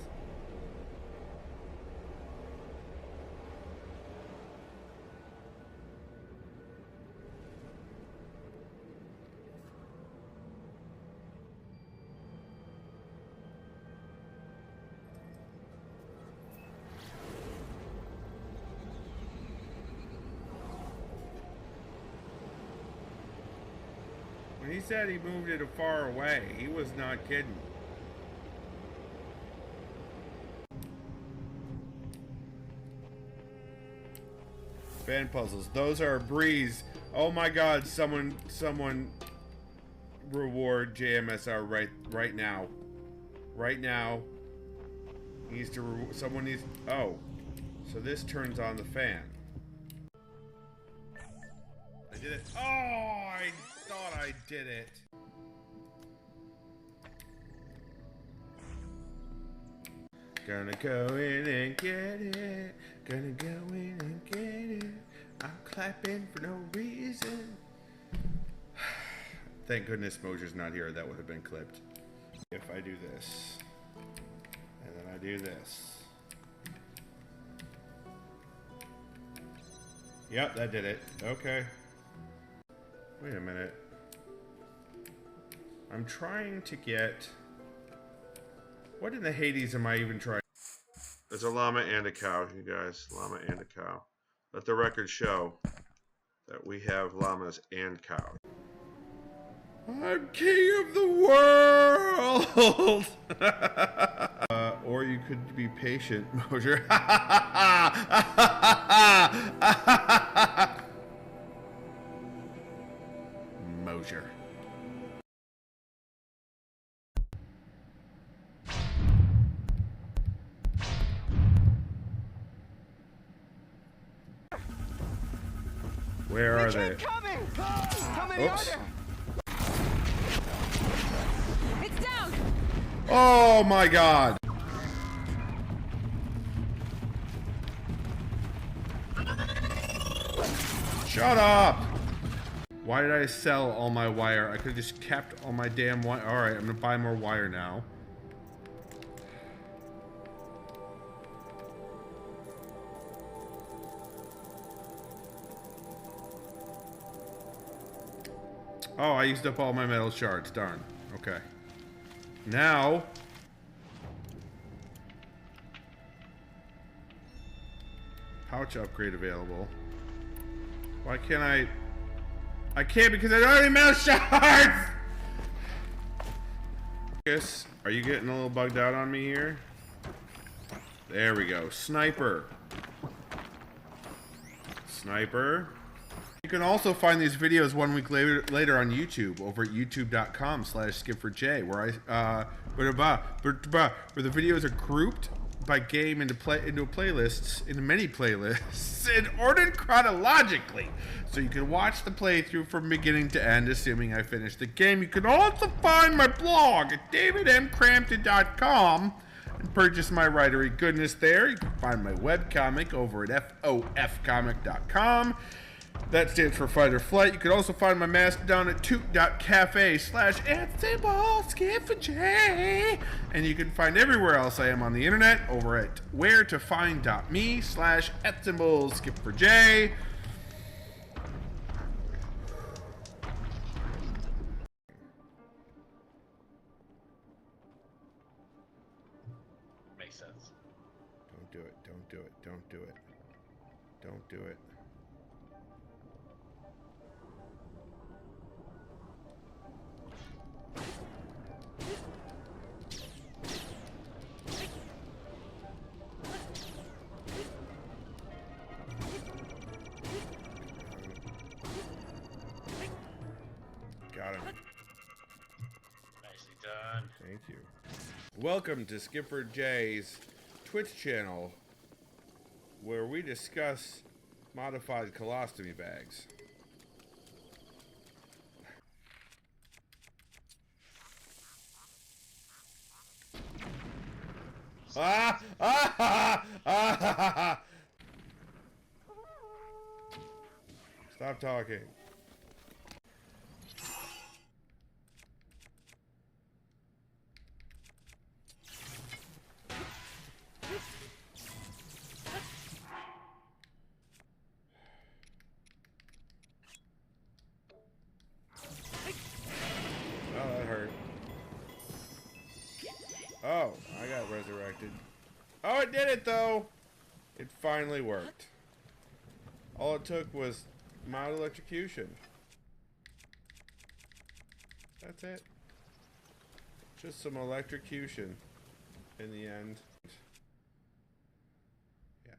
When he said he moved it far away, he was not kidding. Fan puzzles. Those are a breeze. Oh my God, someone reward JMSR right now. Right now. Needs to someone needs. Oh. So this turns on the fan. I did it. Oh, I thought I did it. Gonna go in and get it. Gonna go in and get it. I'm clapping for no reason. Thank goodness Moser's not here. That would have been clipped. If I do this. And then I do this. Yep, that did it. Okay. Wait a minute. I'm trying to get... What in the Hades am I even trying? There's a llama and a cow, you guys. Llama and a cow. Let the record show that we have llamas and cows. I'm king of the world! Or you could be patient, Moser. Moser. Where are they? Oops. It's down. Oh my God. Shut up. Why did I sell all my wire? I could have just kept all my damn wire. All right, I'm gonna buy more wire now. Oh, I used up all my metal shards. Darn. Okay. Now... Pouch upgrade available. Why can't I... I can't because I don't have any metal shards! Yes. Are you getting a little bugged out on me here? There we go. Sniper. Sniper. You can also find these videos 1 week later on YouTube over at youtube.com/skip4j, where the videos are grouped by game into many playlists and ordered chronologically, so you can watch the playthrough from beginning to end, assuming I finish the game. You can also find my blog at davidmcrampton.com and purchase my Writery goodness there. You can find my webcomic over at fofcomic.com. That stands for fight or flight. You can also find my Mastodon at toot.cafe/@Skippy. And you can find everywhere else I am on the internet over at wheretofindme/@Skip4J. Makes sense. Don't do it. Don't do it. Don't do it. Don't do it. Got him. Nicely done. Thank you. Welcome to Skipper J's Twitch channel, where we discuss modified colostomy bags. Stop talking. Oh, that hurt. Oh, I got resurrected. Oh, it did it though! It finally worked. All it took was mild electrocution. That's it. Just some electrocution in the end. Yeah.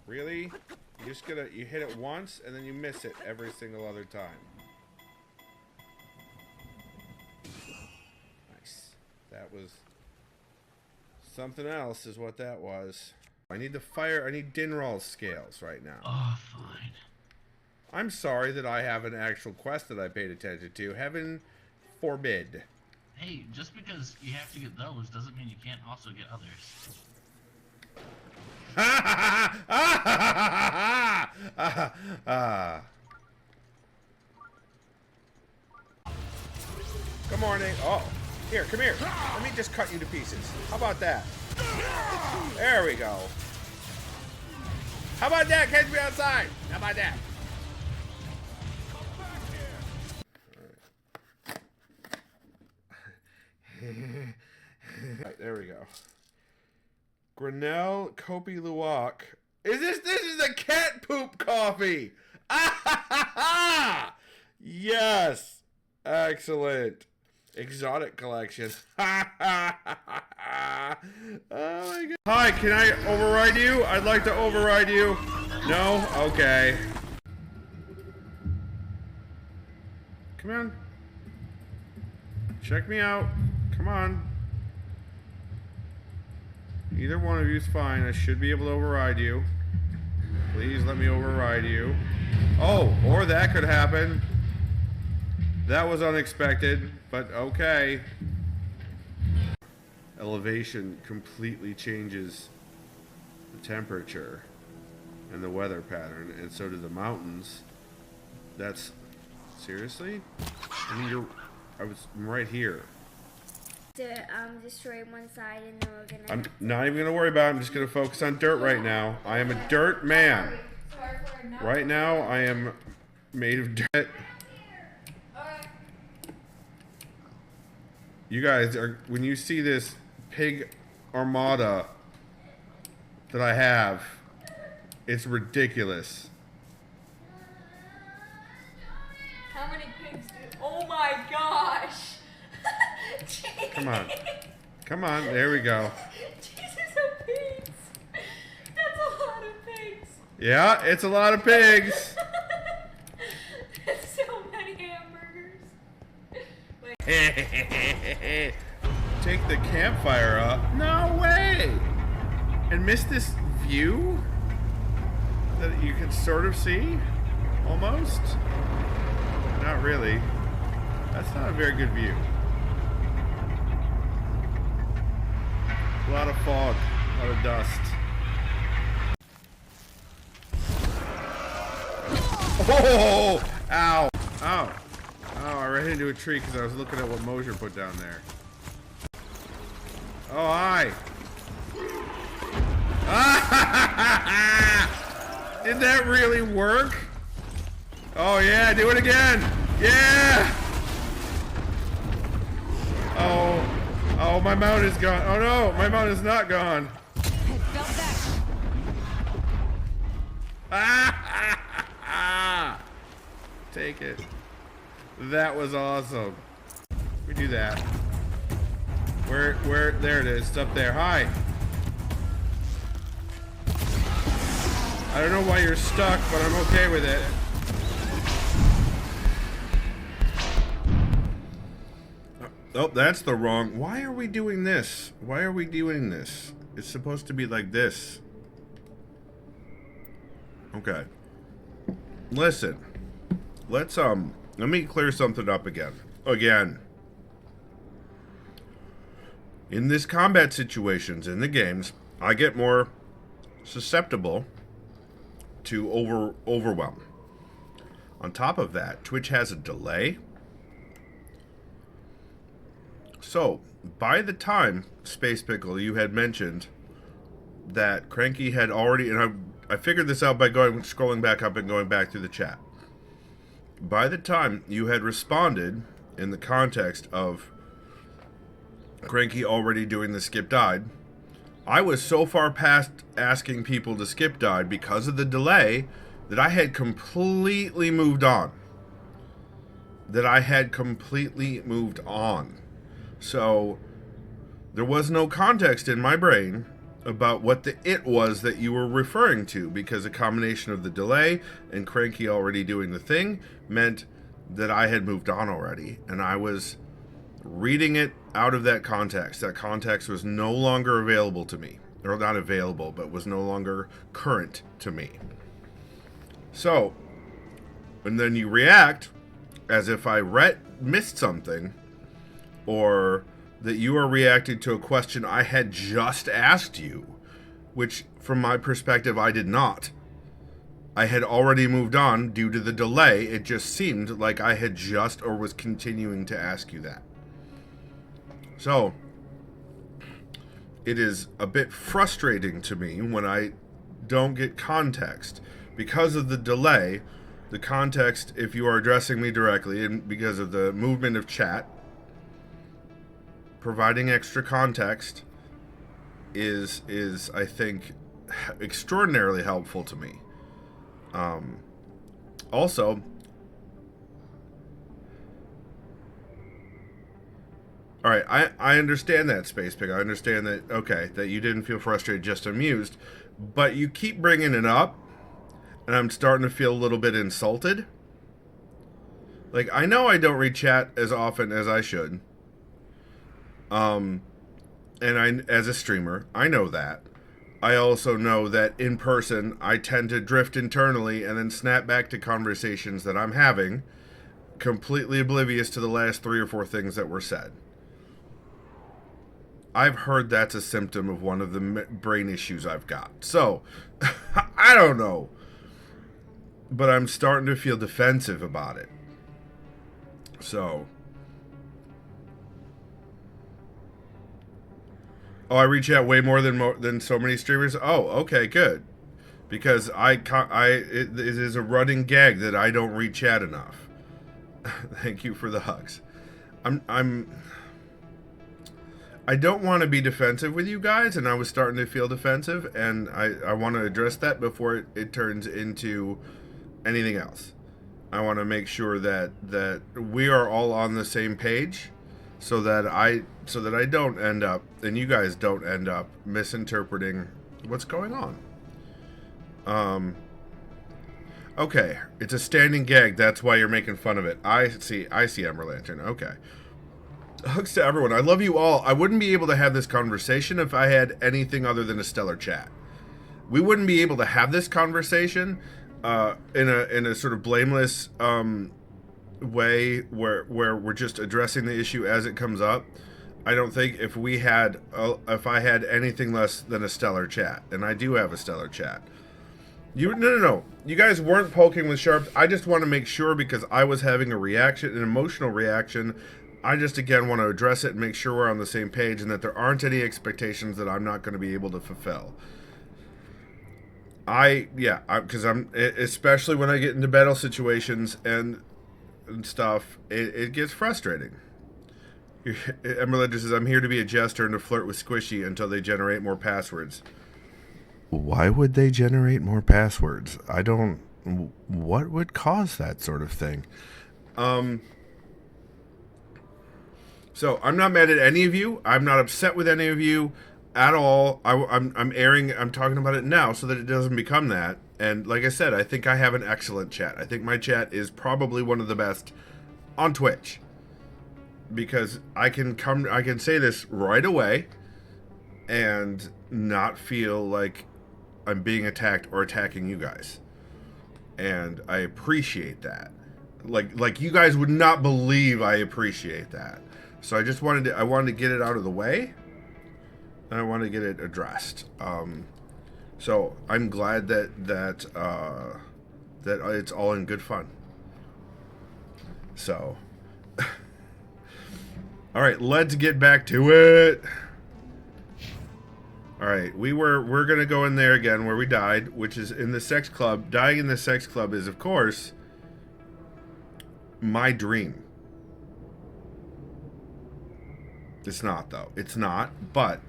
Really? You hit it once and then you miss it every single other time. Nice. That was something else is what that was. I need I need Dinral's scales right now. Oh, fine. I'm sorry that I have an actual quest that I paid attention to. Heaven forbid. Hey, just because you have to get those doesn't mean you can't also get others. Good morning. Oh, here, come here. Let me just cut you to pieces. How about that? There we go. How about that? Catch me outside. How about that? Right, there we go. Grinnell Kopi Luwak. This is a cat poop coffee. Yes. Excellent. Exotic collection. Oh my god. Hi, can I override you? I'd like to override you. No? Okay. Come on. Check me out. Come on. Either one of you is fine. I should be able to override you. Please let me override you. Oh, or that could happen. That was unexpected, but okay. Elevation completely changes the temperature and the weather pattern, and so do the mountains. That's... seriously? I mean, I'm right here. To destroy one side and then we're gonna... I'm not even gonna worry about it. I'm just gonna focus on dirt right now. I am a dirt man. Right now, I am made of dirt. You guys are, when you see this pig armada that I have, it's ridiculous. How many pigs do... Oh my gosh! Come on. Come on, there we go. Jesus, of pigs! That's a lot of pigs! Yeah, it's a lot of pigs. That's so many hamburgers. Take the campfire up? No way! And miss this view that you can sort of see? Almost? Not really. That's not a very good view. A lot of fog, a lot of dust. Oh! Ow! Oh! Oh, I ran into a tree because I was looking at what Mosier put down there. Oh, hi! Did that really work? Oh, yeah, do it again! Yeah! Oh, my mount is gone. Oh, no, my mount is not gone. Take it. That was awesome. We do that. Where, there it is. It's up there. Hi. I don't know why you're stuck, but I'm okay with it. Oh, that's the wrong. Why are we doing this? Why are we doing this? It's supposed to be like this. Okay. Listen. Let's, let me clear something up again. In this combat situations in the games, I get more susceptible to overwhelm. On top of that, Twitch has a delay. So, by the time, Space Pickle, you had mentioned that Cranky had already, and I figured this out by scrolling back up and going back through the chat. By the time you had responded in the context of Cranky already doing the skip died, I was so far past asking people to skip died because of the delay that I had completely moved on. So, there was no context in my brain about what the it was that you were referring to, because a combination of the delay and Cranky already doing the thing meant that I had moved on already, and I was reading it out of that context. That context was no longer available to me. Or not available, but was no longer current to me. So, and then you react as if I missed something, or that you are reacting to a question I had just asked you, which, from my perspective, I did not. I had already moved on due to the delay. It just seemed like I had just or was continuing to ask you that. So, it is a bit frustrating to me when I don't get context. Because of the delay, the context, if you are addressing me directly, and because of the movement of chat, providing extra context is I think extraordinarily helpful to me. Also, all right, I understand that, Space Pig. I understand that, okay, that you didn't feel frustrated, just amused, but you keep bringing it up, and I'm starting to feel a little bit insulted. Like, I know I don't read chat as often as I should. And as a streamer, I know that. I also know that in person, I tend to drift internally and then snap back to conversations that I'm having, completely oblivious to the last 3 or 4 things that were said. I've heard that's a symptom of one of the brain issues I've got. So, I don't know. But I'm starting to feel defensive about it. So... Oh, I reach out way more than so many streamers. Oh, okay, good. Because it is a running gag that I don't read chat enough. Thank you for the hugs. I don't want to be defensive with you guys, and I was starting to feel defensive, and I want to address that before it turns into anything else. I want to make sure that we are all on the same page. So that I don't end up, and you guys don't end up, misinterpreting what's going on. Okay, it's a standing gag, that's why you're making fun of it. I see Emerald Lantern, okay. Hugs to everyone, I love you all. I wouldn't be able to have this conversation if I had anything other than a stellar chat. We wouldn't be able to have this conversation in a sort of blameless way where we're just addressing the issue as it comes up. I don't think if I had anything less than a stellar chat, and I do have a stellar chat, No. You guys weren't poking with sharps. I just want to make sure because I was having a reaction, an emotional reaction. I just, again, want to address it and make sure we're on the same page and that there aren't any expectations that I'm not going to be able to fulfill. Because I'm, especially when I get into battle situations and stuff, it gets frustrating. Emerald says, I'm here to be a jester and to flirt with Squishy until they generate more passwords. Why would they generate more passwords? What would cause that sort of thing? So I'm not mad at any of you. I'm not upset with any of you at all. I'm talking about it now so that it doesn't become that. And like I said, I think I have an excellent chat. I think my chat is probably one of the best on Twitch. Because I can say this right away and not feel like I'm being attacked or attacking you guys. And I appreciate that. Like you guys would not believe I appreciate that. So I wanted to get it out of the way. And I want to get it addressed. So I'm glad that it's all in good fun. So all right, let's get back to it. All right, we're gonna go in there again where we died, which is in the sex club. Dying in the sex club is, of course, my dream. It's not, though. It's not. But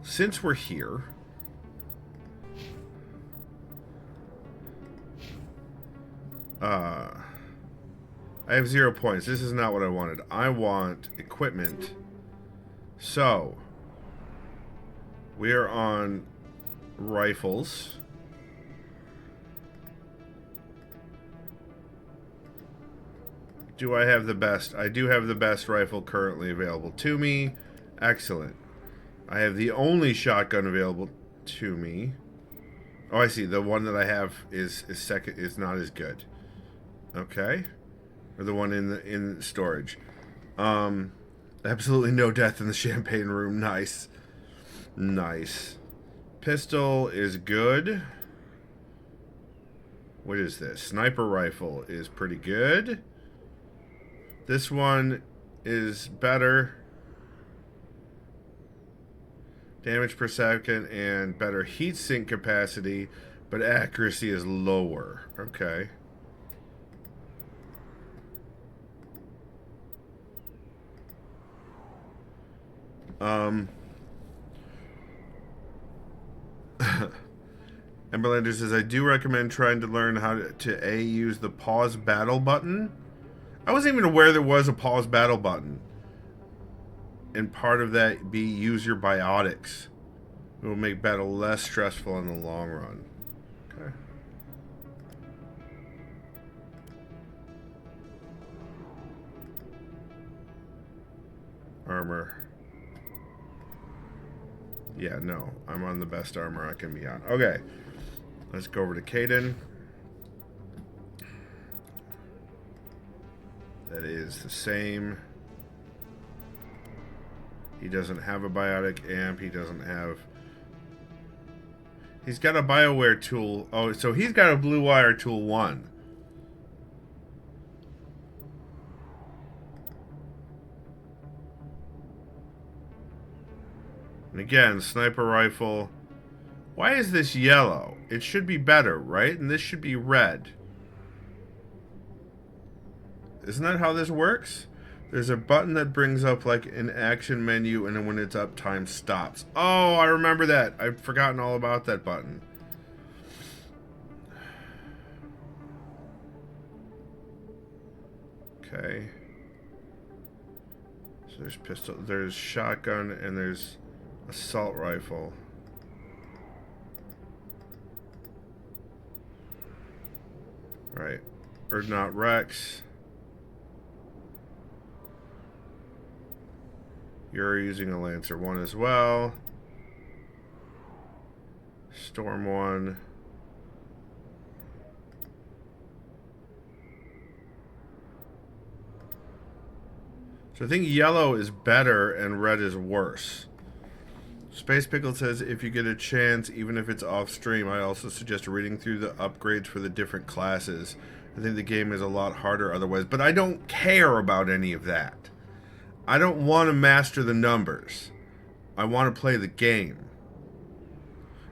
since we're here, I have 0 points. This is not what I wanted. I want equipment. So we are on rifles. Do I have the best? I do have the best rifle currently available to me. Excellent. I have the only shotgun available to me. Oh, I see. The one that I have is not as good. Okay. Or the one in storage. Absolutely no death in the champagne room. Nice. Nice. Pistol is good. What is this? Sniper rifle is pretty good. This one is better. Damage per second and better heat sink capacity, but accuracy is lower. Okay. Emberlander says, I do recommend trying to learn how to use the pause battle button. I wasn't even aware there was a pause battle button. And part of that be use your biotics. It will make battle less stressful in the long run. Okay. Armor. Yeah, no. I'm on the best armor I can be on. Okay. Let's go over to Caden. That is the same. He doesn't have a biotic amp. He doesn't have... He's got a BioWare tool. Oh, so he's got a Blue Wire tool 1. And again, sniper rifle. Why is this yellow? It should be better, right? And this should be red. Isn't that how this works? There's a button that brings up like an action menu, and then when it's up, time stops. Oh, I remember that. I've forgotten all about that button. Okay. So there's pistol, there's shotgun, and there's assault rifle. Right. Or not Rex. You're using a Lancer 1 as well. Storm 1. So I think yellow is better and red is worse. Space Pickle says, if you get a chance, even if it's off stream, I also suggest reading through the upgrades for the different classes. I think the game is a lot harder otherwise, but I don't care about any of that. I don't want to master the numbers. I want to play the game.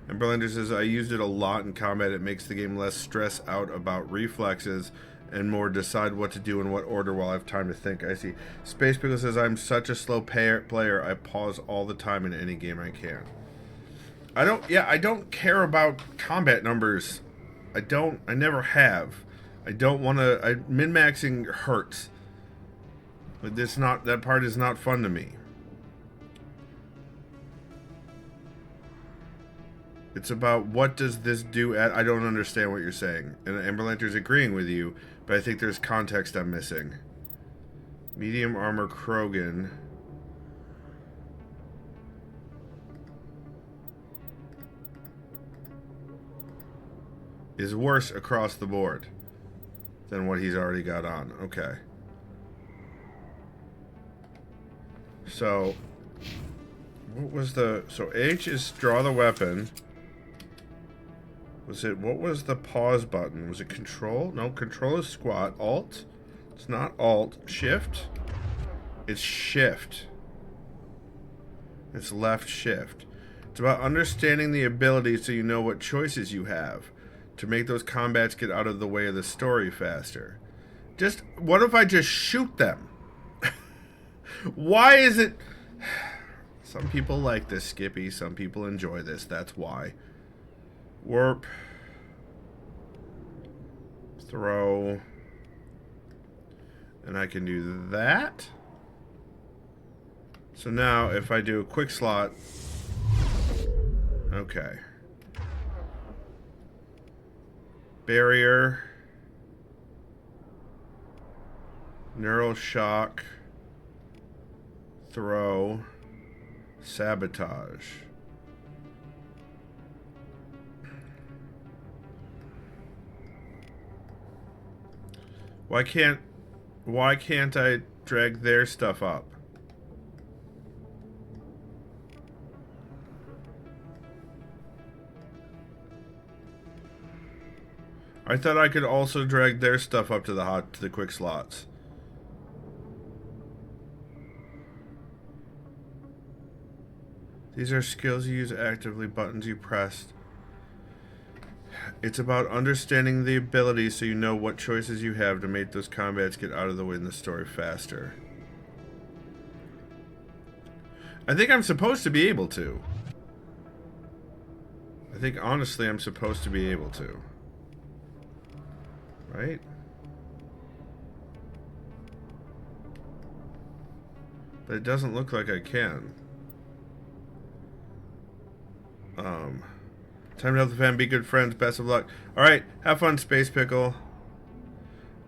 And Berlander says, I used it a lot in combat. It makes the game less stress out about reflexes and more decide what to do in what order while I have time to think. I see. Space Pickle says, I'm such a slow player. I pause all the time in any game I can. I don't care about combat numbers. I never have. I don't want to, min-maxing hurts. But that part is not fun to me. It's about what does this do at... I don't understand what you're saying. And Amberlanter's agreeing with you, but I think there's context I'm missing. Medium armor Krogan. Is worse across the board than what he's already got on. Okay. So, what was the... So H is draw the weapon... What was the pause button? Was it control? No, control is squat. Alt? It's not alt. Shift? It's shift. It's left shift. It's about understanding the ability so you know what choices you have to make those combats get out of the way of the story faster. What if I just shoot them? Why is it... Some people like this, Skippy. Some people enjoy this. That's why. Warp. Throw. And I can do that. So now if I do a quick slot. Okay. Barrier. Neural shock. Throw. Sabotage. Why can't I drag their stuff up? I thought I could also drag their stuff up to the quick slots. These are skills you use actively, buttons you pressed. It's about understanding the ability so you know what choices you have to make those combats get out of the way in the story faster. I think I'm supposed to be able to. I think honestly I'm supposed to be able to. Right? But it doesn't look like I can. Time to help the fam be good friends. Best of luck. Alright, have fun, Space Pickle.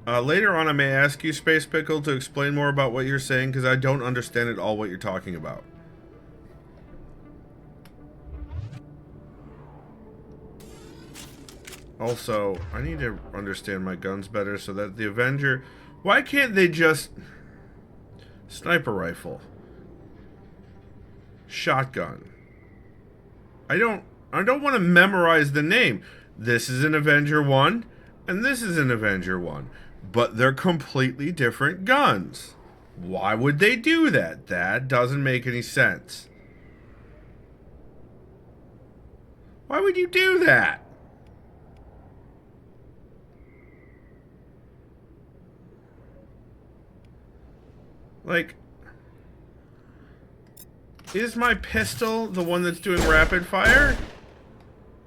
Later on, I may ask you, Space Pickle, to explain more about what you're saying, because I don't understand at all what you're talking about. Also, I need to understand my guns better so that the Avenger... Why can't they just... Sniper rifle. Shotgun. I don't want to memorize the name. This is an Avenger 1, and this is an Avenger 1. But they're completely different guns. Why would they do that? That doesn't make any sense. Why would you do that? Like... Is my pistol the one that's doing rapid fire?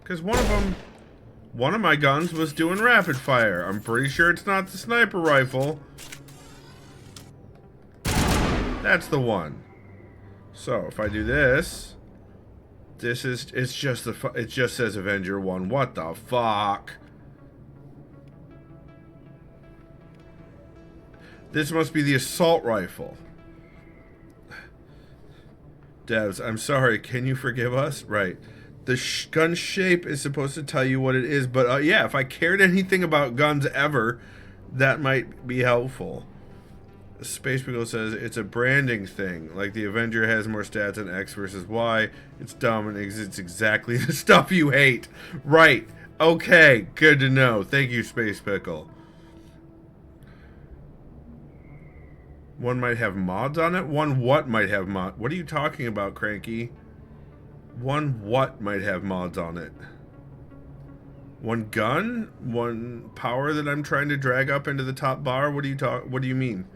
Because one of my guns was doing rapid fire. I'm pretty sure it's not the sniper rifle. That's the one. So if I do this, it just says Avenger 1. What the fuck? This must be the assault rifle. Devs, I'm sorry, can you forgive us? Right. The gun shape is supposed to tell you what it is, but yeah, if I cared anything about guns ever, that might be helpful. Space Beagle says it's a branding thing. Like the Avenger has more stats on X versus Y. It's dumb and it's exactly the stuff you hate. Right. Okay. Good to know. Thank you, Space Pickle. One might have mods on it? One what might have mod? What are you talking about, Cranky? One what might have mods on it? One gun? One power that I'm trying to drag up into the top bar? What do you mean?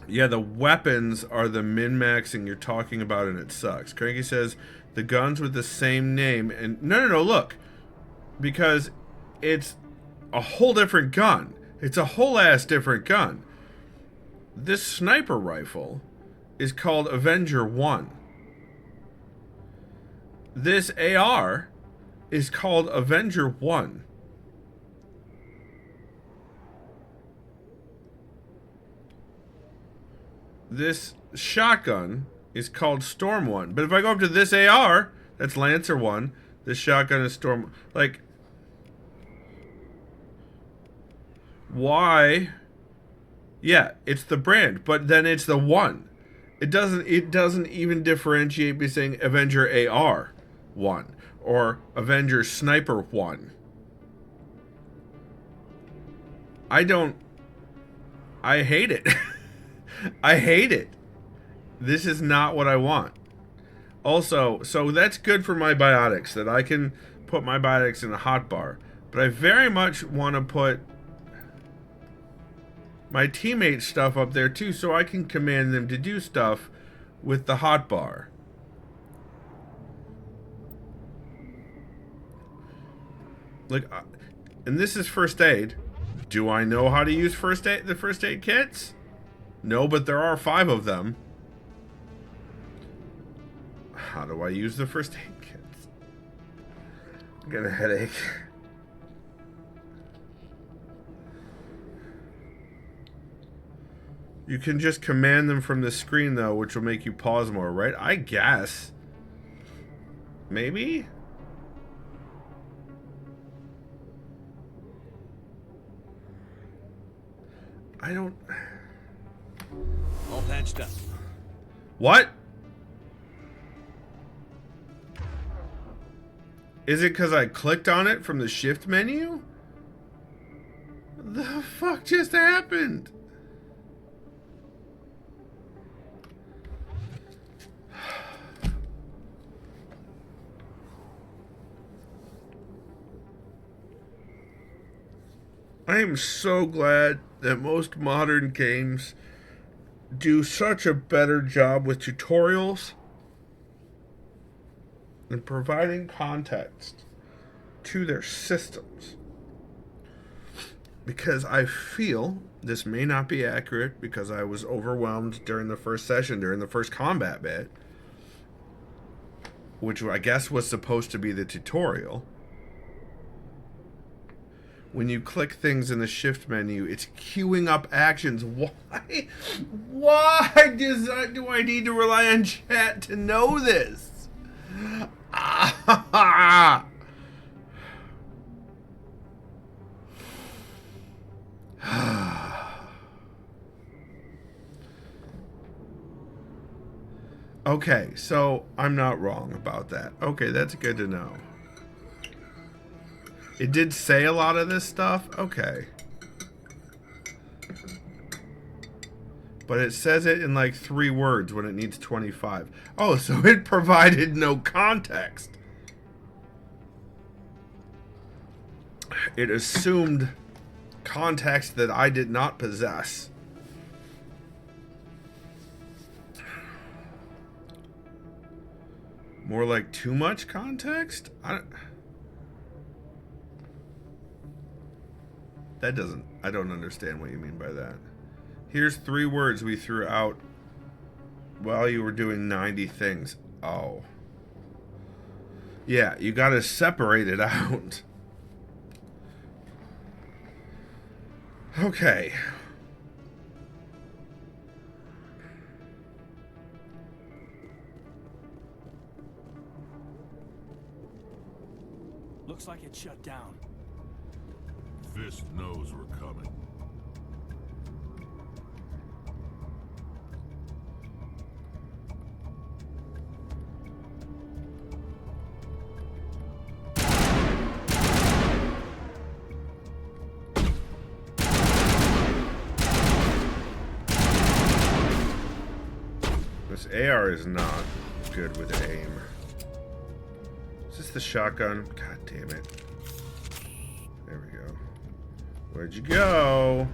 Yeah, the weapons are the min-maxing you're talking about, and it sucks. Cranky says the guns with the same name, and no, look. Because it's a whole different gun. It's a whole ass different gun. This sniper rifle is called Avenger 1. This AR is called Avenger 1. This shotgun is called Storm 1. But if I go up to this AR, that's Lancer 1. This shotgun is Storm. Like, why? Yeah, it's the brand, but then it's the 1. It doesn't even differentiate by saying Avenger AR 1 or Avenger Sniper 1. I hate it. I hate it. This is not what I want. Also, so that's good for my biotics, that I can put my biotics in a hotbar. But I very much want to put my teammate stuff up there too, so I can command them to do stuff with the hotbar. Like, and this is first aid. Do I know how to use the first aid kits? No, but there are 5 of them. How do I use the first aid kits? I got a headache. You can just command them from the screen, though, which will make you pause more, right? I guess. Maybe? I don't... All patched up. What? Is it because I clicked on it from the shift menu? The fuck just happened? I am so glad that most modern games do such a better job with tutorials and providing context to their systems. Because I feel, this may not be accurate because I was overwhelmed during the first session, during the first combat bit, which I guess was supposed to be the tutorial. When you click things in the shift menu, it's queuing up actions. Why? Why do I need to rely on chat to know this? Okay, so I'm not wrong about that. Okay, that's good to know. It did say a lot of this stuff? Okay. But it says it in like 3 words when it needs 25. Oh, so it provided no context. It assumed context that I did not possess. More like too much context? I don't understand what you mean by that. Here's 3 words we threw out while you were doing 90 things. Oh. Yeah, you gotta separate it out. Okay. Looks like it shut down. Fist knows we're coming. AR is not good with aim. Is this the shotgun? God damn it. There we go. Where'd you go?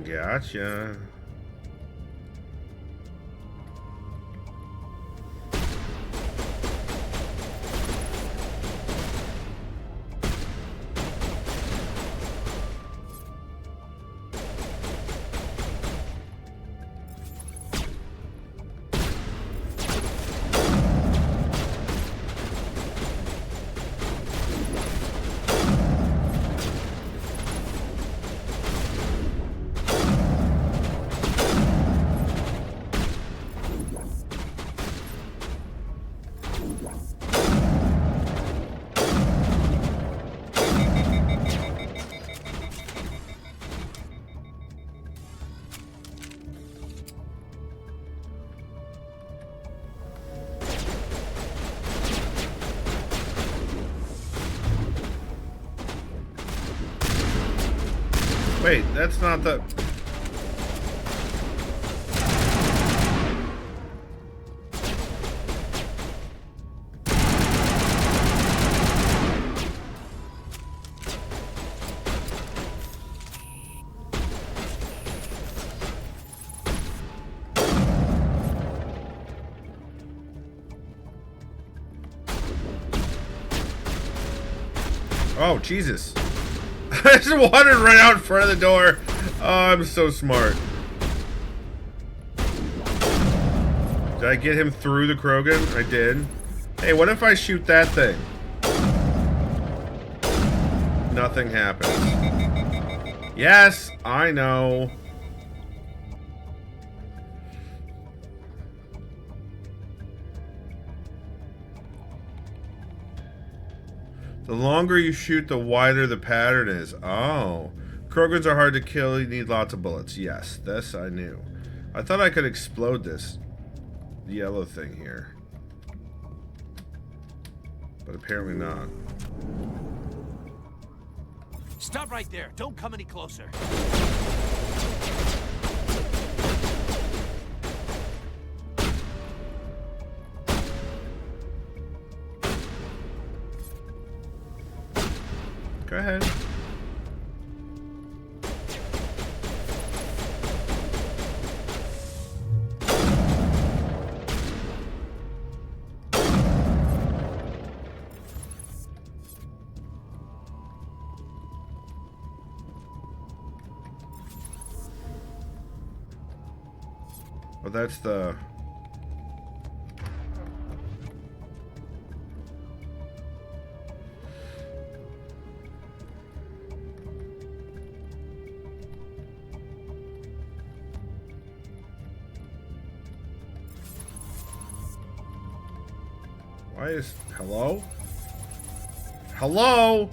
Gotcha. Wait, that's not the... Oh, Jesus. I just wandered right out in front of the door. Oh, I'm so smart. Did I get him through the Krogan? I did. Hey, what if I shoot that thing? Nothing happens. Yes, I know. The longer you shoot, the wider the pattern is. Oh. Krogans are hard to kill. You need lots of bullets. Yes, this I knew. I thought I could explode this yellow thing here. But apparently not. Stop right there. Don't come any closer. Go ahead. Well, that's the... Why is... Hello? Hello?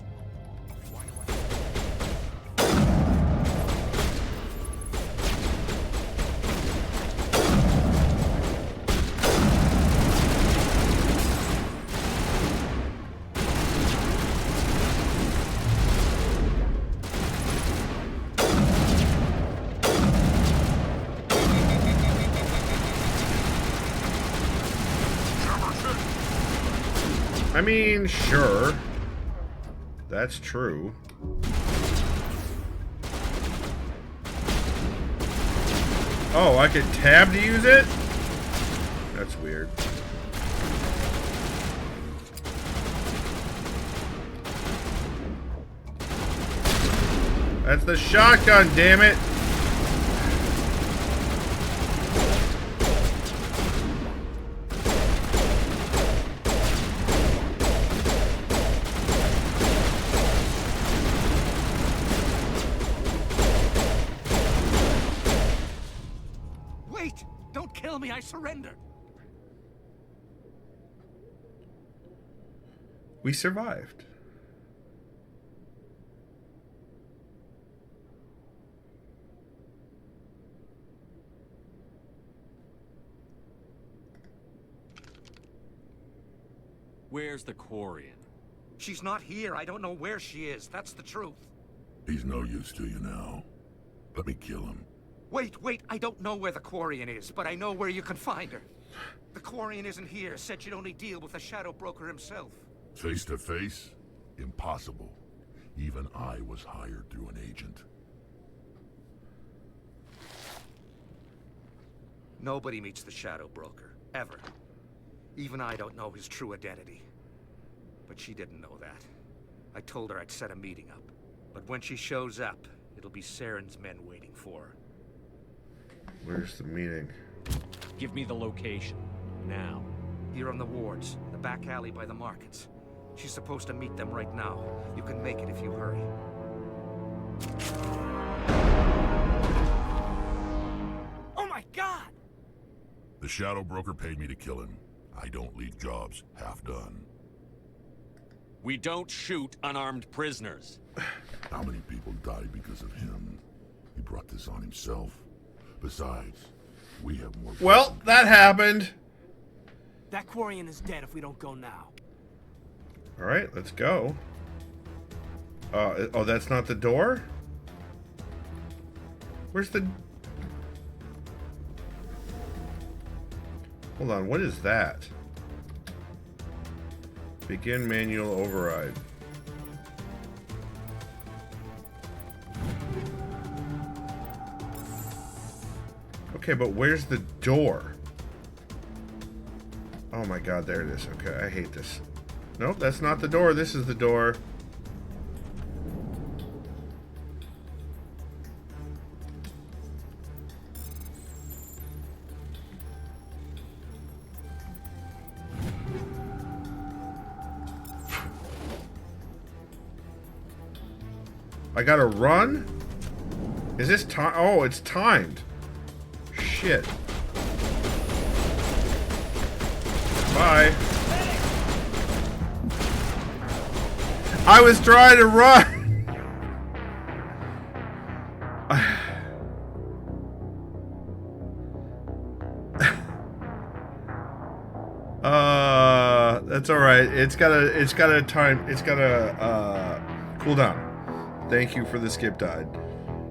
I mean, sure. That's true. Oh, I could tab to use it? That's weird. That's the shotgun, damn it! I surrender. We survived. Where's the Quarian? She's not here. I don't know where she is. That's the truth. He's no use to you now. Let me kill him. Wait. I don't know where the Quarian is, but I know where you can find her. The Quarian isn't here. Said she'd only deal with the Shadow Broker himself. Face to face? Impossible. Even I was hired through an agent. Nobody meets the Shadow Broker, ever. Even I don't know his true identity. But she didn't know that. I told her I'd set a meeting up. But when she shows up, it'll be Saren's men waiting for her. Where's the meeting? Give me the location. Now. Here on the wards, the back alley by the markets. She's supposed to meet them right now. You can make it if you hurry. Oh my God! The Shadow Broker paid me to kill him. I don't leave jobs half done. We don't shoot unarmed prisoners. How many people died because of him? He brought this on himself. Besides, we have more... Well, that happened. That Quarian is dead if we don't go now. Alright, let's go. Oh, that's not the door? Where's the... Hold on, what is that? Begin manual override. Okay, but where's the door? Oh my god, there it is. Okay, I hate this. Nope, that's not the door. This is the door. I gotta run? Is this time? Oh, it's timed. Shit. Bye. I was trying to run. That's all right. It's gotta cool down. Thank you for the skip died.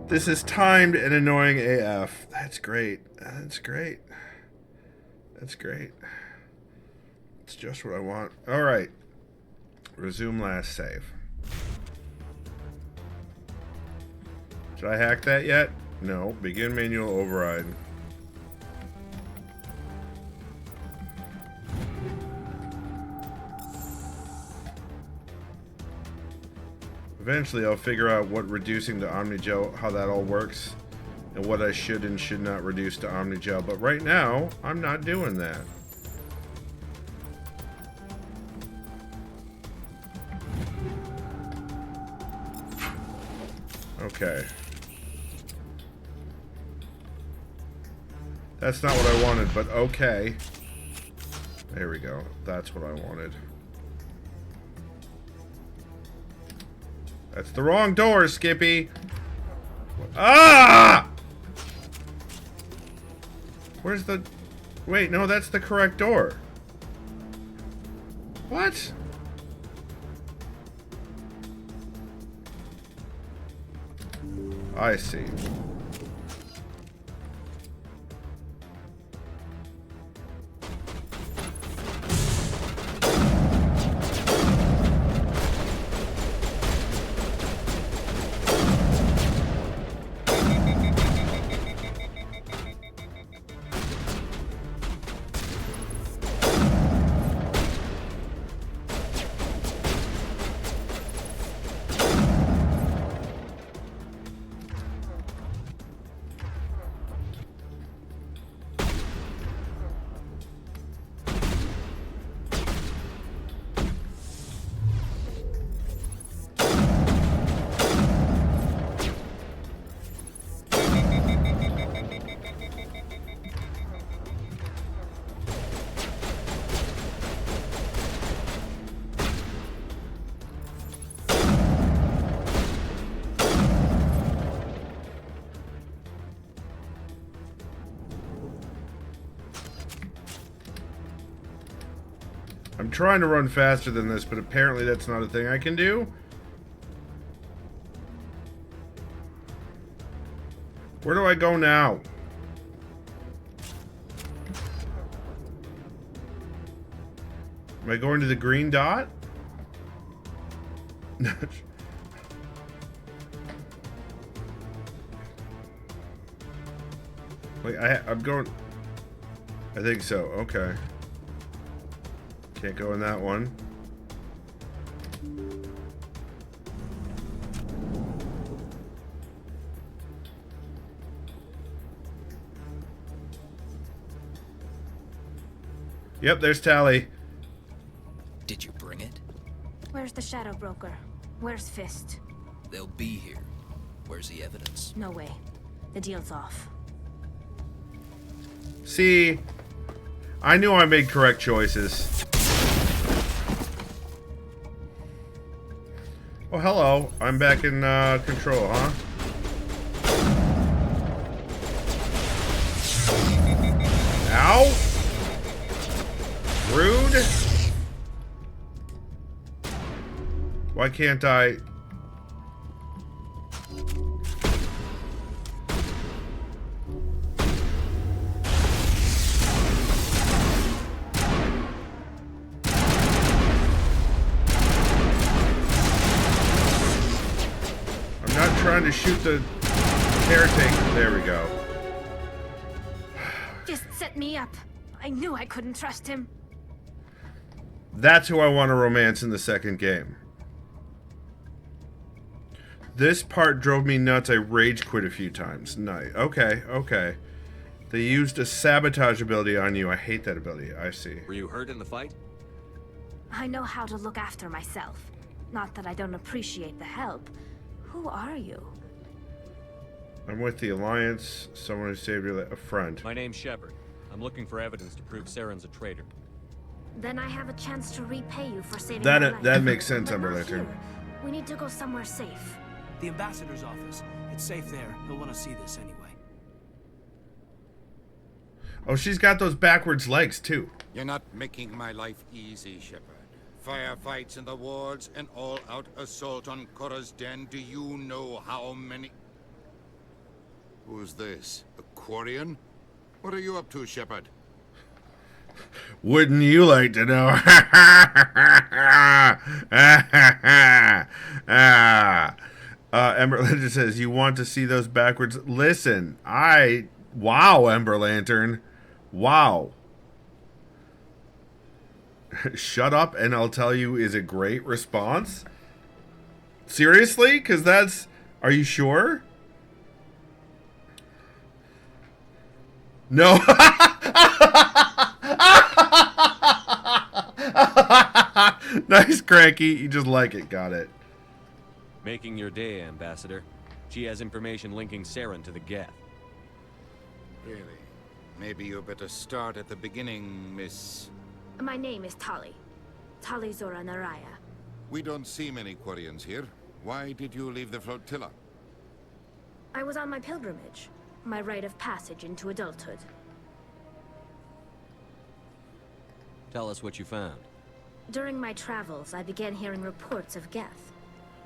This is timed and annoying AF. That's great. That's great. That's great. It's just what I want. All right. Resume last save. Did I hack that yet? No. Begin manual override. Eventually I'll figure out what reducing to Omnigel, how that all works, and what I should and should not reduce to Omnigel. But right now, I'm not doing that. Okay. That's not what I wanted, but okay. There we go. That's what I wanted. That's the wrong door, Skippy. Ah! Where's the... Wait, no, that's the correct door. What? I see. I'm trying to run faster than this, but apparently that's not a thing I can do. Where do I go now? Am I going to the green dot? Like, I'm going... I think so, okay. Can't go in that one. Yep, there's Tally. Did you bring it? Where's the Shadow Broker? Where's Fist? They'll be here. Where's the evidence? No way. The deal's off. See, I knew I made correct choices. Oh, hello. I'm back in control, huh? Ow! Rude. Why can't I? I'm not trying to shoot the caretaker. There we go. Just set me up. I knew I couldn't trust him. That's who I want to romance in the second game. This part drove me nuts. I rage quit a few times. Nice. Okay, okay. They used a sabotage ability on you. I hate that ability. I see. Were you hurt in the fight? I know how to look after myself. Not that I don't appreciate the help. Who are you? I'm with the Alliance. Someone who saved your life. A friend. My name's Shepard. I'm looking for evidence to prove Saren's a traitor. Then I have a chance to repay you for saving my life. That makes sense, But Amber not Lantern. here. We need to go somewhere safe. The ambassador's office. It's safe there. He'll want to see this anyway. Oh, she's got those backwards legs, too. You're not making my life easy, Shepard. Firefights in the wards, an all-out assault on Korra's den. Do you know how many... Who's this? A Quarian? What are you up to, Shepard? Wouldn't you like to know? Ember Lantern says, you want to see those backwards? Listen, wow, Ember Lantern. Wow. Shut up and I'll tell you is a great response. Seriously? Because that's... Are you sure? No. Nice, Cranky. You just like it. Got it. Making your day, Ambassador. She has information linking Saren to the Geth. Really? Maybe you better start at the beginning, Miss... My name is Tali. Tali Zora Naraya. We don't see many Quarians here. Why did you leave the flotilla? I was on my pilgrimage. My rite of passage into adulthood. Tell us what you found. During my travels, I began hearing reports of Geth.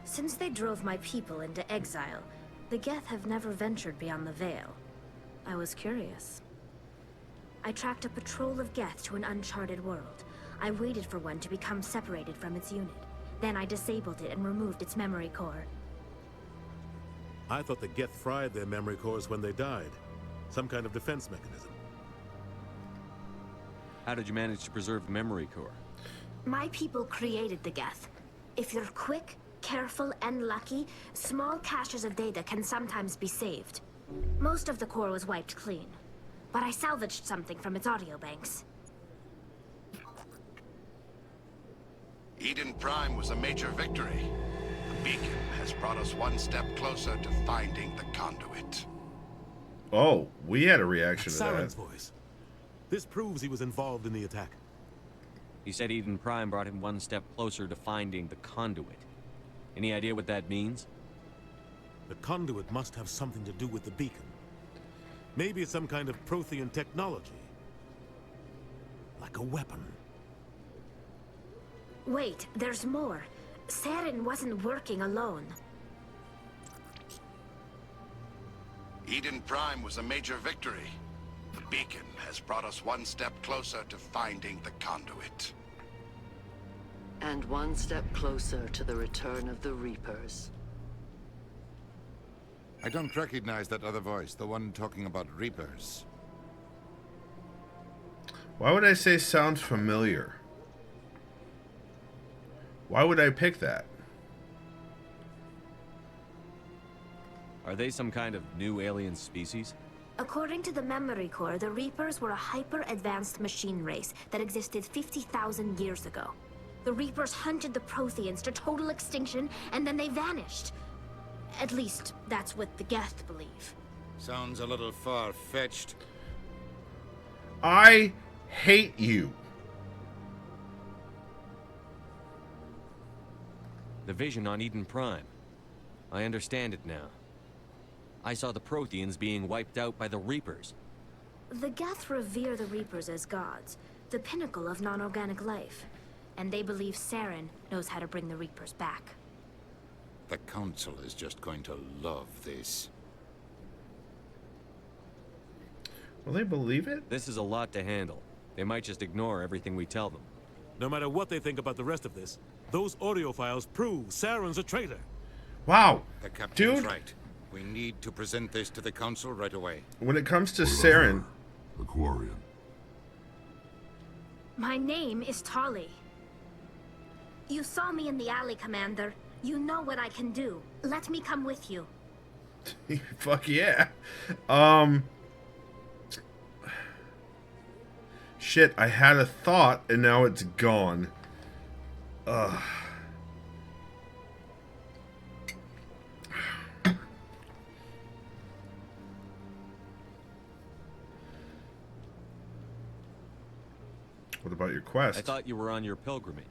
Since they drove my people into exile, the Geth have never ventured beyond the Veil. I was curious. I tracked a patrol of Geth to an uncharted world. I waited for one to become separated from its unit. Then I disabled it and removed its memory core. I thought the Geth fried their memory cores when they died. Some kind of defense mechanism. How did you manage to preserve the memory core? My people created the Geth. If you're quick, careful, and lucky, small caches of data can sometimes be saved. Most of the core was wiped clean, but I salvaged something from its audio banks. Eden Prime was a major victory. The beacon has brought us one step closer to finding the conduit. Oh, we had a reaction to Saren's that. voice. This proves he was involved in the attack. He said Eden Prime brought him one step closer to finding the conduit. Any idea what that means? The conduit must have something to do with the beacon. Maybe it's some kind of Prothean technology. Like a weapon. Wait, there's more. Saren wasn't working alone. Eden Prime was a major victory. The beacon has brought us one step closer to finding the conduit. And one step closer to the return of the Reapers. I don't recognize that other voice, the one talking about Reapers. Why would I say sounds familiar? Why would I pick that? Are they some kind of new alien species? According to the Memory Core, the Reapers were a hyper-advanced machine race that existed 50,000 years ago. The Reapers hunted the Protheans to total extinction, and then they vanished. At least, that's what the Geth believe. Sounds a little far-fetched. I hate you. The vision on Eden Prime. I understand it now. I saw the Protheans being wiped out by the Reapers. The Geth revere the Reapers as gods, the pinnacle of non-organic life. And they believe Saren knows how to bring the Reapers back. The Council is just going to love this. Will they believe it? This is a lot to handle. They might just ignore everything we tell them. No matter what they think about the rest of this, those audio files prove Saren's a traitor. Wow. The captain's Dude. right. We need to present this to the Council right away. When it comes to Saren... Aquarian. My name is Tali. You saw me in the alley, Commander. You know what I can do. Let me come with you. Fuck yeah. Shit, I had a thought and now it's gone. Ugh. What about your quest? I thought you were on your pilgrimage.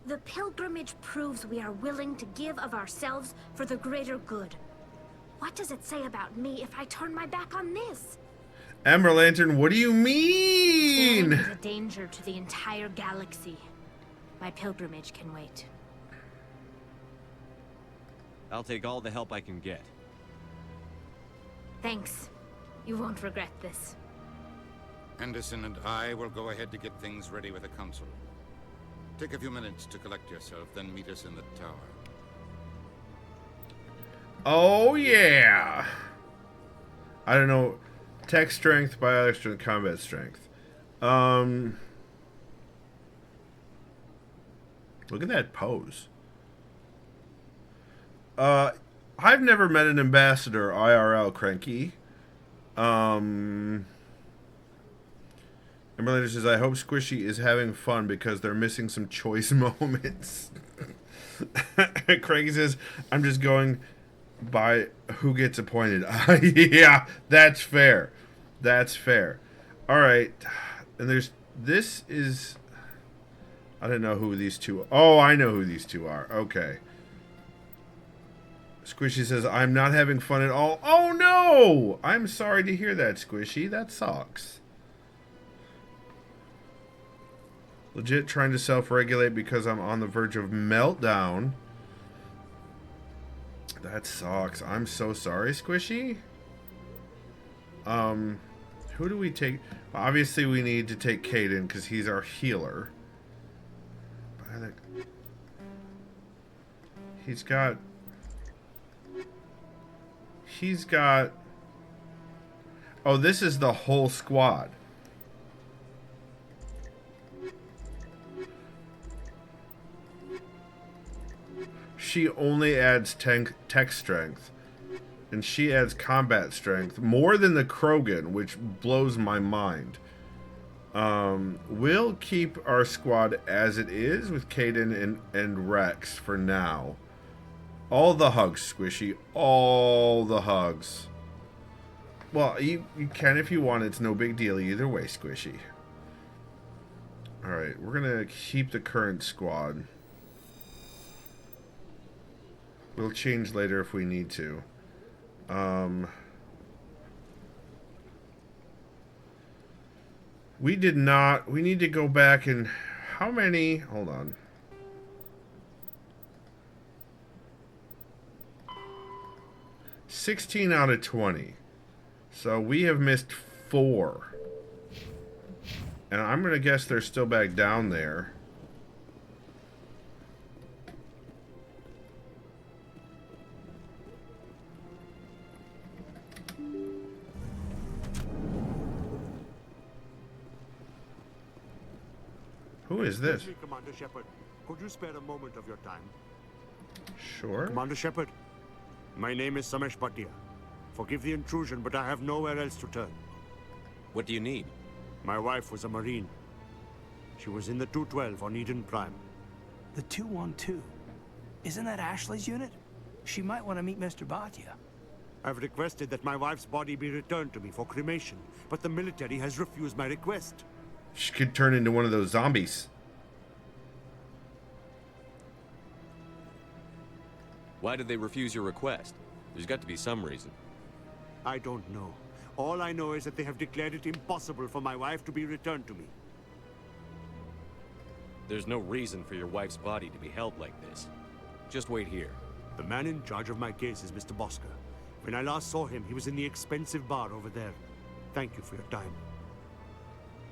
The pilgrimage proves we are willing to give of ourselves for the greater good. What does it say about me if I turn my back on this? Amber Lantern, what do you Saren mean? is a danger to the entire galaxy. My pilgrimage can wait. I'll take all the help I can get. Thanks. You won't regret this. Anderson and I will go ahead to get things ready with the Council. Take a few minutes to collect yourself, then meet us in the tower. Oh, yeah. I don't know. Tech strength, biotic strength, combat strength. Look at that pose. I've never met an ambassador IRL, Cranky. Emily says, I hope Squishy is having fun because they're missing some choice moments. Cranky says, I'm just going by who gets appointed. Yeah, that's fair. That's fair. All right. And this is, I don't know who these two are. Oh, I know who these two are. Okay. Squishy says, I'm not having fun at all. Oh, no! I'm sorry to hear that, Squishy. That sucks. Legit trying to self-regulate because I'm on the verge of meltdown. That sucks. I'm so sorry, Squishy. Who do we take? Obviously, we need to take Caden because he's our healer. He's got... Oh, this is the whole squad. She only adds tech strength. And she adds combat strength. More than the Krogan, which blows my mind. We'll keep our squad as it is with Caden and Rex for now. All the hugs, Squishy. All the hugs. Well, you can if you want. It's no big deal either way, Squishy. Alright, we're going to keep the current squad. We'll change later if we need to. We did not... We need to go back and... How many... Hold on. 16 out of 20. So we have missed 4. And I'm going to guess they're still back down there. Who is this? Excuse me, Commander Shepard. Could you spare a moment of your time? Sure. Commander Shepard, my name is Samesh Bhatia. Forgive the intrusion, but I have nowhere else to turn. What do you need? My wife was a Marine. She was in the 212 on Eden Prime. The 212? Isn't that Ashley's unit? She might want to meet Mr. Bhatia. I've requested that my wife's body be returned to me for cremation, but the military has refused my request. She could turn into one of those zombies. Why did they refuse your request? There's got to be some reason. I don't know. All I know is that they have declared it impossible for my wife to be returned to me. There's no reason for your wife's body to be held like this. Just wait here. The man in charge of my case is Mr. Bosker. When I last saw him, he was in the expensive bar over there. Thank you for your time.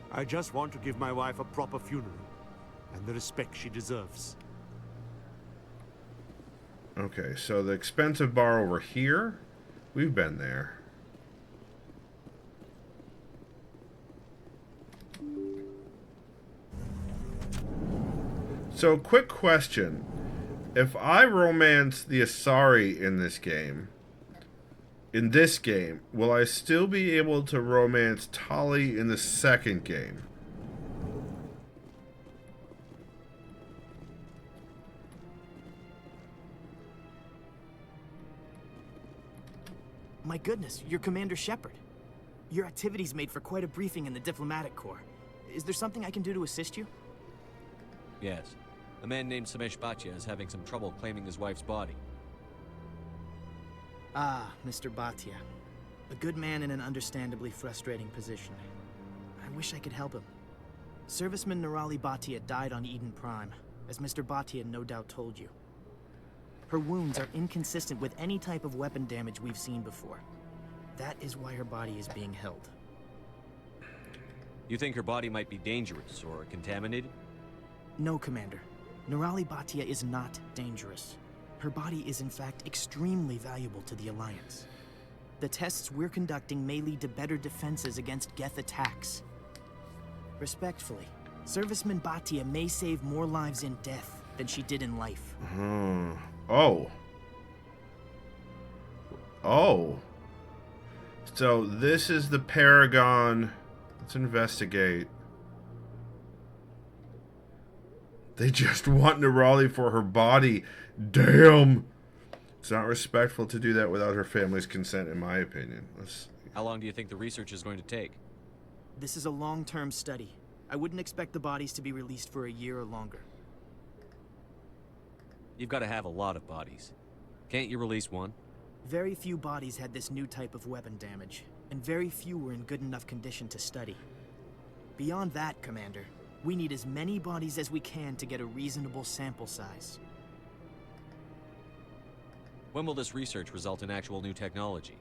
I just want to give my wife a proper funeral, and the respect she deserves. Okay, so the expensive bar over here, we've been there. So, quick question. If I romance the Asari in this game, will I still be able to romance Tali in the second game? My goodness, you're Commander Shepard. Your activities made for quite a briefing in the Diplomatic Corps. Is there something I can do to assist you? Yes. A man named Samesh Bhatia is having some trouble claiming his wife's body. Ah, Mr. Bhatia. A good man in an understandably frustrating position. I wish I could help him. Serviceman Nirali Bhatia died on Eden Prime, as Mr. Bhatia no doubt told you. Her wounds are inconsistent with any type of weapon damage we've seen before. That is why her body is being held. You think her body might be dangerous or contaminated? No, Commander. Nirali Bhatia is not dangerous. Her body is in fact extremely valuable to the Alliance. The tests we're conducting may lead to better defenses against Geth attacks. Respectfully, Serviceman Bhatia may save more lives in death than she did in life. Oh. So this is the Paragon. Let's investigate. They just want Nirali for her body. Damn. It's not respectful to do that without her family's consent, in my opinion. How long do you think the research is going to take? This is a long-term study. I wouldn't expect the bodies to be released for a year or longer. You've got to have a lot of bodies. Can't you release one? Very few bodies had this new type of weapon damage, and very few were in good enough condition to study. Beyond that, Commander, we need as many bodies as we can to get a reasonable sample size. When will this research result in actual new technology?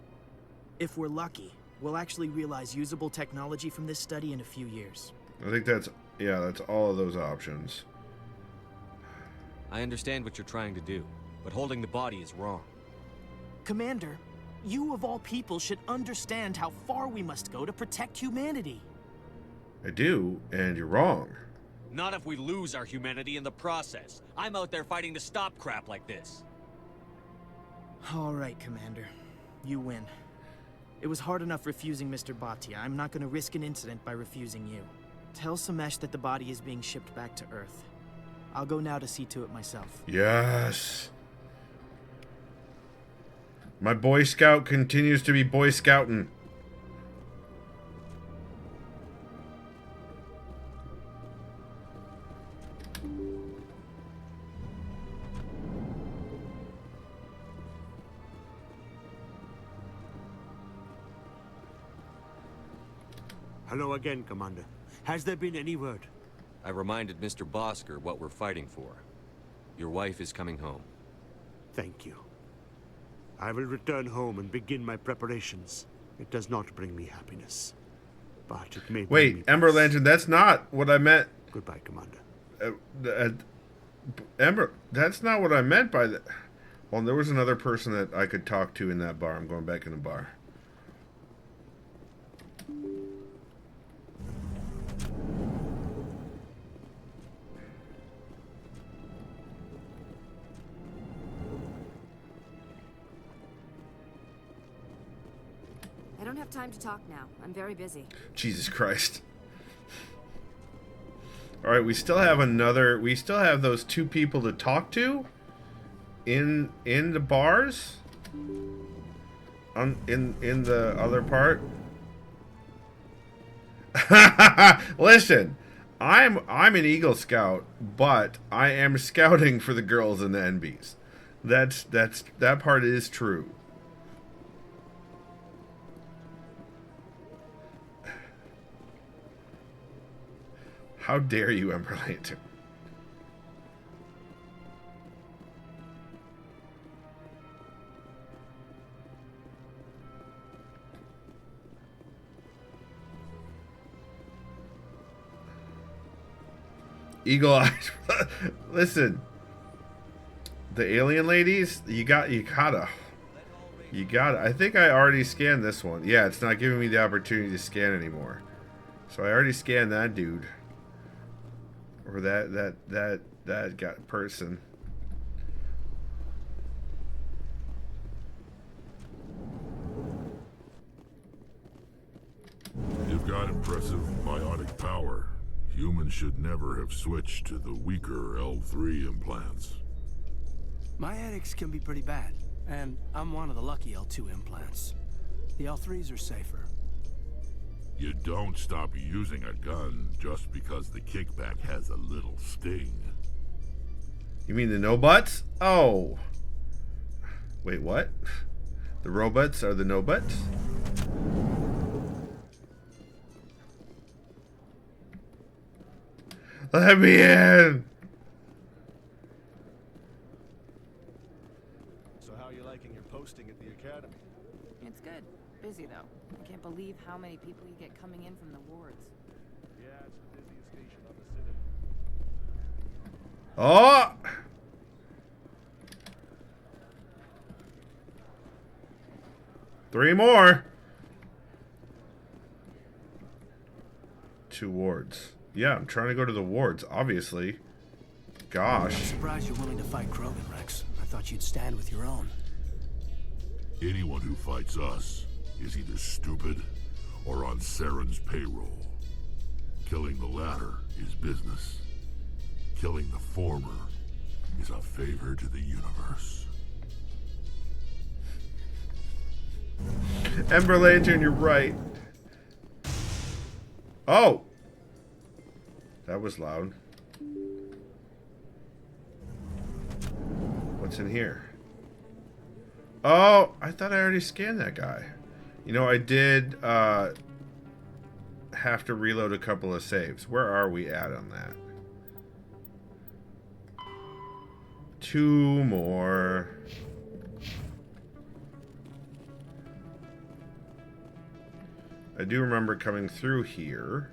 If we're lucky, we'll actually realize usable technology from this study in a few years. I think that's all of those options. I understand what you're trying to do, but holding the body is wrong. Commander, you of all people should understand how far we must go to protect humanity. I do, and you're wrong. Not if we lose our humanity in the process. I'm out there fighting to stop crap like this. All right, Commander. You win. It was hard enough refusing Mr. Bhatia. I'm not going to risk an incident by refusing you. Tell Samesh that the body is being shipped back to Earth. I'll go now to see to it myself. Yes. My Boy Scout continues to be Boy Scouting. Hello again, Commander. Has there been any word? I reminded Mr. Bosker what we're fighting for. Your wife is coming home. Thank you. I will return home and begin my preparations. It does not bring me happiness, but it may bring me Wait, Ember Lantern, that's not what I meant. Goodbye, Commander. Ember, that's not what I meant by that. Well, there was another person that I could talk to in that bar. I'm going back in the bar. I don't have time to talk now. I'm very busy. Jesus Christ. Alright, we still have those two people to talk to in the bars. In the other part. Listen, I'm an Eagle Scout, but I am scouting for the girls and the NBs. That part is true. How dare you, Ember Lantern? Eagle Eyes. Listen, the alien ladies, you gotta. I think I already scanned this one. Yeah, it's not giving me the opportunity to scan anymore. So I already scanned that dude. Or that got person. You've got impressive biotic power. Humans should never have switched to the weaker L3 implants. My edicts can be pretty bad, and I'm one of the lucky L2 implants. The L3s are safer. You don't stop using a gun just because the kickback has a little sting. You mean the no-butts? Oh. Wait, what? The robots are the no-butts? Let me in! So how are you liking your posting at the academy? It's good. Busy, though. I can't believe how many people you get coming in from the wards. Yeah, it's the busiest station on the Citadel. Oh! Three more. 2 wards. Yeah, I'm trying to go to the wards, obviously. Gosh. I'm surprised you're willing to fight Krogan, Rex. I thought you'd stand with your own. Anyone who fights us is either stupid or on Saren's payroll. Killing the latter is business. Killing the former is a favor to the universe. Ember Lantern, you're right. Oh! That was loud. What's in here? Oh, I thought I already scanned that guy. You know, I did have to reload a couple of saves. Where are we at on that? 2 more. I do remember coming through here.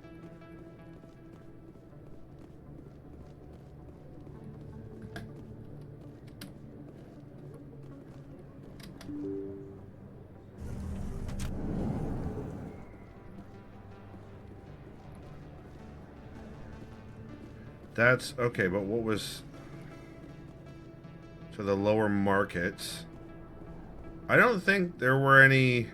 That's okay, but what was to the lower markets? I don't think there were any.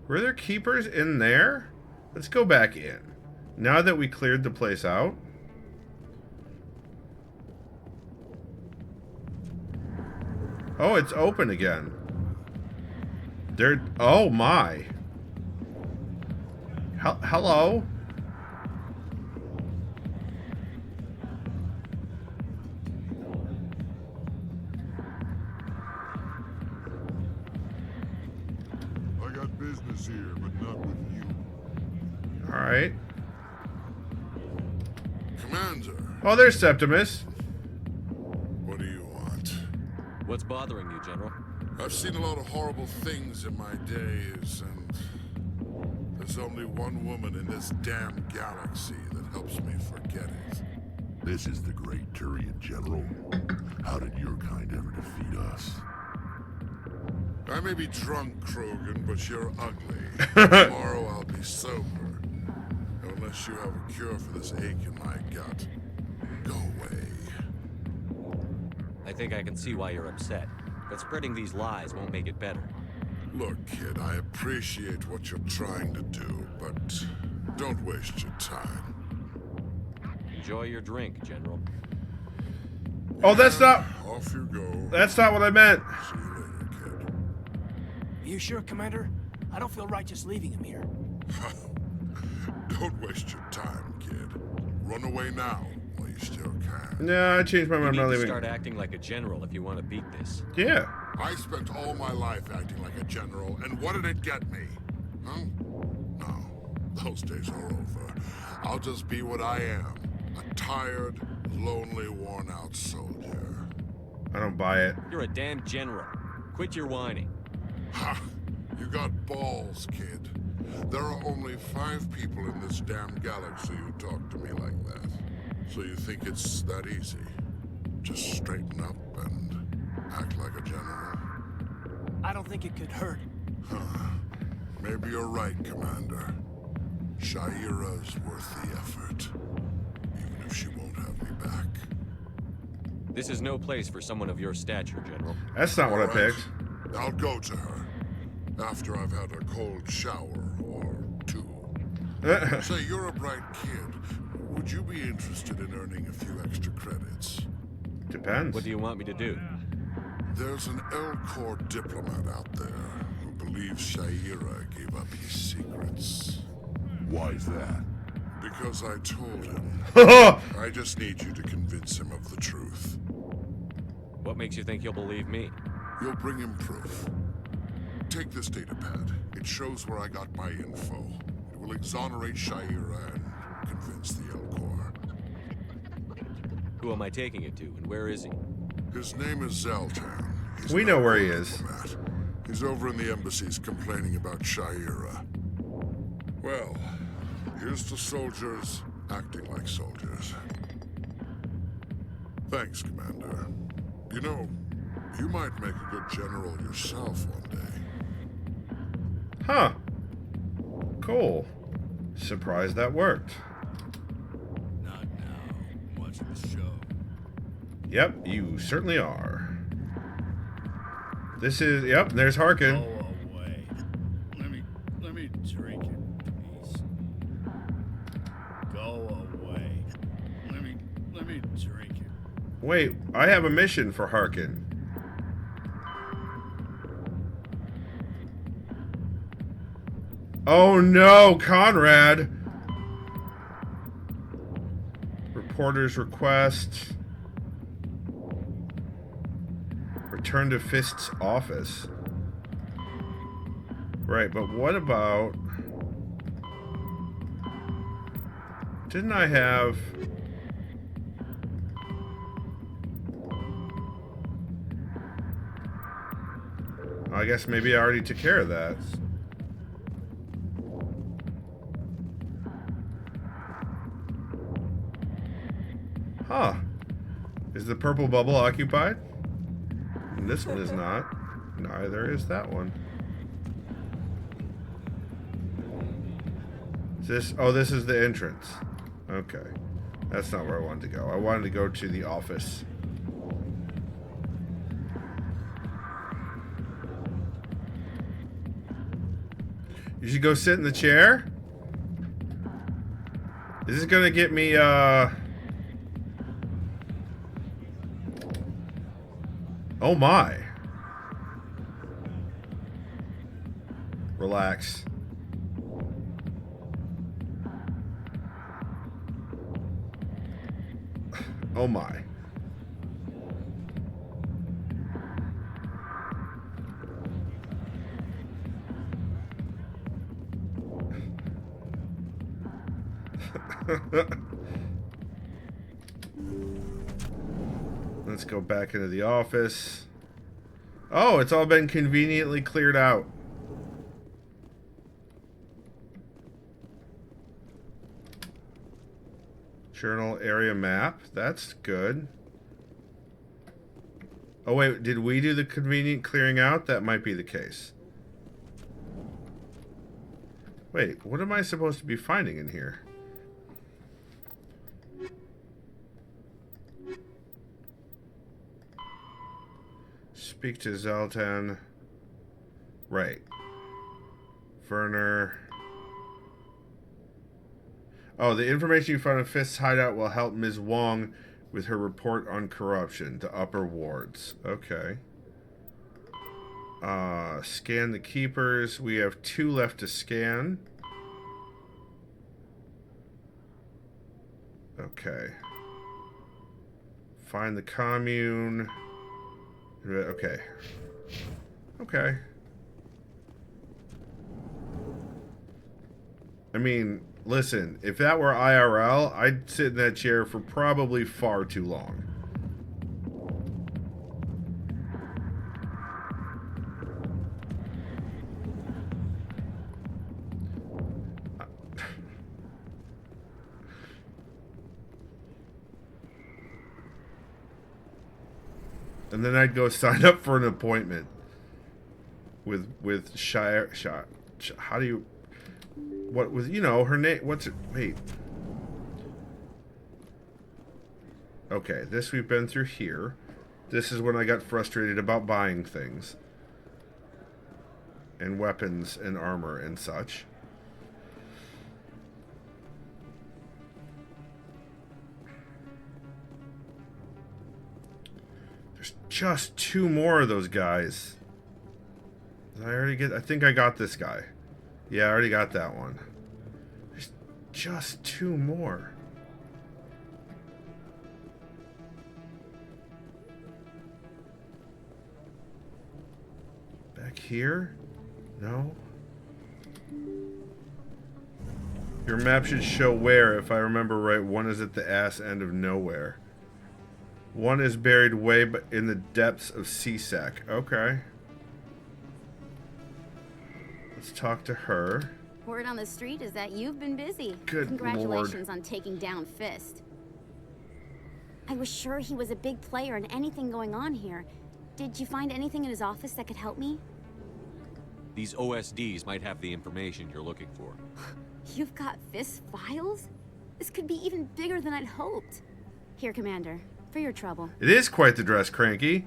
Were there keepers in there? Let's go back in. Now that we cleared the place out. Oh, it's open again. There. Oh my. Hello. Business here, but not with you. All right. Commander. Oh, there's Septimus. What do you want? What's bothering you, General? I've seen a lot of horrible things in my days, and there's only one woman in this damn galaxy that helps me forget it. This is the great Turian General. How did your kind ever defeat us? I may be drunk, Krogan, but you're ugly. Tomorrow I'll be sober. Unless you have a cure for this ache in my gut. Go away. I think I can see why you're upset, but spreading these lies won't make it better. Look, kid, I appreciate what you're trying to do, but don't waste your time. Enjoy your drink, General. Oh, that's not... Off you go. That's not what I meant. See you later, kid. You sure, Commander? I don't feel right just leaving him here. Don't waste your time, kid. Run away now, while you still can. No, I changed my mind. You I'm not need to leaving. start acting like a general if you want to beat this. Yeah. I spent all my life acting like a general, and what did it get me? Huh? No, those days are over. I'll just be what I am. A tired, lonely, worn-out soldier. I don't buy it. You're a damn general. Quit your whining. Ha! You got balls, kid. There are only 5 people in this damn galaxy who talk to me like that. So you think it's that easy? Just straighten up and act like a general? I don't think it could hurt. Maybe you're right, Commander. Shaira's worth the effort. Even if she won't have me back. This is no place for someone of your stature, General. That's not what I picked. I'll go to her. After I've had a cold shower or 2. Say, you're a bright kid. Would you be interested in earning a few extra credits? Depends. What do you want me to do? There's an L-Corps diplomat out there who believes Shaira gave up his secrets. Why's that? Because I told him. I just need you to convince him of the truth. What makes you think he'll believe me? You'll bring him proof. Take this datapad. It shows where I got my info. It will exonerate Shaira and convince the L-Corps. Who am I taking it to, and where is he? His name is Zoltan. We know where he is. He's over in the embassies complaining about Shaira. Well, here's to soldiers acting like soldiers. Thanks, Commander. You know, you might make a good general yourself one day. Huh. Cool. Surprised that worked. Not now. I'm watching the show. Yep, you certainly are. This is... Yep, there's Harkin. Go away. Let me drink in peace. Go away. Let me drink it. Wait, I have a mission for Harkin. Oh no, Conrad! Reporter's request. Return to Fist's office. Right, but what about... Didn't I have... I guess maybe I already took care of that. Huh. Is the purple bubble occupied? And this one is not. Neither is that one. Is this... Oh, this is the entrance. Okay. That's not where I wanted to go. I wanted to go to the office. You should go sit in the chair? Is this gonna get me, Oh my. Relax. Oh my. Let's go back into the office. Oh, it's all been conveniently cleared out. Journal area map. That's good. Oh, wait. Did we do the convenient clearing out? That might be the case. Wait. What am I supposed to be finding in here? Speak to Zoltan. Right. Werner. Oh, the information you found in Fist's hideout will help Ms. Wong with her report on corruption to upper wards. Okay. Scan the keepers. We have 2 left to scan. Okay. Find the commune. Okay. Okay. I mean, listen, if that were IRL, I'd sit in that chair for probably far too long. And then I'd go sign up for an appointment with Shire. How do you? What was, you know, her name? What's it? Wait. Okay, this we've been through here. This is when I got frustrated about buying things. And weapons and armor and such. There's just 2 more of those guys. Did I already get? I think I got this guy. Yeah, I already got that one. There's just 2 more. Back here? No? Your map should show where, if I remember right. One is at the ass end of nowhere. One is buried way in the depths of CSAC. Okay. Let's talk to her. Word on the street is that you've been busy. Good Congratulations on taking down Fist. I was sure he was a big player in anything going on here. Did you find anything in his office that could help me? These OSDs might have the information you're looking for. You've got Fist files? This could be even bigger than I'd hoped. Here, Commander, for your trouble. It is quite the dress, Cranky.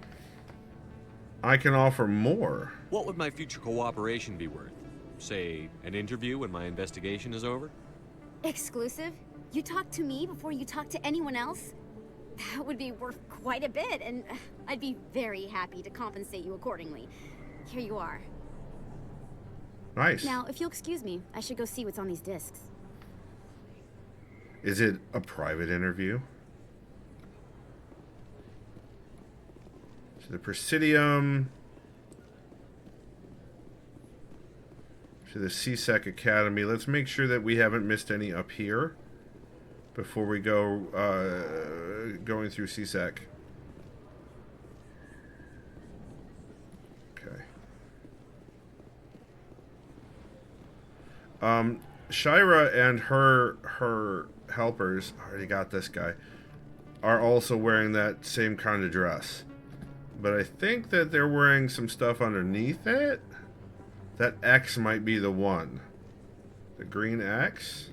I can offer more. What would my future cooperation be worth? Say, an interview when my investigation is over? Exclusive? You talk to me before you talk to anyone else? That would be worth quite a bit, and I'd be very happy to compensate you accordingly. Here you are. Nice. Now, if you'll excuse me, I should go see what's on these discs. Is it a private interview? To the Presidium. To the CSEC Academy. Let's make sure that we haven't missed any up here before we go going through CSEC. Okay. Shira and her helpers, I already got this guy, are also wearing that same kind of dress. But I think that they're wearing some stuff underneath it. That X might be the one. The green X?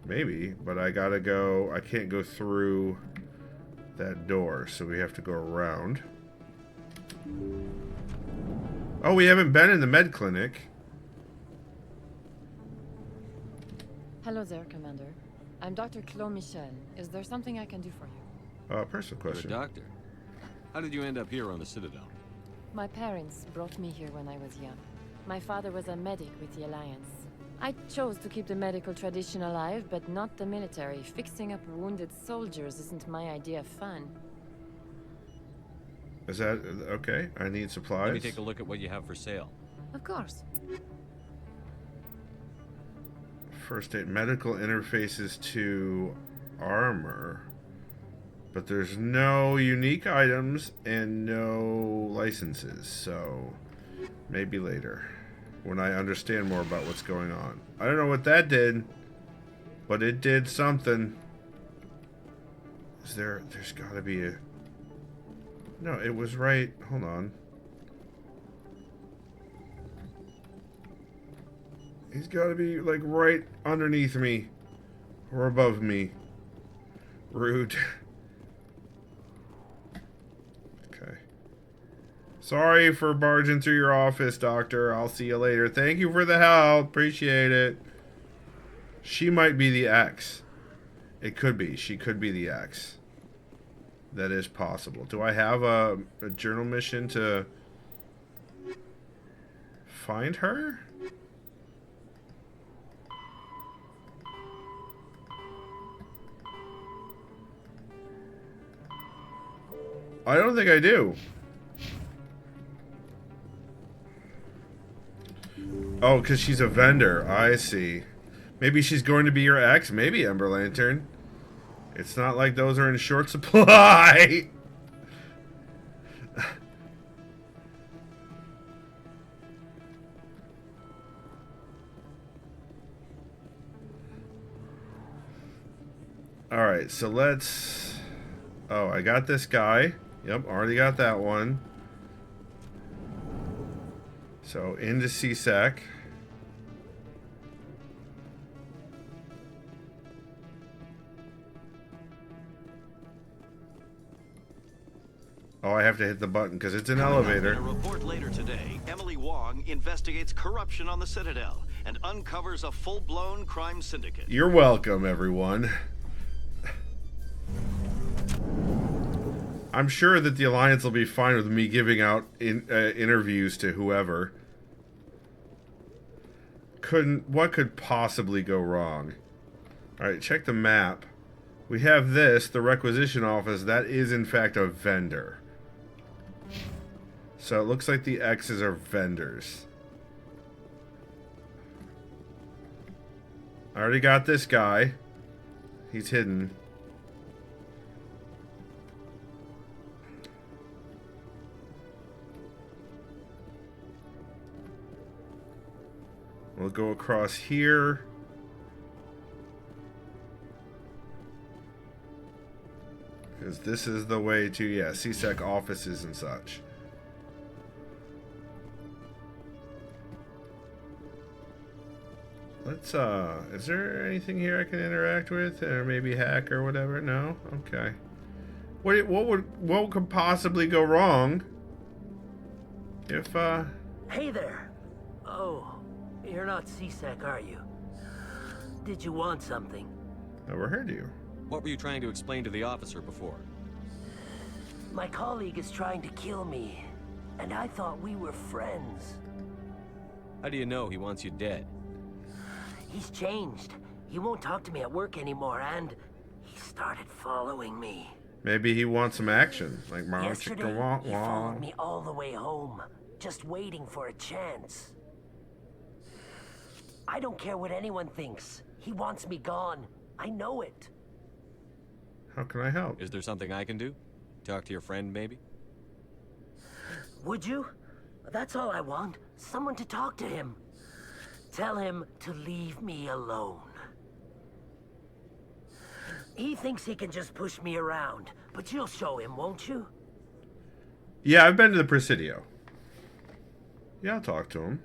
Maybe, but I gotta go. I can't go through that door, so we have to go around. Oh, we haven't been in the med clinic. Hello there, Commander. I'm Dr. Claude Michel. Is there something I can do for you? Personal question. You're a doctor. How did you end up here on the Citadel? My parents brought me here when I was young. My father was a medic with the Alliance. I chose to keep the medical tradition alive, but not the military. Fixing up wounded soldiers isn't my idea of fun. Is that okay? I need supplies. Let me take a look at what you have for sale. Of course. First aid, medical interfaces to armor. But there's no unique items and no licenses, so maybe later, when I understand more about what's going on. I don't know what that did, but it did something. There's gotta be a... No, it was right. Hold on. He's gotta be, like, right underneath me. Or above me. Rude. Okay. Sorry for barging through your office, Doctor. I'll see you later. Thank you for the help. Appreciate it. She might be the X. It could be. She could be the X. That is possible. Do I have a journal mission to find her? I don't think I do. Oh, because she's a vendor. I see. Maybe she's going to be your ex. Maybe, Ember Lantern. It's not like those are in short supply. Alright, so let's... Oh, I got this guy. Yep, already got that one. So, into CSEC. Oh, I have to hit the button because it's an elevator. In a report later today, Emily Wong investigates corruption on the Citadel and uncovers a full-blown crime syndicate. You're welcome, everyone. I'm sure that the Alliance will be fine with me giving out interviews to whoever. What could possibly go wrong? Alright, check the map. We have this, the requisition office. That is, in fact, a vendor. So it looks like the X's are vendors. I already got this guy. He's hidden. We'll go across here. Because this is the way to, yeah, CSEC offices and such. Let's, is there anything here I can interact with? Or maybe hack or whatever? No? Okay. What could possibly go wrong if, Hey there. Oh, you're not CSEC, are you? Did you want something? Never heard you. What were you trying to explain to the officer before? My colleague is trying to kill me, and I thought we were friends. How do you know he wants you dead? He's changed. He won't talk to me at work anymore, and he started following me. Maybe he wants some action, like Yesterday, he followed me all the way home, just waiting for a chance. I don't care what anyone thinks. He wants me gone. I know it. How can I help? Is there something I can do? Talk to your friend, maybe? Would you? That's all I want. Someone to talk to him. Tell him to leave me alone. He thinks he can just push me around, but you'll show him, won't you? Yeah, I've been to the Presidio. Yeah, I'll talk to him.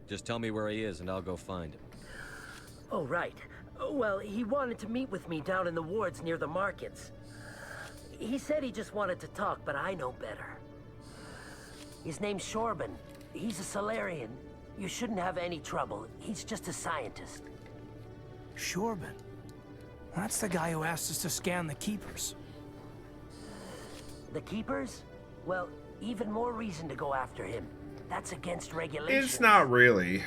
Just tell me where he is and I'll go find him. Oh, right. Well, he wanted to meet with me down in the wards near the markets. He said he just wanted to talk, but I know better. His name's Shorban. He's a Solarian. You shouldn't have any trouble. He's just a scientist. Shorban? That's the guy who asked us to scan the Keepers. The Keepers? Well, even more reason to go after him. That's against regulations. It's not really.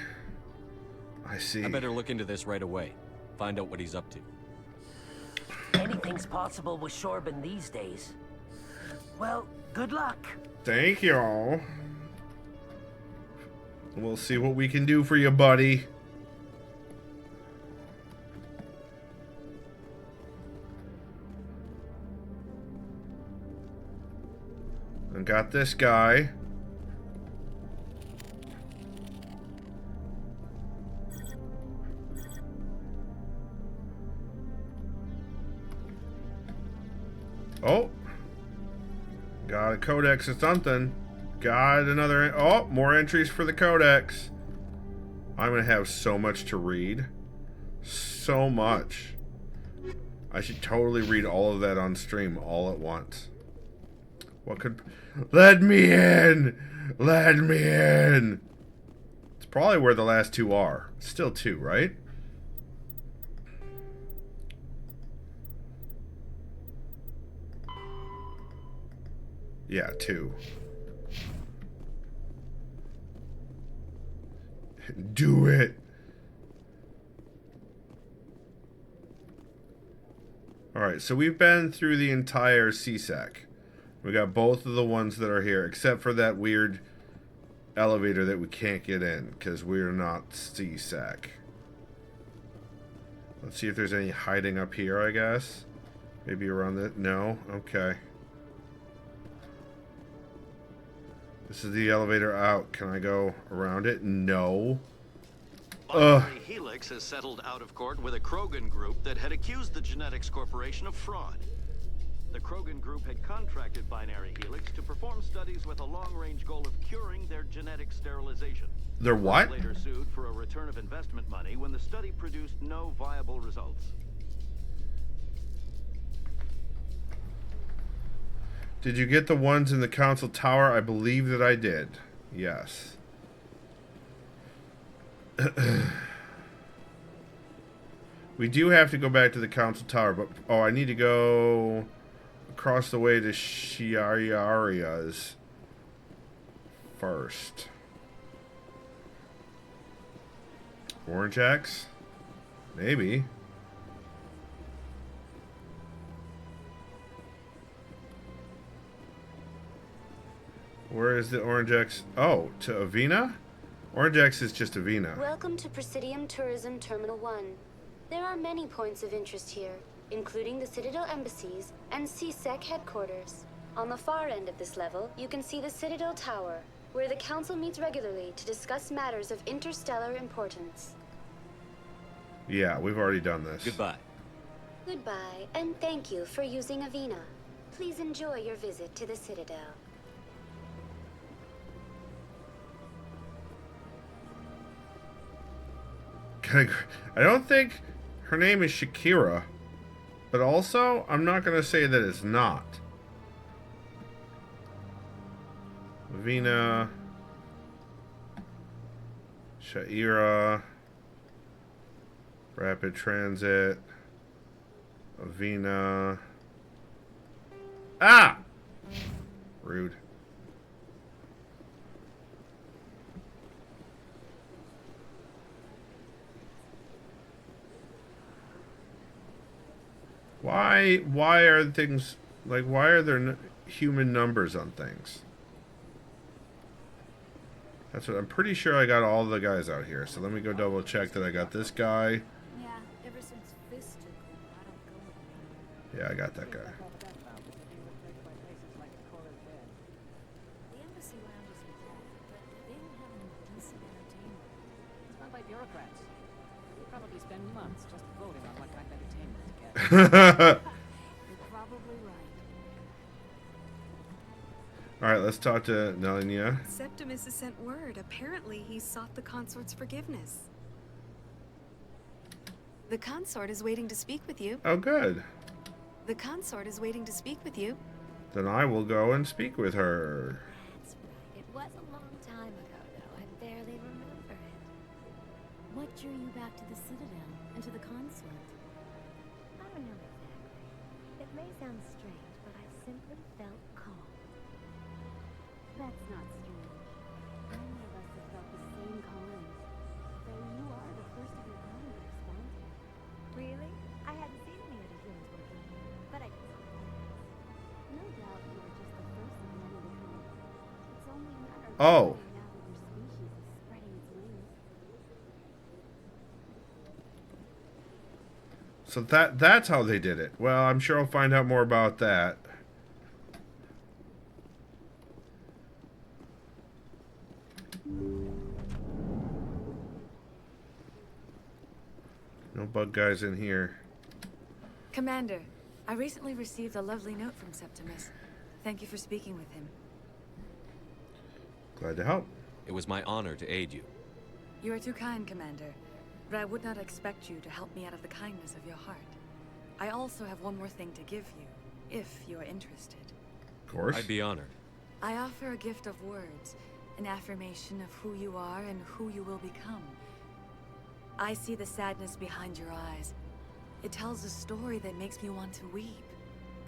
I see. I better look into this right away. Find out what he's up to. Anything's possible with Shorban these days. Well, good luck. Thank you all. We'll see what we can do for you, buddy. And got this guy. Oh. Got a codex or something. Got another... Oh, more entries for the codex. I'm going to have so much to read. So much. I should totally read all of that on stream all at once. What could... Let me in! Let me in! It's probably where the last two are. Still two, right? Yeah, two. Do it! Alright, so we've been through the entire CSEC. We got both of the ones that are here, except for that weird elevator that we can't get in, because we're not CSEC. Let's see if there's any hiding up here, I guess. Maybe around the... No? Okay. This is the elevator out. Can I go around it? No. Binary Helix has settled out of court with a Krogan group that had accused the Genetics Corporation of fraud. The Krogan group had contracted Binary Helix to perform studies with a long-range goal of curing their genetic sterilization. Their what? Later sued for a return of investment money when the study produced no viable results. Did you get the ones in the council tower? I believe that I did. Yes. We do have to go back to the council tower, but... Oh, I need to go across the way to Shiaria's first. Orange X? Maybe. Where is the Orange X? Oh, to Avena? Orange X is just Avena. Welcome to Presidium Tourism Terminal 1. There are many points of interest here, including the Citadel embassies and CSEC headquarters. On the far end of this level, you can see the Citadel Tower, where the Council meets regularly to discuss matters of interstellar importance. Yeah, we've already done this. Goodbye. Goodbye, and thank you for using Avena. Please enjoy your visit to the Citadel. I don't think her name is Shakira, but also I'm not going to say that it's not. Avena, Shaira, Rapid Transit, Avena. Ah! Rude. Why are things like, why are there human numbers on things? That's what I'm pretty sure I got all the guys out here. So let me go double check that I got this guy. Yeah, ever since Fist took him, I don't go anymore. Yeah, I got that guy. The embassy lounge is involved, but they don't have any decent entertainment. It's run by bureaucrats. They probably spend months just voting on what kind of entertainment to get. You're probably right. Alright, let's talk to Nalinia. Septimus has sent word. Apparently, he sought the consort's forgiveness. The consort is waiting to speak with you. Oh, good. The consort is waiting to speak with you. Then I will go and speak with her. That's right. It was a long time ago, though. I barely remember it. What drew you back to the Citadel and to the consort? I don't know exactly. It may sound strange, but I simply felt called. That's not strange. Many of us have felt the same calling. Though you are the first of your kind to respond to it. Really? I hadn't seen any other humans working here, but I did. No doubt you are just the first of many to come. It's only a matter of Oh. time now that your species is spreading its wings. So that's how they did it. Well, I'm sure I'll find out more about that. No bug guys in here. Commander, I recently received a lovely note from Septimus. Thank you for speaking with him. Glad to help. It was my honor to aid you. You are too kind, Commander. But I would not expect you to help me out of the kindness of your heart. I also have one more thing to give you, if you are interested. Of course. I'd be honored. I offer a gift of words, an affirmation of who you are and who you will become. I see the sadness behind your eyes. It tells a story that makes me want to weep.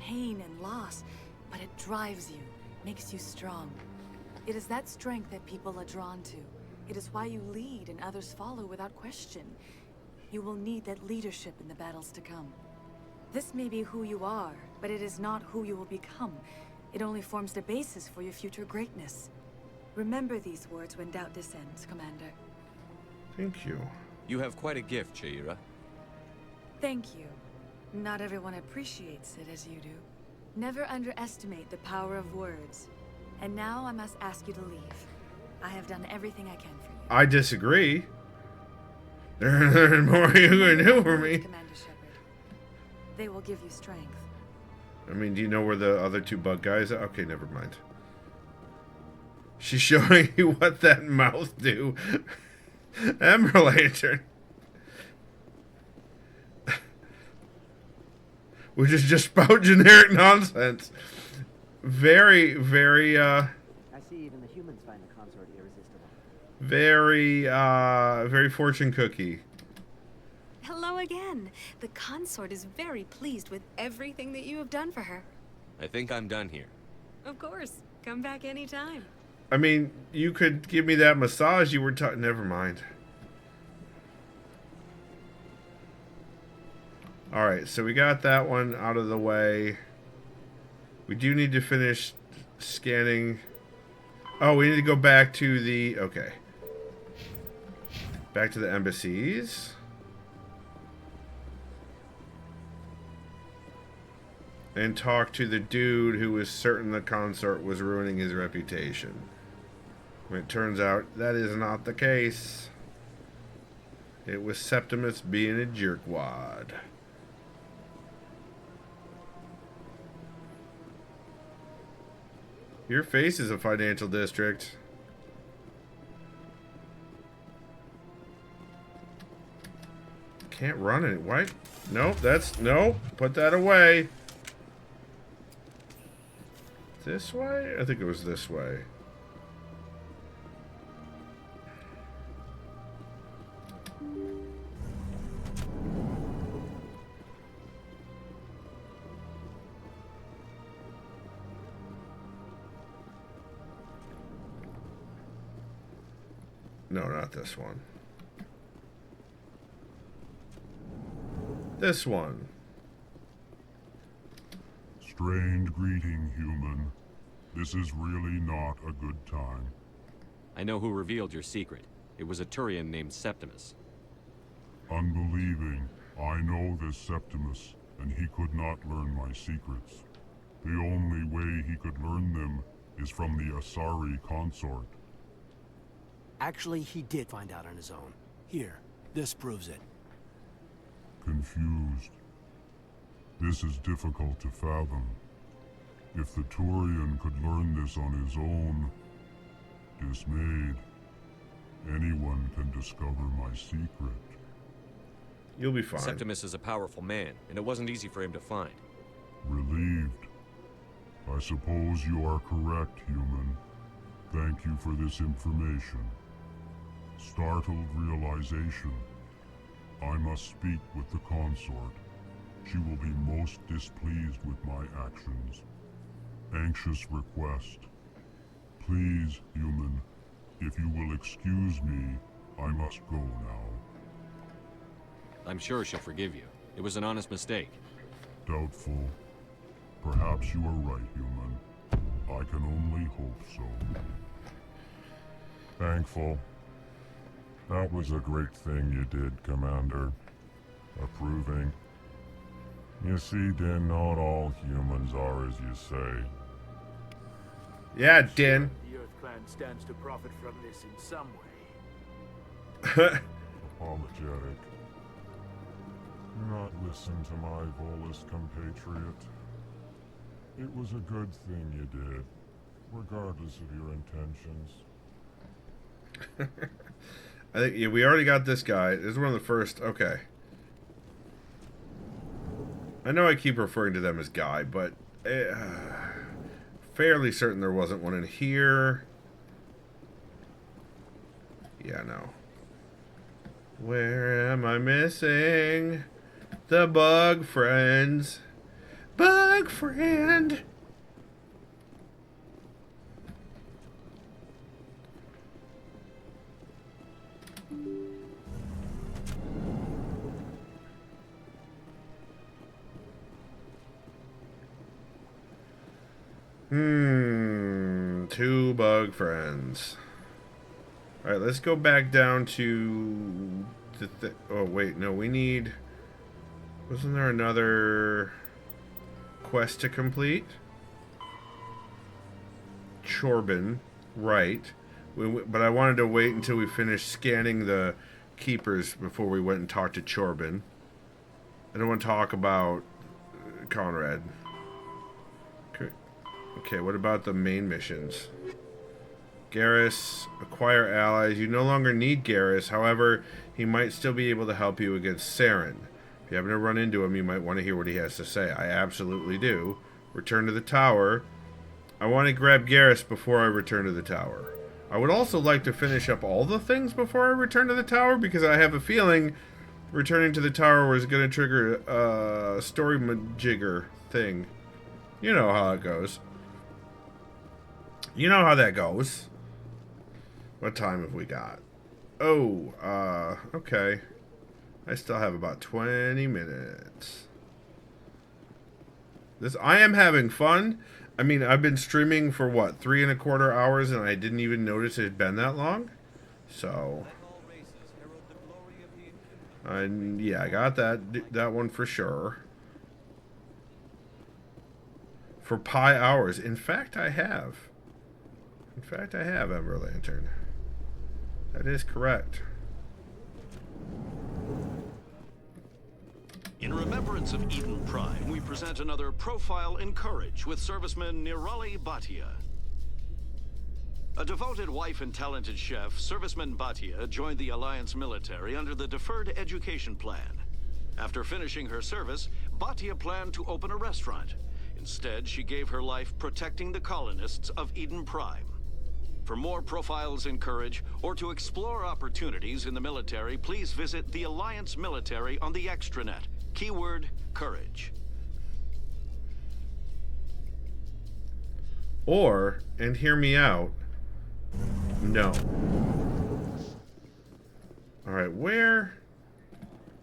Pain and loss, but it drives you, makes you strong. It is that strength that people are drawn to. It is why you lead and others follow without question. You will need that leadership in the battles to come. This may be who you are, but it is not who you will become. It only forms the basis for your future greatness. Remember these words when doubt descends, Commander. Thank you. You have quite a gift, Shaira. Thank you. Not everyone appreciates it as you do. Never underestimate the power of words. And now I must ask you to leave. I have done everything I can for you. I disagree. There's more you can do for me. Commander Shepard. They will give you strength. I mean, do you know where the other two bug guys are? Okay, never mind. She's showing you what that mouth do. Ember Lantern. Which is just spout generic nonsense. Very, very, I see even the humans find the consort irresistible. Very fortune cookie. Hello again. The consort is very pleased with everything that you have done for her. I think I'm done here. Of course. Come back anytime. I mean, you could give me that massage you were talking. Never mind. Alright, so we got that one out of the way. We do need to finish scanning. Oh, we need to go back to the... Okay. Back to the embassies. And talk to the dude who was certain the consort was ruining his reputation. When it turns out that is not the case. It was Septimus being a jerkwad. Your face is a financial district. Can't run it. Why? Nope, that's... No. Put that away. This way? I think it was this way. No, not this one. This one. Strange greeting, human. This is really not a good time. I know who revealed your secret. It was a Turian named Septimus. Unbelieving. I know this Septimus, and he could not learn my secrets. The only way he could learn them is from the Asari consort. Actually, he did find out on his own. Here, this proves it. Confused. This is difficult to fathom. If the Turian could learn this on his own, dismayed, anyone can discover my secret. You'll be fine. Septimus is a powerful man, and it wasn't easy for him to find. Relieved. I suppose you are correct, human. Thank you for this information. Startled realization. I must speak with the consort. She will be most displeased with my actions. Anxious request. Please, human, if you will excuse me, I must go now. I'm sure she'll forgive you. It was an honest mistake. Doubtful. Perhaps you are right, human. I can only hope so. Thankful. That was a great thing you did, Commander. Approving. You see, Din, not all humans are as you say. Yeah, Din. The Earth Clan stands to profit from this in some way. Apologetic. Do not listen to my Volus compatriot. It was a good thing you did, regardless of your intentions. I think, yeah, we already got this guy. This is one of the first. Okay. I know I keep referring to them as guy, but fairly certain there wasn't one in here. Yeah, no. Where am I missing the bug friends? Bug friend! Two bug friends. Alright, let's go back down to the oh, wait, no, we need... Wasn't there another quest to complete? Chorbin, right. But I wanted to wait until we finished scanning the keepers before we went and talked to Chorbin. I don't want to talk about Conrad. Okay, what about the main missions? Garrus, acquire allies. You no longer need Garrus. However, he might still be able to help you against Saren. If you happen to run into him, you might want to hear what he has to say. I absolutely do. Return to the tower. I want to grab Garrus before I return to the tower. I would also like to finish up all the things before I return to the tower, because I have a feeling returning to the tower was going to trigger a story majigger thing. You know how it goes. You know how that goes. What time have we got? Oh, okay. I still have about 20 minutes. I am having fun. I mean, I've been streaming for what, 3¼ hours, and I didn't even notice it had been that long. So, yeah, I got that one for sure. For pi hours. In fact, I have. Ember Lantern. That is correct. In remembrance of Eden Prime, we present another profile in courage with serviceman Nirali Bhatia. A devoted wife and talented chef, serviceman Bhatia joined the Alliance military under the Deferred Education Plan. After finishing her service, Bhatia planned to open a restaurant. Instead, she gave her life protecting the colonists of Eden Prime. For more profiles in courage, or to explore opportunities in the military, please visit the Alliance Military on the extranet. Keyword, courage. Or, and hear me out, no. Alright, where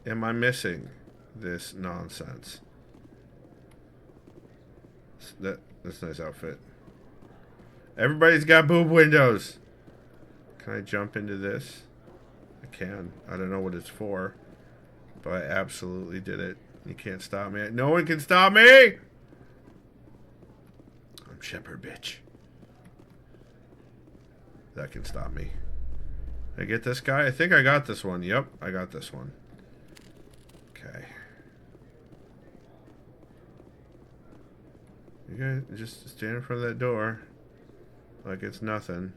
am I missing this nonsense? That's a nice outfit. Everybody's got boob windows. Can I jump into this? I can. I don't know what it's for, but I absolutely did it. You can't stop me. No one can stop me! I'm Shepherd, bitch. That can stop me. Did I get this guy? I think I got this one. Yep, I got this one. Okay. You guys just stand in front of that door like it's nothing.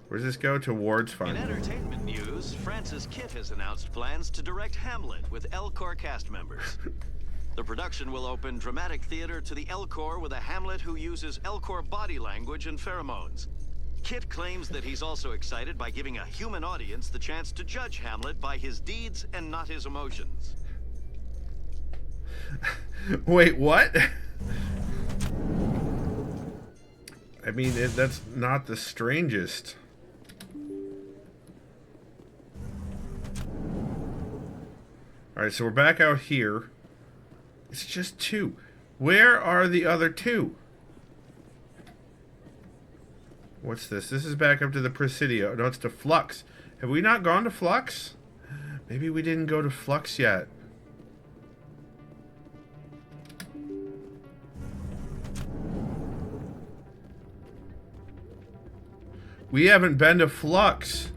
Where does this go? Towards fun. In entertainment news, Francis Kitt has announced plans to direct Hamlet with Elcor cast members. The production will open dramatic theater to the Elcor with a Hamlet who uses Elcor body language and pheromones. Kitt claims that he's also excited by giving a human audience the chance to judge Hamlet by his deeds and not his emotions. Wait, what? I mean, that's not the strangest. Alright, so we're back out here. It's just two. Where are the other two? What's this? This is back up to the Presidio. No, it's to Flux. Have we not gone to Flux? Maybe we didn't go to Flux yet. We haven't been to Flux.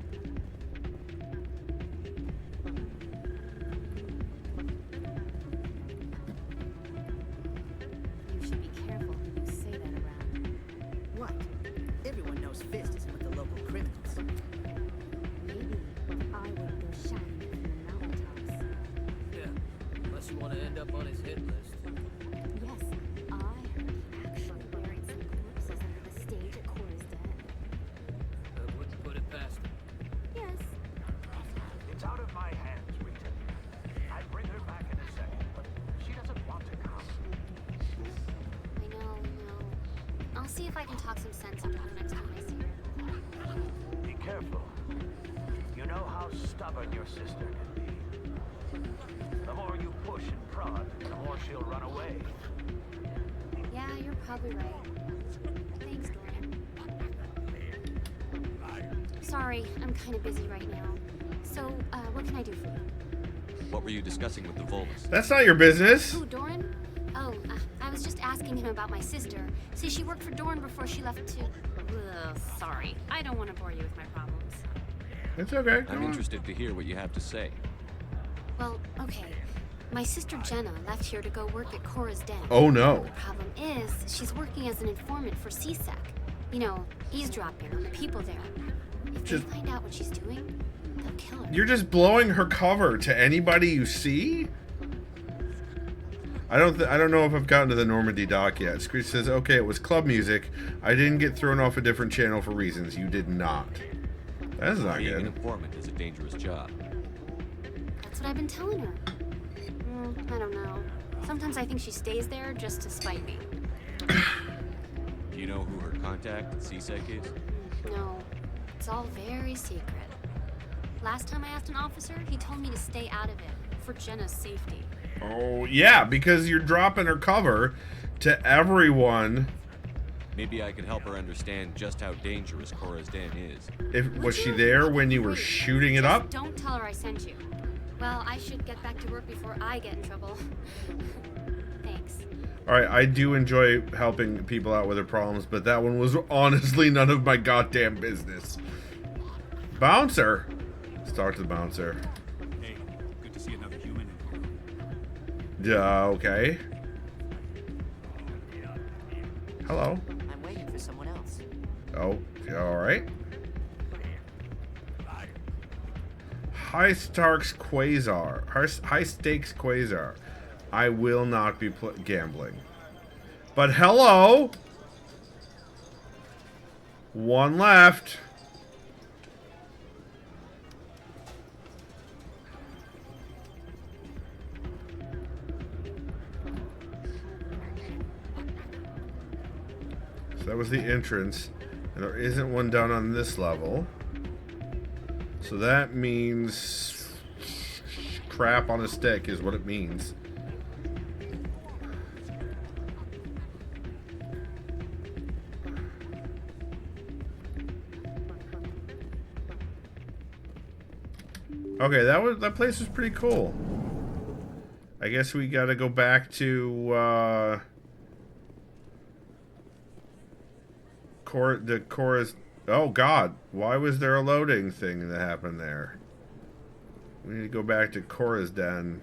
see if I can talk some sense into her next time I see her. Be careful. You know how stubborn your sister can be. The more you push and prod, the more she'll run away. Yeah, you're probably right. Thanks, Dorian. Sorry, I'm kind of busy right now. So, what can I do for you? What were you discussing with the Volus? That's not your business. Who, Doran? Oh, I was just asking him about my sister. See, she worked for Doran before she left to... Ugh, sorry. I don't want to bore you with my problems. It's okay. I'm interested to hear what you have to say. Well, okay. My sister Jenna left here to go work at Cora's Den. Oh, no. The problem is, she's working as an informant for CSEC. You know, eavesdropping on the people there. If they find out what she's doing, they'll kill her. You're just blowing her cover to anybody you see? I don't know if I've gotten to the Normandy dock yet. Screech says, okay, it was club music. I didn't get thrown off a different channel for reasons. You did not. That's not Being good. an informant is a dangerous job. That's what I've been telling her. I don't know. Sometimes I think she stays there just to spite me. Do you know who her contact at CSEC is? No, it's all very secret. Last time I asked an officer, he told me to stay out of it, for Jenna's safety. Oh, yeah, because you're dropping her cover to everyone. Maybe I can help her understand just how dangerous Cora's Den is. Was she there when you were shooting it up? Don't tell her I sent you. Well, I should get back to work before I get in trouble. Thanks. Alright, I do enjoy helping people out with their problems, but that one was honestly none of my goddamn business. Bouncer! Let's talk to the bouncer. Hey, good to see another human. Okay. Hello. I'm waiting for someone else. Oh, alright. High stakes quasar. High stakes quasar. I will not be gambling. But hello! One left. So that was the entrance. And there isn't one down on this level. So that means crap on a stick is what it means. Okay, that place was pretty cool. I guess we gotta go back to Cora's. Oh God, why was there a loading thing that happened there? We need to go back to Cora's Den.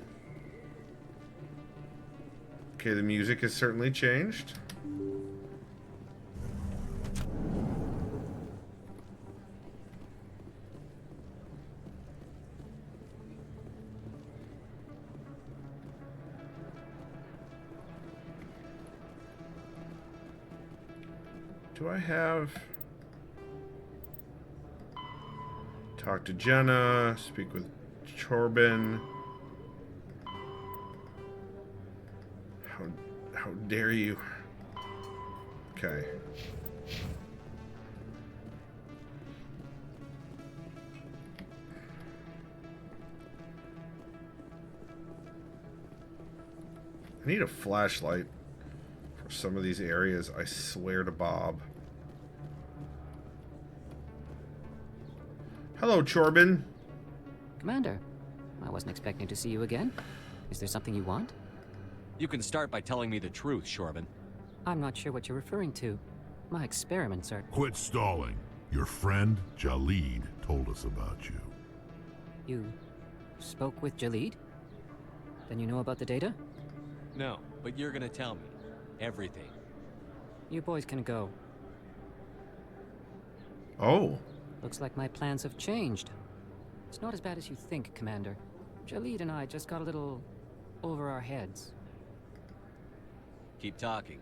Okay, the music has certainly changed. Do I have... Talk to Jenna, speak with Chorbin. How dare you? Okay. I need a flashlight for some of these areas, I swear to Bob. Hello, Chorbin. Commander, I wasn't expecting to see you again. Is there something you want? You can start by telling me the truth, Chorbin. I'm not sure what you're referring to. My experiments are... Quit stalling. Your friend, Jalid, told us about you. You spoke with Jalid? Then you know about the data? No, but you're gonna tell me everything. You boys can go. Oh. Looks like my plans have changed. It's not as bad as you think, Commander. Jalid and I just got a little over our heads. Keep talking.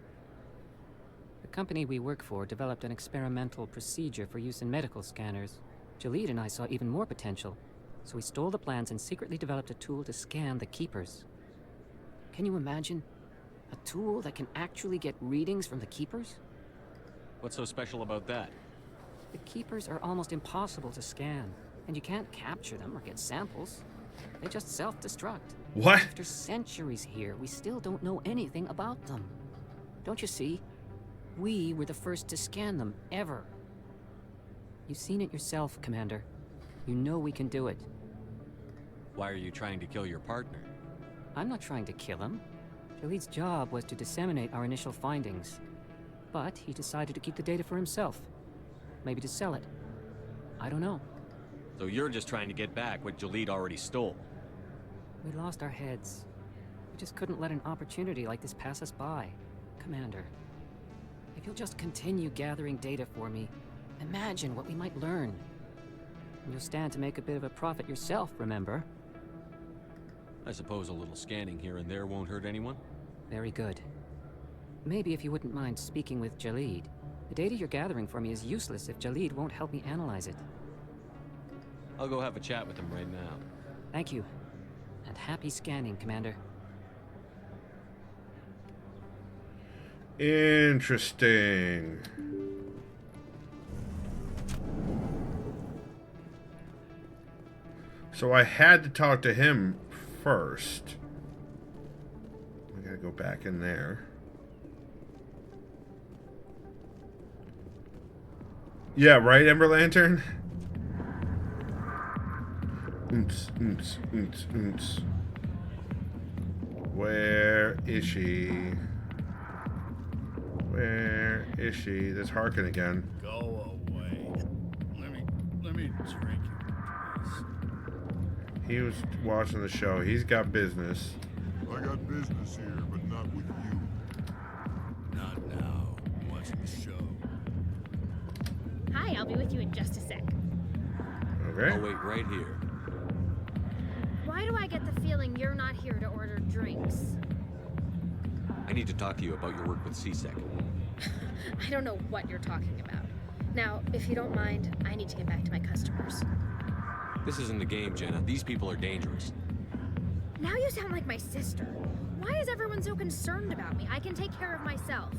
The company we work for developed an experimental procedure for use in medical scanners. Jalid and I saw even more potential, so we stole the plans and secretly developed a tool to scan the Keepers. Can you imagine? A tool that can actually get readings from the Keepers? What's so special about that? The Keepers are almost impossible to scan, and you can't capture them or get samples. They just self-destruct. What? After centuries here, we still don't know anything about them. Don't you see? We were the first to scan them, ever. You've seen it yourself, Commander. You know we can do it. Why are you trying to kill your partner? I'm not trying to kill him. Jaleed's job was to disseminate our initial findings. But he decided to keep the data for himself. Maybe to sell it. I don't know. So you're just trying to get back what Jaleed already stole? We lost our heads. We just couldn't let an opportunity like this pass us by. Commander, if you'll just continue gathering data for me, imagine what we might learn. And you'll stand to make a bit of a profit yourself, remember? I suppose a little scanning here and there won't hurt anyone? Very good. Maybe if you wouldn't mind speaking with Jaleed. The data you're gathering for me is useless if Jaleed won't help me analyze it. I'll go have a chat with him right now. Thank you. And happy scanning, Commander. Interesting. So I had to talk to him first. We gotta go back in there. Yeah, right, Ember Lantern? Oons, oons, oons, oons. Where is she? Where is she? There's Harkin again. Go away. Let me drink you, please. He was watching the show. He's got business. I got business here, but not with you. Not now. I'm watching the show. Hi, I'll be with you in just a sec. Okay. I'll wait right here. Why do I get the feeling you're not here to order drinks? I need to talk to you about your work with CSEC. I don't know what you're talking about. Now, if you don't mind, I need to get back to my customers. This isn't a game, Jenna. These people are dangerous. Now you sound like my sister. Why is everyone so concerned about me? I can take care of myself.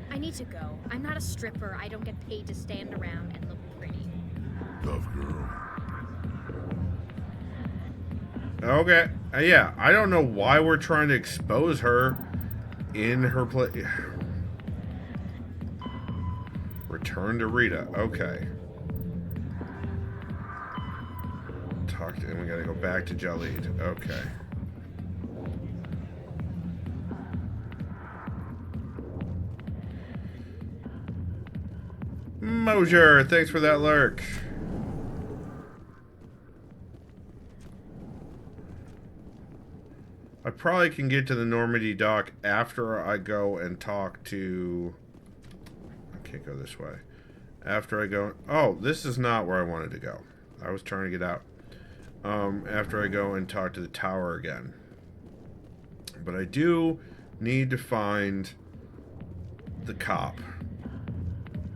I need to go. I'm not a stripper. I don't get paid to stand around and look pretty. Tough girl. Okay. Yeah, I don't know why we're trying to expose her in her place. Return to Rita. Okay. Talk to him. We gotta go back to Jaleed. Okay. Mosier, thanks for that lurk. I probably can get to the Normandy dock after I go and talk to... I can't go this way. After I go... Oh, this is not where I wanted to go. I was trying to get out. After I go and talk to the tower again. But I do need to find the cop.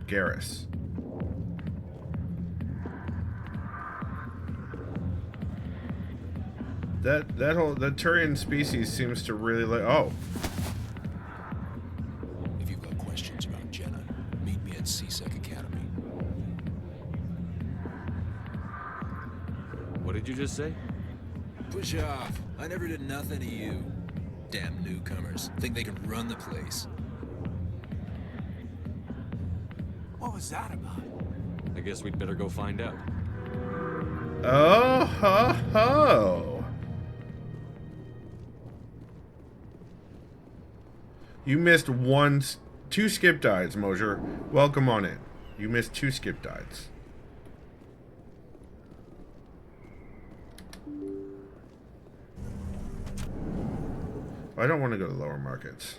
Garrus. That Turian species seems to really like... Oh. If you've got questions about Jenna, meet me at CSEC Academy. What did you just say? Push off. I never did nothing to you. Damn newcomers. Think they can run the place. What was that about? I guess we'd better go find out. Oh, ho, ho. You missed two skip dides, Mosier. Welcome on in. You missed 2 skip dides. I don't want to go to lower markets.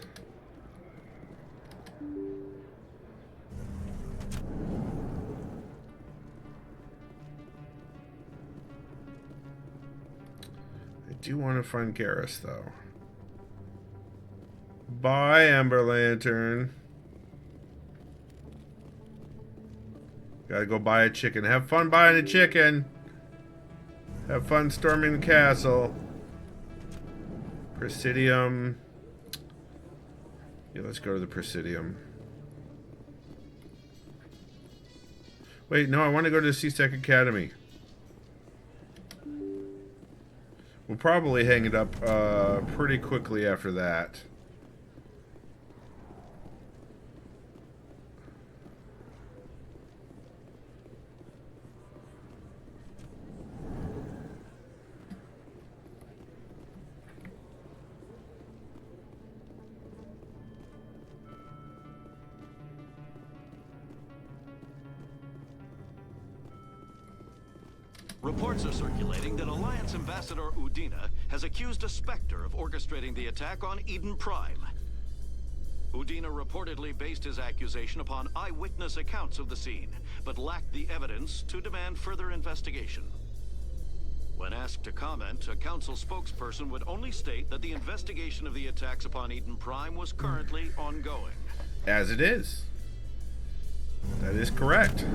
I do want to find Garrus, though. Bye, Ember Lantern. Gotta go buy a chicken. Have fun buying a chicken. Have fun storming the castle. Presidium. Yeah, let's go to the Presidium. Wait, no, I want to go to the C-Sec Academy. We'll probably hang it up pretty quickly after that. Reports are circulating that Alliance Ambassador Udina has accused a Spectre of orchestrating the attack on Eden Prime. Udina reportedly based his accusation upon eyewitness accounts of the scene, but lacked the evidence to demand further investigation. When asked to comment, a council spokesperson would only state that the investigation of the attacks upon Eden Prime was currently ongoing. As it is. That is correct.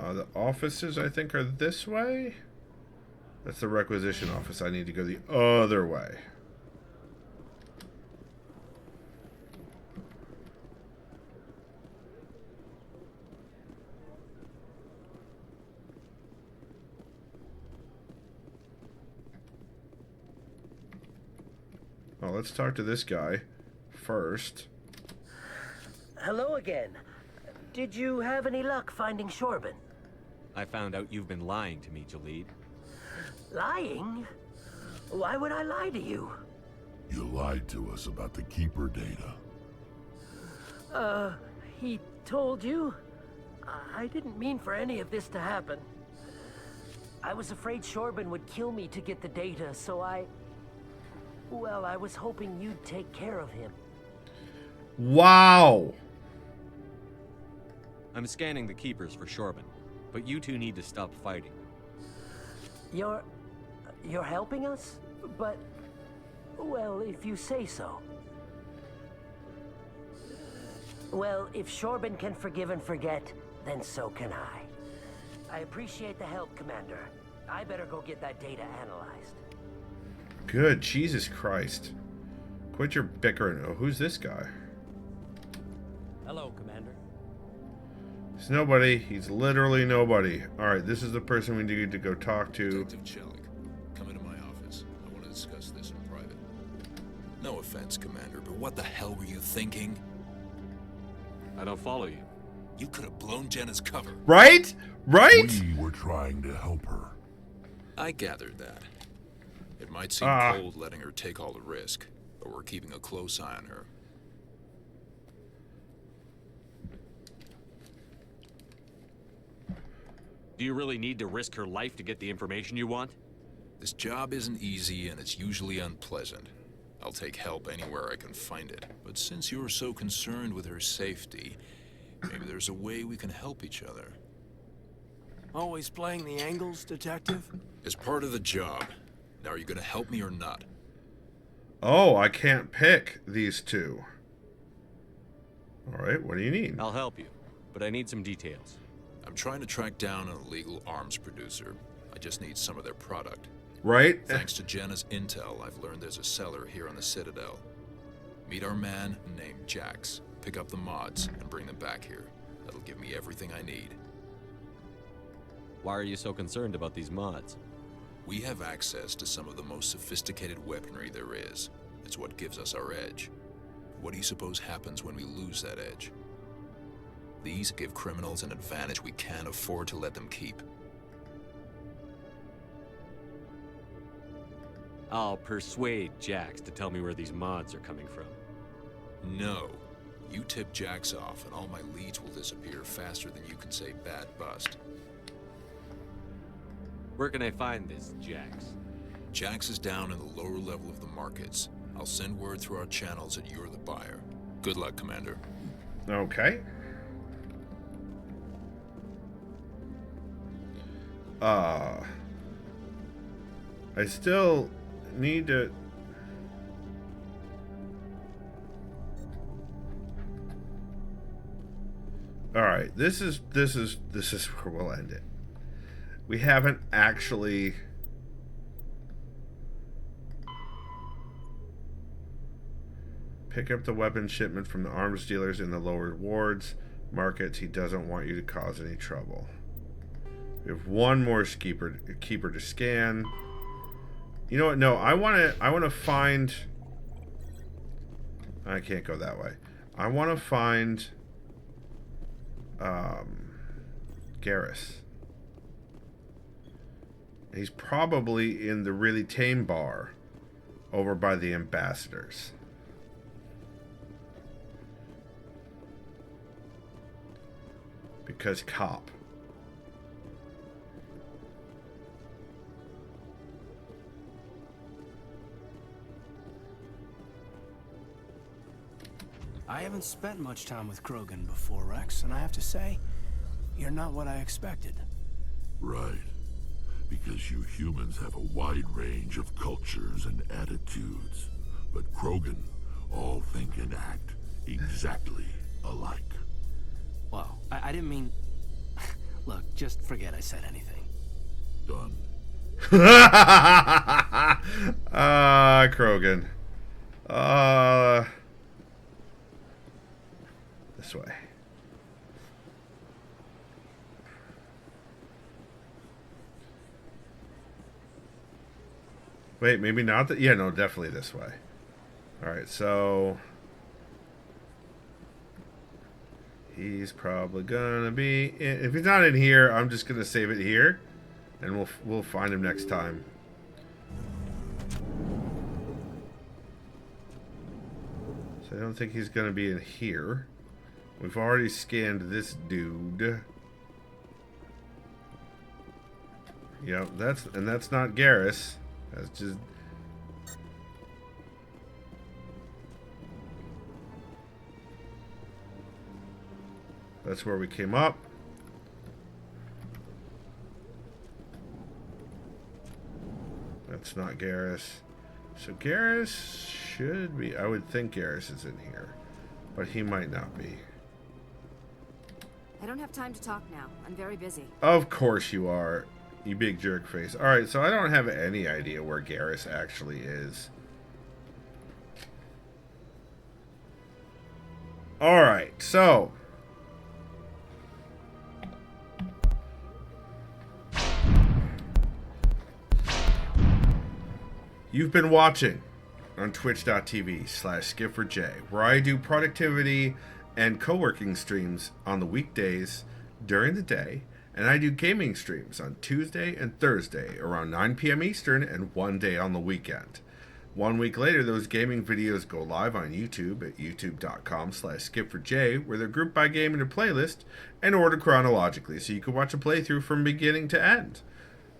The offices, I think, are this way. That's the requisition office. I need to go the other way. Well, let's talk to this guy first. Hello again. Did you have any luck finding Shorban? I found out you've been lying to me, Jalid. Lying? Why would I lie to you? You lied to us about the Keeper data. He told you? I didn't mean for any of this to happen. I was afraid Shorban would kill me to get the data, so well, I was hoping you'd take care of him. Wow! I'm scanning the Keepers for Shorban, but you two need to stop fighting. You're helping us? But, well, if you say so. Well, if Shorban can forgive and forget, then so can I. I appreciate the help, Commander. I better go get that data analyzed. Good, Jesus Christ. Quit your bickering. Oh, who's this guy? Hello, Commander. He's nobody. He's literally nobody. Alright, this is the person we need to go talk to. Detective Chelik, come into my office. I want to discuss this in private. No offense, Commander, but what the hell were you thinking? I don't follow you. You could have blown Jenna's cover. Right? Right? We were trying to help her. I gathered that. It might seem cold letting her take all the risk, but we're keeping a close eye on her. Do you really need to risk her life to get the information you want? This job isn't easy and it's usually unpleasant. I'll take help anywhere I can find it. But since you're so concerned with her safety, maybe there's a way we can help each other. Always playing the angles, Detective? As part of the job. Now, are you gonna help me or not? Oh, I can't pick these two. Alright, what do you need? I'll help you, but I need some details. I'm trying to track down an illegal arms producer. I just need some of their product. Right? Thanks to Jenna's intel, I've learned there's a seller here on the Citadel. Meet our man named Jax. Pick up the mods and bring them back here. That'll give me everything I need. Why are you so concerned about these mods? We have access to some of the most sophisticated weaponry there is. It's what gives us our edge. What do you suppose happens when we lose that edge? These give criminals an advantage we can't afford to let them keep. I'll persuade Jax to tell me where these mods are coming from. No. You tip Jax off and all my leads will disappear faster than you can say bad bust. Where can I find this Jax? Jax is down in the lower level of the markets. I'll send word through our channels that you're the buyer. Good luck, Commander. Okay. I still need to... Alright, this is where we'll end it. We haven't actually... Pick up the weapon shipment from the arms dealers in the lower wards markets. He doesn't want you to cause any trouble. We have one more keeper to scan. You know what? No, I want to find. I can't go that way. I want to find Garrus. He's probably in the really tame bar over by the ambassadors. Because cop. I haven't spent much time with Krogan before, Rex, and I have to say, you're not what I expected. Right. Because you humans have a wide range of cultures and attitudes. But Krogan all think and act exactly alike. Well, I didn't mean... Look, just forget I said anything. Done. Krogan. This way. Wait, maybe not that. Yeah, no, definitely this way. Alright, so he's probably gonna be in, if he's not in here, I'm just gonna save it here, and we'll find him next time. So I don't think he's gonna be in here. We've already scanned this dude. Yep, that's not Garrus. That's just... That's where we came up. That's not Garrus. So Garrus should be... I would think Garrus is in here. But he might not be. I don't have time to talk now. I'm very busy. Of course you are. You big jerk face. Alright, so I don't have any idea where Garrus actually is. Alright, so... You've been watching on twitch.tv/SkipForJ, where I do productivity and co-working streams on the weekdays during the day, and I do gaming streams on Tuesday and Thursday around 9 p.m. Eastern and one day on the weekend. 1 week later, those gaming videos go live on YouTube at youtube.com/SkipForJ, where they're grouped by game in a playlist and ordered chronologically, so you can watch a playthrough from beginning to end.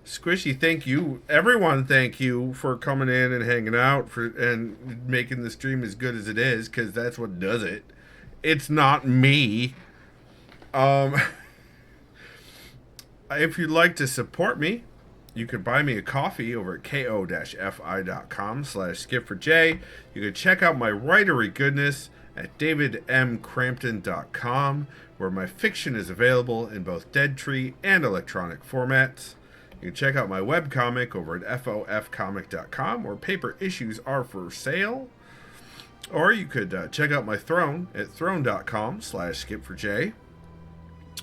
Squishy, thank you. Everyone, thank you for coming in and hanging out and making the stream as good as it is, because that's what does it. It's not me. If you'd like to support me, you could buy me a coffee over at ko-fi.com/SkipForJ. You could check out my writery goodness at davidmcrampton.com, where my fiction is available in both Dead Tree and electronic formats. You can check out my webcomic over at fofcomic.com, where paper issues are for sale. Or you could check out my throne at throne.com/SkipForJ.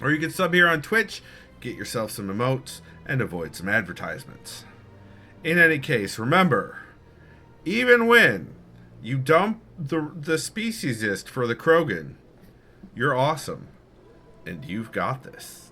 Or you can sub here on Twitch, get yourself some emotes, and avoid some advertisements. In any case, remember, even when you dump the speciesist for the Krogan, you're awesome, and you've got this.